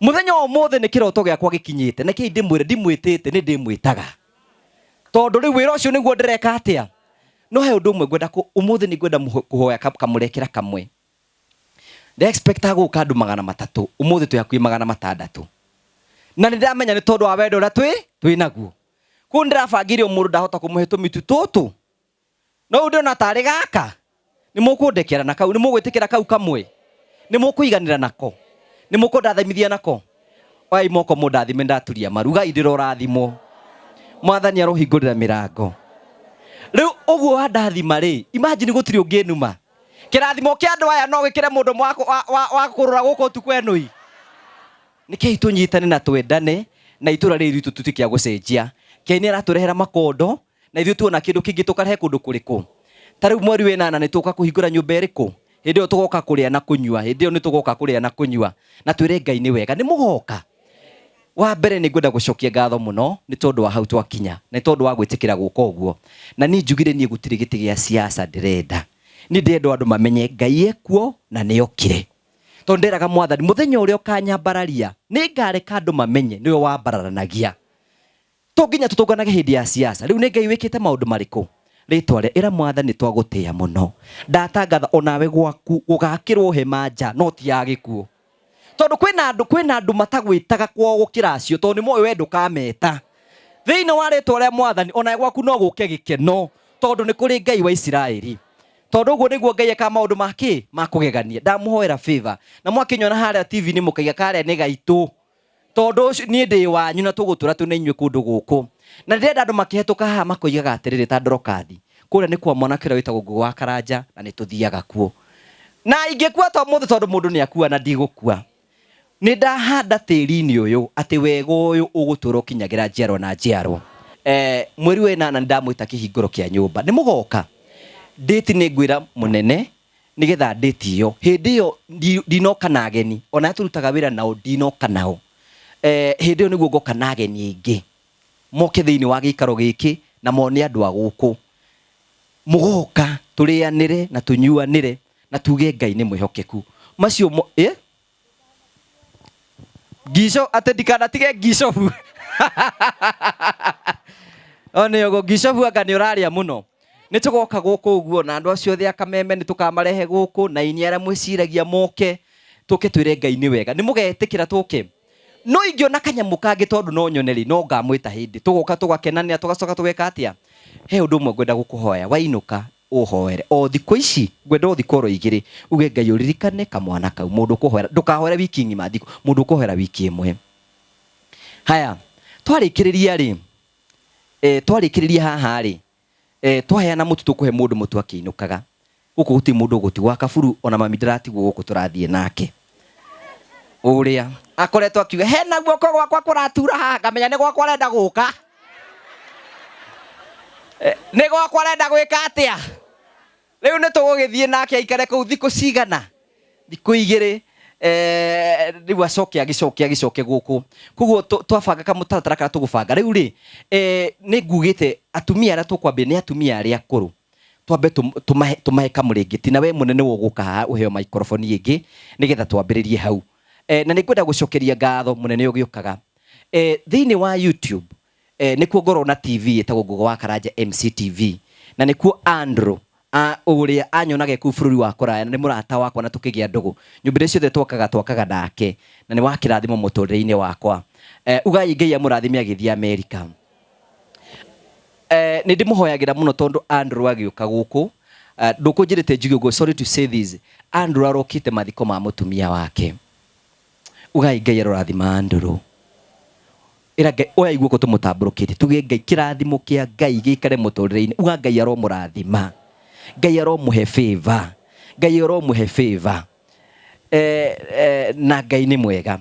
Mũthenya ũmũthĩ nĩ kĩroto gĩakwa gĩkinyĩte, nĩkĩĩ ndĩmwĩre ndimwĩtĩte nĩ ndĩmwĩtaga. Tondũ rĩu wĩra ũcio nĩguo ndĩreka atĩa. No he ũndũ ũmwe ngwenda ũmũthĩ nĩ ngwenda kũhoya kamũrekera kamwe. Ndĩ expect gũka andũ 300, ũmũthĩ twĩ hakuhĩ 600. Na nĩ ndamenya nĩ tondũ wa wendo ũrĩa twĩ naguo. Kũu ndĩrabangire mũndũ ndahota kũmũhe tũmitu tũtũ. No ndĩ ona tarĩ gaka. Nĩ mũkũndekera na kau, nĩ mũgwĩtĩkĩra kau kamwe. Nĩ mũkũiganĩra nako. Nĩ mũkũndathimithia nako. Oi moko mũndathime ndaturia maruga indĩro rathimo. Mwathani arohingũrĩra mĩrango. Rĩu ũguo wandathima rĩ, imagine gũtirĩ ũngĩnuma. Kĩrathimo kĩa andũ aya no gĩkĩre mũndũ wa kũrũra gũkũ ũtukũ enũi. Nĩkĩĩ tũnyitane na twendane na itũra rĩrĩ ritũ tũtikĩa gũcenjia. Ngai nĩ aratũrehera makondo na ithuĩ tuona kĩndũ kĩngĩ tũkarehe kũndũ kũrĩkũ. Ta rĩu mweri wena nĩ tũka kũhingũra nyũmba ĩrĩkũ. Hĩndĩ ĩyo tũgoka kũrĩa na kũnyua. Hĩndĩ ĩyo nĩ tũgoka kũrĩa na kũnyua. Na twĩre Ngai nĩ wega. Nĩ mũgoka. Wa mbere nĩ ngwenda gũcokia ngatho mũno nĩ tondũ wa hau twakinya. Nĩ tondũ wa gwĩtĩkĩra gũka ũguo. Na niĩ njugire niĩ gũtirĩ gĩtĩ gĩa siasa ndĩrenda. Nĩ ndĩrenda andũ mamenye Ngai ekuo na nĩ okire. Tondũ nderaga Mwathani mũthenya ũrĩa ũkanyambararia nĩ ngareka andũ mamenye nĩwe wambararanagia. To nginya tũtũnganage hĩndĩ ya siasa. Rĩu nĩ Ngai wĩkĩte maũndũ marĩkũ? Rĩtwa rĩa ĩra Mwathani twagũtĩĩa mũno. Ndatangatha onawe gwaku gũgakĩrwo hema nja no ti ya gĩkuũ. Tondũ kwĩna andũ matagwĩtaga kwao gũkĩra acio tondũ nĩ moĩ we ndũkameta. Thĩinĩ wa rĩtwa rĩa Mwathani onawe gwaku no gũke gĩkeno tondũ nĩ kũrĩ Ngai wa Isiraeli. Tondũ ũguo nĩguo Ngai eka maũndũ make ma kũgegania. Ndamũhoera favor. Na mwakinyona harĩa TV nĩ mũkaiga karĩa nĩ gaitũ. Tondũ niĩ ndĩ wanyu na tũgũtũra tũne inyuĩ kũndũ gũkũ. Na ndĩrenda andũ makĩhetũka haha makoigaga atĩrĩrĩ ta ndorokathi. Kũrĩa nĩ kwa mwanake ũrĩa wĩtagwo Ngũgũ wa Karanja na nĩ tũthiaga kuo. Na ingĩkua to mũthĩ tondũ mũndũ nĩ akua na ndigũkua. Nĩ ndahanda tĩri-inĩ ũyũ atĩ wega ũyũ ũgũtũra ũkinyagĩra njiarwa na njiarwa. Mweri wena ndamwĩta kĩhingũro kĩa nyũmba. Nĩ mũgoka. Date nĩ ngwĩra mũnene nĩgetha date ĩyo. Hĩndĩ ĩyo ndinoka na ageni. Ona tũrutaga wĩra nao ndinoka nao. Hĩndĩ ĩyo nĩguo ngoka na ageni aingĩ. Moke thĩinĩ wa gĩikaro gĩkĩ na mone andũ a gũkũ. Mũgoka tũrĩanĩre na tũnyuanĩre na tuge Ngai nĩ mwĩhokeku. Macio Gico atĩ ndikanatige Gicobu. One yogo Gicobu anga nĩ ũrarĩa mũno. Nĩ tũgoka gũkũ ũguo na andũ acio othe akameme nĩ tũkamarehe gũkũ na inyuĩ arĩa mwĩciragia moke tũke twĩre Ngai nĩ wega. Nĩ mũgetĩkĩra tũke. No ingĩona kanyamũ kangĩ tondũ no nyoneri no ngamwĩta hĩndĩ. Tũgoka tũgakenania tũgacoka tũgeka atĩa. He ũndũ ũmwe ngwenda gũkũhoya wainũka ũhoere. O thikũ ici ngwenda ũthikũ oro igĩrĩ uge Ngai ũririkane kamwana kau. Mũndũ ũkũhoera ndũkahoere wiki ng'ima thikũ. Mũndũ ũkũhoera wiki ĩmwe. Haya twarĩkĩrĩria rĩ. Twarĩkĩrĩria haha rĩ. Twaheana mũtu tũkũhe mũndũ mũtu akĩinũkaga. Gũkũ gũtirĩ mũndũ ũgũtigwo kaburu ona mami ndĩratigwo gũkũ tũrathiĩ nake. Ũrĩa akoretwo akiuga hena guoko gwakwa kũratura haha ngamenya nĩ gwakwa arenda gũka. Nĩ gwakwa arenda gwĩka atĩa. Rĩu nĩ tũgũgĩthiĩ nake aikare kũu thikũ cigana. Thikũ igĩrĩ rĩu agĩcoke gũkũ. Koguo twabanga kamũtaratara kana tũgũbanga. Rĩu rĩ nĩ ngugĩte atumia arĩa tũkwambia nĩ atumia arĩa akũrũ. Twambe tũmahe kamũrĩngĩti na we mũnene wogũka haha ũheo microphone ĩngĩ nĩgetha twambĩrĩrie hau. Na nĩ ngwenda gũcokeria ngatho mũnene ũgĩũkaga. Thĩinĩ wa YouTube nĩkuo ngorwo na TV ĩtagwo Ngũgũ wa Karanja MCTV. Na nĩkuo Andrew ũrĩa anyonaga kũu bũrũri wa kũraya na nĩ mũrata wakwa na tũkĩgĩa ndũgũ. Nyũmba ciothe twakaga nake na nĩ wa kĩrathimo mũtũrĩre-inĩ wakwa. Ugai Ngai amũrathime agĩthiĩ Amerika. Nĩ ndĩmũhoyagĩra mũno tondũ Andrew agĩũka gũkũ. Ndũkũnjĩrĩte njuge ũguo, sorry to say this. Andrew arokĩte mathiko ma mũtumia wake. Ugai Ngai arorathima Andrew. ira ngai oya iguoko tumutambũrũkĩre tuge ngai kĩrathimo kĩa ngai gĩikare mũtũrĩre-inĩ uga ngai aromũrathima ngai aromũhe favor ngai aromũhe favor na ngai nĩ mwega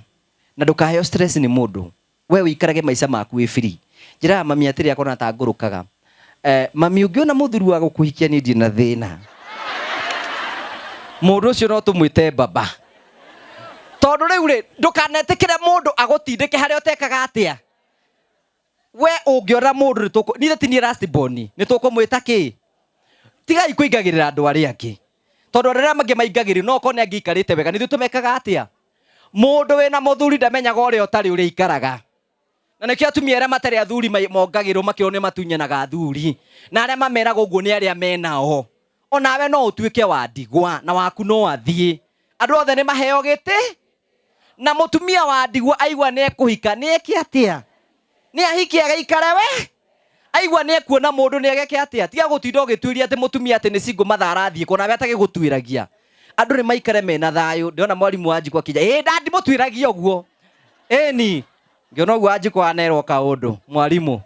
na ndũkaheo stress nĩ mũndũ we ũikarage maica maku wĩ free njĩra mami atĩrĩ akona ta ngũrũkaga mami ũngĩona mũthuri wa gũkũhikia nĩ ndĩ na thĩna mũndũ ũcio no tũmwĩte baba tondũ rĩu rĩ ndũkanetĩkĩre mũndũ agũtindĩke harĩa ũtekaga atĩa we ũngĩona mũndũ nithe ti niĩ last born nĩ tũkũmwĩta kĩ tigai kũingagĩrĩra andũ arĩa angĩ tondũ arĩa mangĩ maingagĩrĩra no korwo nĩ angĩikarĩte wega nithuĩ tũmekaga atĩa mũndũ wĩna mũthuri ndamenyaga ũrĩa ũtarĩ ũrĩa ikaraga na nĩkĩo atumia arĩa matarĩ athuri mongagĩrwo makĩrwo nĩ matunyanaga athuri na arĩa mameraga ũguo nĩ arĩa menao onawe no ũtuĩke wa ndigwa na waku no athiĩ andũ othe nĩ maheo gĩtĩ na mũtumia wa ndigwa aigua nĩ ekũhika nĩ eke atĩa nĩ ahikia gĩikare we aigua nĩ ekuona mũndũ nĩ egeke atĩa tiga gũtinda ũgĩtuĩria atĩ mũtumia atĩ nĩ single mother arathiĩ kũ nawe atagĩgũtuĩragia andũ nĩ maikare mena thayũ ndĩona mwarimu wa Wanjikũ akĩnja ndandi mũtuĩragia ũguo ĩni ngĩona ũguo Wanjikũ anerwo kaũndũ mwarimu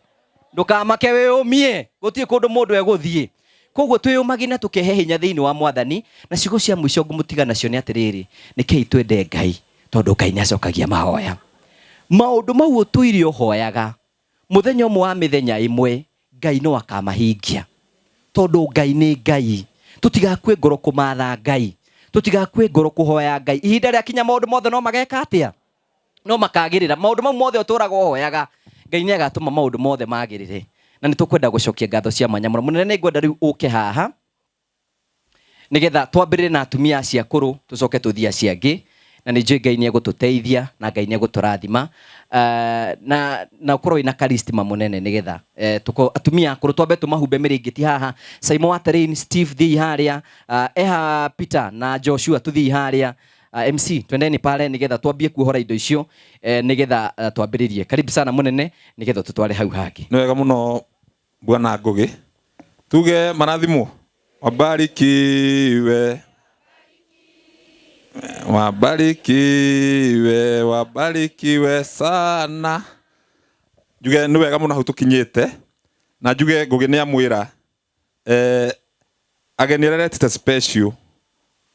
ndũkamake wĩyũmie gũtirĩ kũndũ mũndũ egũthiĩ koguo twĩyũmage na tũkehe hinya thĩinĩ wa Mwathani na ciugo cia mũico ngũmũtiga nacio nĩ atĩrĩrĩ nĩkĩi twende Ngai tondũ Ngai nĩ acokagia mahoya maũndũ mau ũtũire ũhoyaga mũthenya ũmwe wa mĩthenya ĩmwe Ngai no akamahingia tondũ Ngai nĩ Ngai tũtigakue ngoro kũmatha Ngai tũtigakue ngoro kũhoya Ngai ihinda rĩa kinya maũndũ mothe no mageka atĩa no makagĩrĩra maũndũ mau mothe ũtũraga ũhoyaga Ngai nĩ agatũma maũndũ mothe magĩrĩre na nĩ tũkwenda gũcokia ngatho cia mwanya mũno mũnene nĩ ngwenda rĩu ũke haha nĩgetha twambĩrĩre na atumia acio akũrũ tũcoke tũthiĩ acio angĩ na nĩ njũĩ Ngai nĩ egũtũteithia na Ngai nĩ egũtũrathima na ũkorwo ina karistima mũnene nĩgetha atumia akũrũ twambe tũmahumbe mĩrĩngĩti haha Simon Waterine Steve thiĩ harĩa eha Peter na Joshua tũthiĩ harĩa MC twendeni pale nĩgetha twambie kuohora indo icio nĩgetha twambĩrĩrie karibu sana mũnene nĩgetha tũtware hau hangĩ nĩ wega mũno bwana Ngũgĩ tuge marathimo wabarikiwe wabarikiwe wabarikiwe sana njuge nĩ wega mũno hau tũkinyĩte na njuge Ngũgĩ nĩ amwĩra ageni arĩa aretĩte special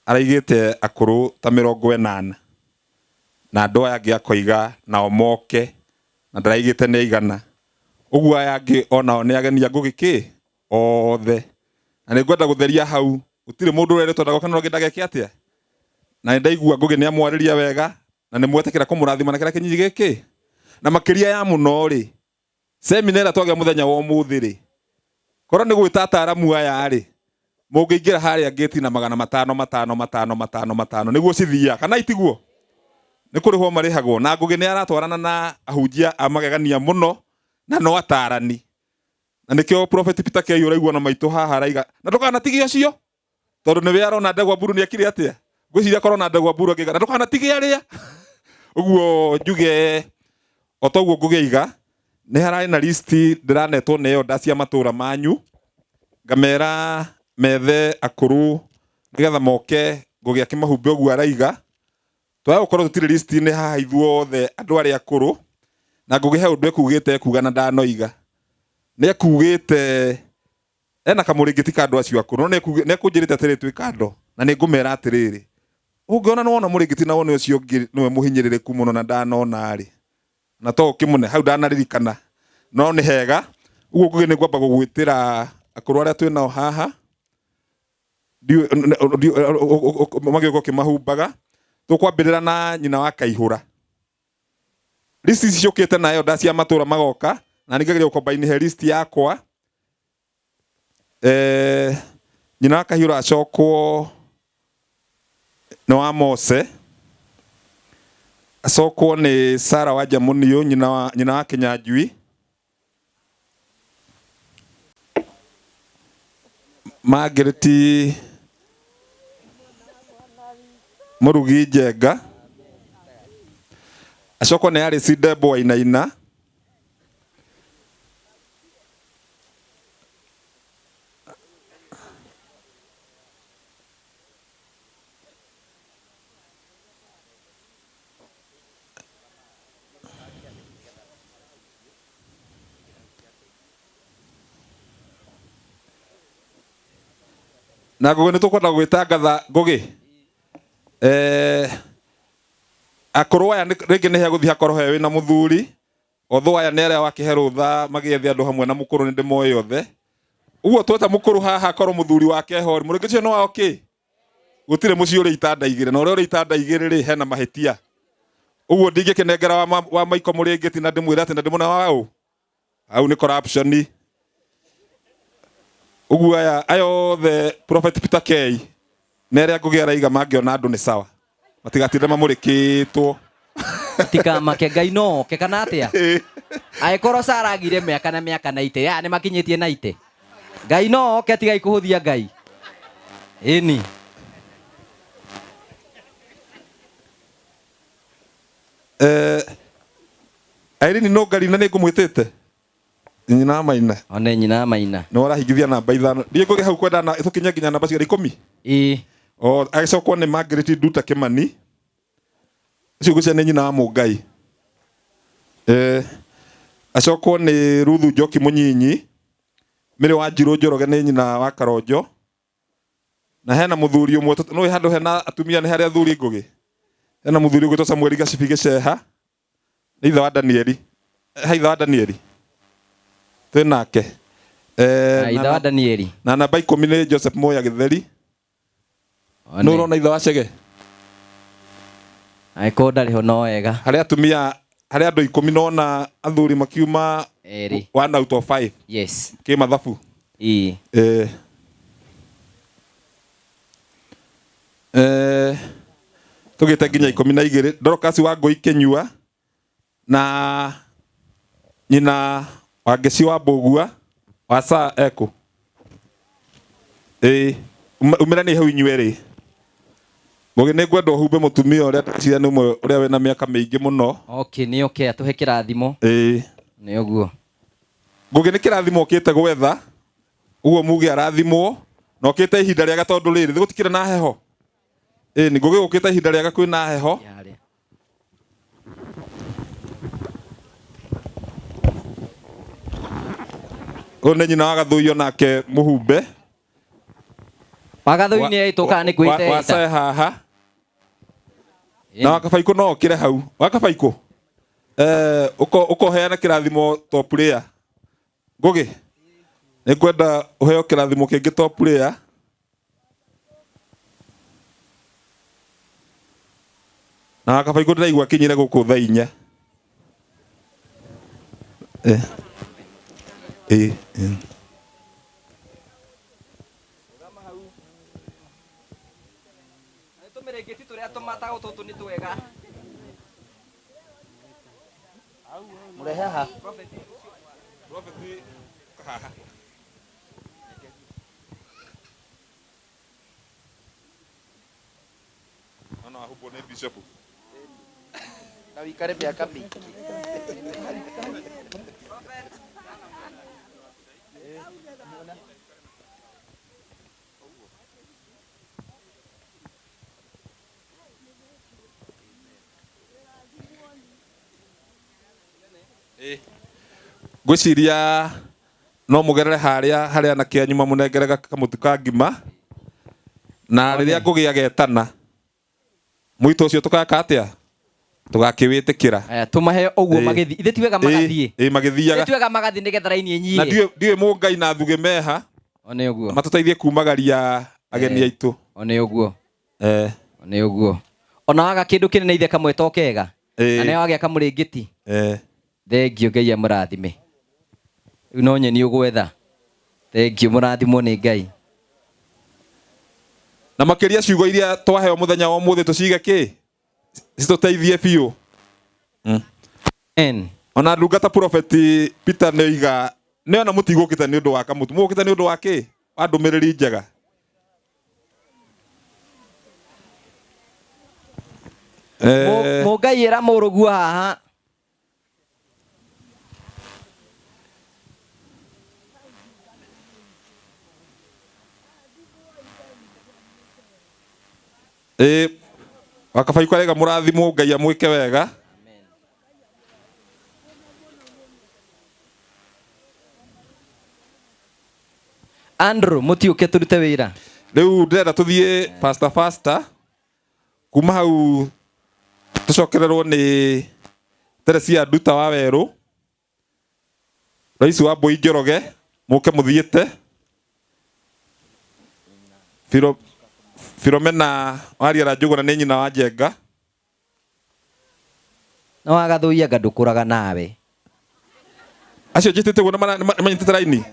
araigĩte akũrũ ta 80 na andũ aya angĩ akoiga nao moke na ndaraigĩte nĩ igana ũguo aya angĩ onao nĩ ageni a Ngũgĩ kĩ othe na nĩ ngwenda gũtheria hau gũtirĩ mũndũ ũreretwo ndagoka no gĩndageke atĩa na ndaigua Ngũgĩ nĩ amwarĩria wega na nĩ mwetĩkĩra kũmũrathima na kĩrĩa kĩnyinyi gĩkĩ na makĩria ya mũno rĩ seminara twagĩa mũthenya wa ũmũthĩ rĩ korwo nĩ gwĩta ataaramu aya rĩ mũngĩingĩra harĩa gate na 500 nĩguo cithia kana itiguo nĩ kũrĩhwo marĩhagwo na Ngũgĩ nĩ aratwarana na ahunjia a magegania mũno na no atarani na nĩkĩo prophet Peter Kĩai ũraigua na maitũ haha araiga na ndũkanatige ũcio tondũ nĩwe arona Ndegwa Mburu nĩ akire atĩa ngwĩciria korwo na Ndegwa Mburu akĩga na ndũkanatige arĩa ũguo njuge o toguo Ngũgĩ nĩ hararĩ na list ndĩranetwo nĩyo ndacia matũra manyu ngamera methe akũrũ nĩgetha moke Ngũgĩ akĩmahumbe ũguo araiga twaya gũkorwo tũtirĩ list-inĩ haha ithuothe andũ arĩa akũrũ na Ngũgĩ he ũndũ ekugĩte kuga na ndanoiga nĩ ekugĩte ena kamũrĩngĩti ka andũ acio akũrũ no nĩ ekũnjĩrĩte atĩrĩ twĩ kando na nĩ ngũmera atĩrĩrĩ ũngĩona nĩ wona mũrĩngĩti na wone ũcio ũngĩ nĩwe mũhinyĩrĩrĩku mũno na ndanona rĩ na to ũkĩmũne hau ndanaririkana no nĩ hega ũguo Ngũgĩ nĩ ngwamba gũgwĩtĩra akũrũ arĩa twĩ nao haha magĩũka ũkĩmahumbaga tũkwambĩrĩra na nyina wa Kaihũra list ciũkĩte nayo ndacia matũra magoka na nĩngagĩrĩra gũkombaini he list yakwa nyina wa Kaihũra acokwo nĩ wa Mose acokwo nĩ Sarah wa Jamunio nyina wa Kĩnyanjui Margaret Mũrugi Njenga acokwo nĩ Alice Ndembo Wainaina na Ngugi nitukwenda gwitangatha Ngugi akoro aya ringi ni heguthi hakoro he wina muthuri otho aya ni aria wakihe rutha magiethi andu hamwe na mukuru ni ndimo yothe uguo tweta mukuru haha akoro muthuri wake hori muringicio no okay gutire muci uri itanda igire na uri itanda igire ri hena mahitia uguo ndingikinengera wa maiko muringiti na ndimwira ati na ndimuna wao au ni corruption uguo ayo the prophet Peter K nere Ngugi araiga mangiona andu ni sawa matigatinde mamurikitwo tika make Ngai no ke kana atia aikoro saragire miaka na ite ya ni makinyitie na ite Ngai no ke tiga ikuhuthia Ngai ini Irene no ngari na ningumwitite nyina maina one nyina maina no arahingithia namba 5 ndie Ngugi hau kwenda na tukinye nginya namba cia 10 o agicokwo ni Margaret Nduta Kimani cio gucia ni nyina wa Mungai acokwo ni Ruthu Njoki Munyinyi mire wa Njiro Njoroge ni nyina wa Karonjo na hena muthuri umwe no handu hena atumia ni haria thuri Ngugi hena muthuri gwitwo Samuel Gacibi Giceha ni ithe wa Danieli haitha wa Danieli twinake ithe wa Danieli na namba 10 ni Joseph Moya Githeri no rona ithe wa Chege aiko ndari ho no wega haria atumia haria andu 10 nona athuri makiuma 1 out of 5 yes ki mathabu tugite nginya 12 Dorcas wa Ngui Kinyua na nyina wa Ngeci wa Mbugua wa Saa Eko umira ni hau inyueri Ngugi ni ngwenda humbe mutumia uria cia ni umwe uria wena miaka mingi muno okay ni okay atuhe kirathimo ni uguo Ngugi ni kirathimo ukite gwetha uguo muge arathimwo na ukite ihinda riaga tondu riri gutikire na heho ni Ngugi ukite ihinda riaga kwina heho one nyina wa Gathui onake muhumbe Wagathui ni aituka ni kwite wacae haha na Wakabaiko no okire hau Wakabaiko uko heana kirathimo top player Ngugi ni kwenda uheo kirathimo kingi top player na Wakabaiko ndiraigua kinyire guku tha 4 tumirengeti turia tumata ututu ni twega murehe haha prophet haha ana hubo ne bishop na wikare miaka mingi gwiciria no mugerere haria na kia nyuma munengerega kamutu ka ngima na riria Ngugi agetana muito ucio tukaka atia tugakiwitikira tumahe uguo magithi ithe tiwega magathie magithiaga tiwega magathi nigetha raini enyire na ndiwe Mungai na Thuge meha one uguo matuteithie kumagaria ageni aitu one uguo one uguo ona waga kindu kinene ithe kamwe tokega na ne wage kamurengeti thengio Ngai amurathime no nyeni ugwetha thengio murathimwo ni Ngai na makiria ciugo iria twaheo muthenya wa muthi tucige ki cituteithie biu ona ndungata prophet Peter Neiga ne ona mutigukite ni undu wa kamutu mugukite ni undu wa ki wa ndumiriri njega Mungai era murugu haha Wakabaiko arega murathimwo Ngai amwike wega Andrew mutiuke turute wira Riu ndĩrenda tũthiĩ faster kuma hau tũcokererwo nĩ Teresia Nduta wa Werũ, rais wa Mbũi Njoroge, mũke mũthiĩte. Philomena Wariera Njũgũna nĩ nyina wa Njenga. No agathũia ndũkũraga nawe. Acio njĩtĩte guo manyitĩte raini.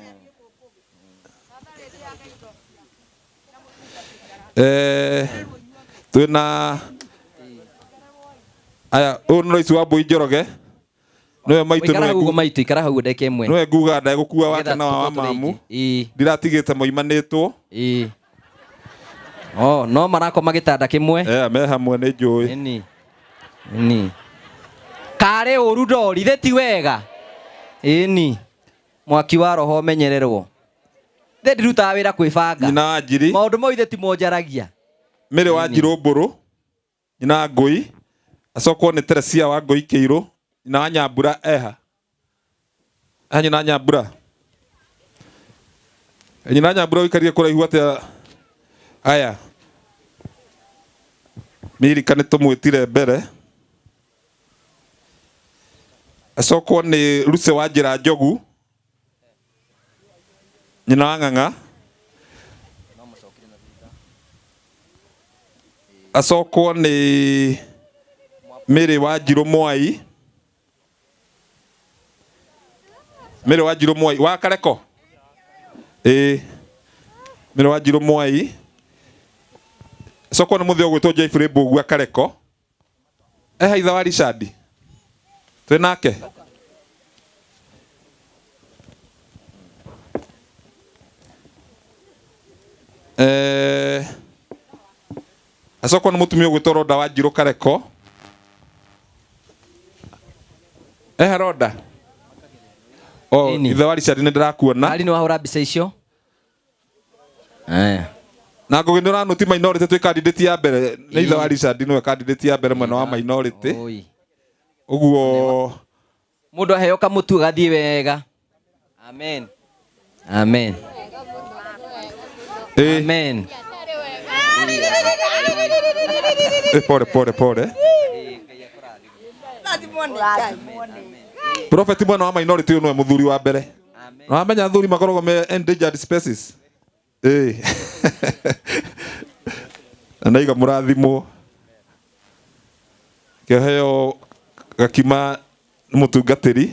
Twĩna aya ũyũ nĩ rais wa Mbũi Njoroge. Nĩwe maitũ Ikara hau maitũ, ikara hau ndeke ĩmwe. Nĩwe nguga ndegũkua wake na wa mamu. Ndiratigĩte moimanĩtwo. No marakoma gĩtanda kĩmwe. Me hamwe nĩ njũĩ. Ni. Karĩ ũru ndorithĩ ti wega. Ĩni. Mwaki wa roho menyererwo. Ndĩ ndirutaga wĩra kwĩbanga. Nyina wa Njiri. Maũndũ mau ithe ti monjaragia. Mĩrĩ wa Njirũ Mbũrũ. Nyina wa Ngũi. Acokwo nĩ Teresia wa Ngũi Kĩirũ. Nyina wa Nyambura eha. Nyina wa Nyambura. Nyina wa Nyambura ũikarire kũraihu atĩa? Aya. Mirika nĩ tũmwĩtire mbere. Acokwo nĩ Luce wa Njĩra Njogu. Nyina wa Ng'ang'a. Acokwo nĩ Mĩrĩ wa Njirũ Mwai. Mĩrĩ wa Njirũ Mwai wa Kareko. Mĩrĩ wa Njirũ Mwai. Acokwo nĩ mũthĩ ũgwĩtwo Jeffrey Mbũgua Kareko. Haitha wa Richard. Twĩ nake. Acokwo nĩ mũtumia ũgwĩtwo Roda wa Njirũ Kareko. Roda. Ithe wa Richard nĩ ndĩrakuona. Ari nĩ wahũra mbica icio. Na Ngũgĩ nĩ ũranũti minority twĩ candidate ya mbere. Nĩ ithe wa Richard nĩwe candidate ya mbere mwena wa minority. Ũguo mũndũ aheo kamũtu gathiĩ wega. Amen. Amen. Amen. Pole. Prophet mwena wa minority ũyũ nĩwe mũthuri wa mbere. Wamenya athuri makoragwo me endangered species. Anaiga mũrathimwo. Kĩheo Gakima nĩ mũtungatĩri.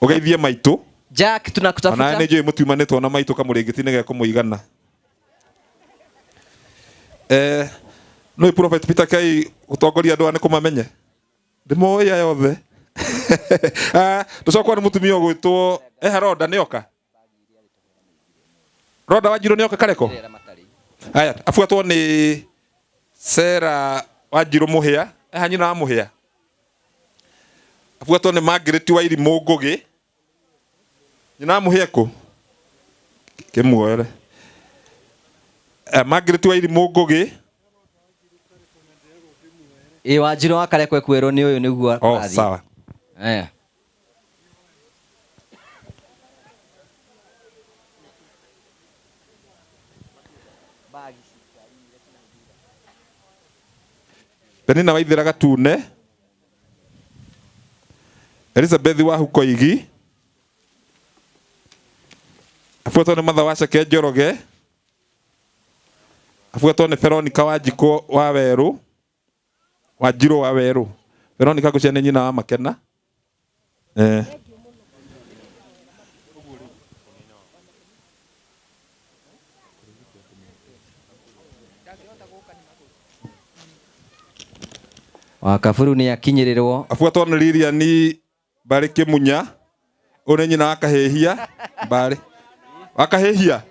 Ũgeithie maitũ. Jack tunakutafuta. Ona nĩ njũĩ mũtiumanĩtwo na maitũ kamũrĩngĩti nĩ gekũmũigana. Nũĩ Prophet Peter Kei gũtongoria andũ aya nĩ kũmamenye. Ndĩmoĩ aya othe. Tũcokwo nĩ mũtumia ũgwĩtwo Roda nĩoka. Roda wa Njirũ nĩoka Kareko. Aya afuatwo nĩ Sera wa Njirũ Mũhĩa. Nyina wa Mũhĩa. Afuatwo nĩ Margaret wa Irimũ Ngũgĩ. Nyina wa Mũhĩa kũ? Kĩmuoere. Margaret wa Irimũ Ngũgĩ. Wa Njirũ wa Kareko ekwĩrwo nĩ ũyũ nĩguo. Sawa. Penina Waithĩra Gatune. Elizabeth wa Hukoigi. Afuatwo nĩ Martha wa Ceke Njoroge. Afuatwo nĩ Veronica wa Njiko wa Werũ. Wa Njirũ wa Werũ. Veronica ngũcia nĩ nyina wa Makena. Wa Kaburu nĩ akinyĩrĩrwo. Afuatwo nĩ Lilian Barĩ Kĩmunya. Ũyũ nĩ nyina wa Kahĩhia. Barĩ. Wa Kahĩhia.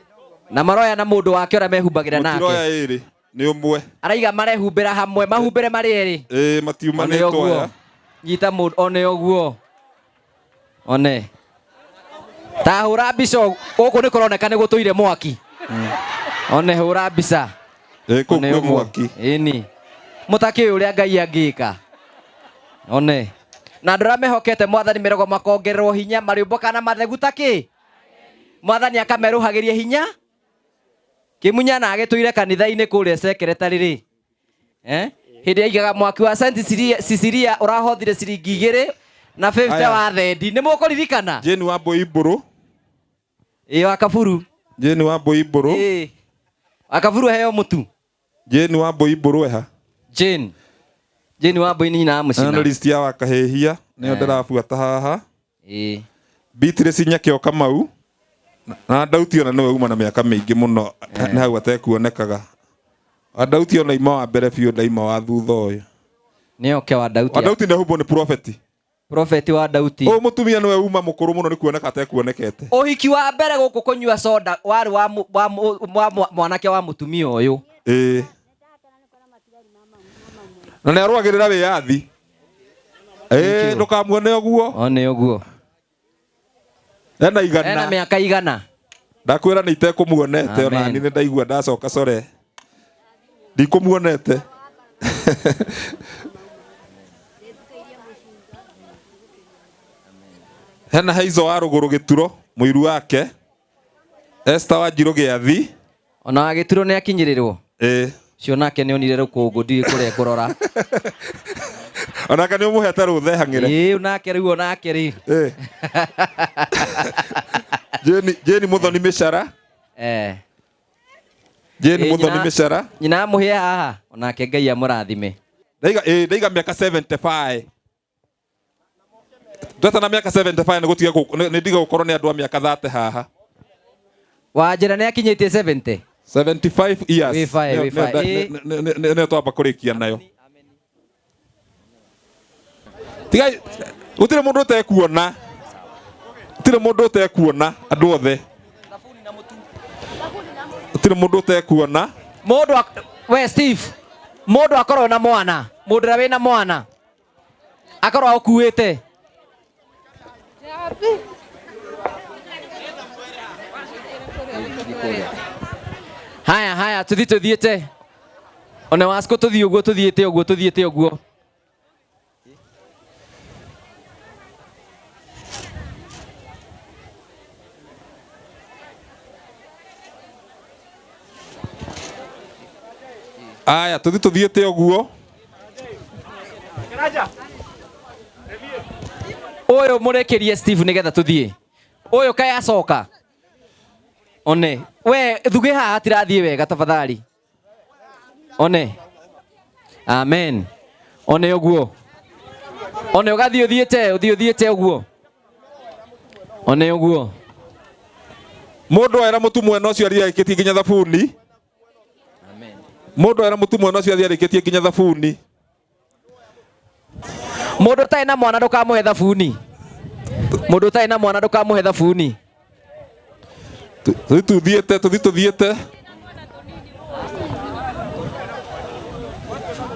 Na maroya na mũndũ wake ũrĩa mehumbagĩra nake. Mũtiroya ĩrĩ nĩ ũmwe. Araiga marehumbĩra hamwe, mahumbĩre marĩ erĩ. Matiumanĩtwo aya. Nyita mũndũ one ũguo. One. Ta hũra mbica gũkũ nĩ kũroneka nĩ gũtũire mwaki. One hũra mbica. Kũu kwĩ mwaki. Ĩni. Mũtakĩ ũrĩa Ngai angĩka. One. Na andũ arĩa mehokete Mwathani mĩrogo makongererwo hinya, marĩũmbo kana mathegu takĩ. Mwathani akamerũhagĩria hinya. Kimunya na agitwire kanitha-ini kuria secretary ri. Hindi aigaga mwaki wa Saint Cecilia urahothire ciringi 2 na 50 wa thendi. Ni mukuririkana? Jane wa Boiburu. Wa Kaburu. Jane wa Boiburu. Wa Kaburu heo mutu. Jane wa Boiburu eha. Jane wa Boini na mucina. Analyst ya wakahehia nio ndirabuata haha. Beatrice Nyakio Kamau. Na Dauti ona niwe uma na miaka mingi muno na hau atekuonekaga. Dauti ona ima wa mbere biũ ndaima wa thutha ũyũ. Nĩo ke wa Dauti. Wa Dauti ndahumbo nĩ prophet. Prophet wa Dauti. O mutumia niwe uma mũkũrũ mũno nĩ kuoneka atekuonekete. Ũhiki wa mbere gũkũ kũnyua soda warĩ wa mwanake wa mutumia ũyũ. Na nĩ arũagĩrĩra wĩyathi. Ndũkamuone ũguo. One ũguo. Ena igana. Ena mĩaka igana. Ndakwĩra nĩ itekũmuonete ona ni ndaigua ndacoka core. Ndikũmuonete. Hena Haizo wa Rũgũrũ Gĩturo mũiru wake. Esther wa Njirũ Gĩathi. Ona wa Gĩturo nĩ akinyĩrĩrwo. Cio nake nĩ onire rũkũngũ ndiĩ kũrĩa kũrora. Onake nĩ ũmũhete rũthe hang'ĩre. Nake rĩu onake rĩ. Jane Muthoni Mĩcara. Jane Muthoni Mĩcara. Nyina amũhĩa haha onake Ngai amũrathime. Ndaiga mĩaka 75. Ndata na mĩaka 75 nĩ ndiga gũkorwo nĩ andũ a mĩaka 30 haha. Wanjĩra nĩ akinyĩtie 70. 75 years. Nĩ twamba kũrĩkia nayo. Tiga gũtirĩ mũndũ ũtekuona. Gũtirĩ mũndũ ũtekuona andũ othe. Gũtirĩ mũndũ ũtekuona. Mũndũ we Steve. Mũndũ akorwo na mwana. Mũndũ ũrĩa wĩna mwana. Akorwo ũkuĩte. Haya tuthiĩte. Ona wasiko tuthiĩte ũguo. Aya tuthiĩte ũguo. Ũyũ mũrekerie Steve nigetha tuthiĩ. Ũyũ kaĩ acoka. One we thuge haha tirathiĩ wega tafadhali. One. Amen. One ũguo. One ũgathiĩ ũthiĩte ũguo. One ũguo. Mũndũ era mũtu mwena ũcio arĩkĩtie nginya thabuni. Amen. Mũndũ era mũtu mwena ũcio arĩkĩtie nginya thabuni. Mũndũ ũtarĩ na mwana ndũkamũhe thabuni. Mũndũ ũtarĩ na mwana ndũkamũhe thabuni. Tuthiĩte.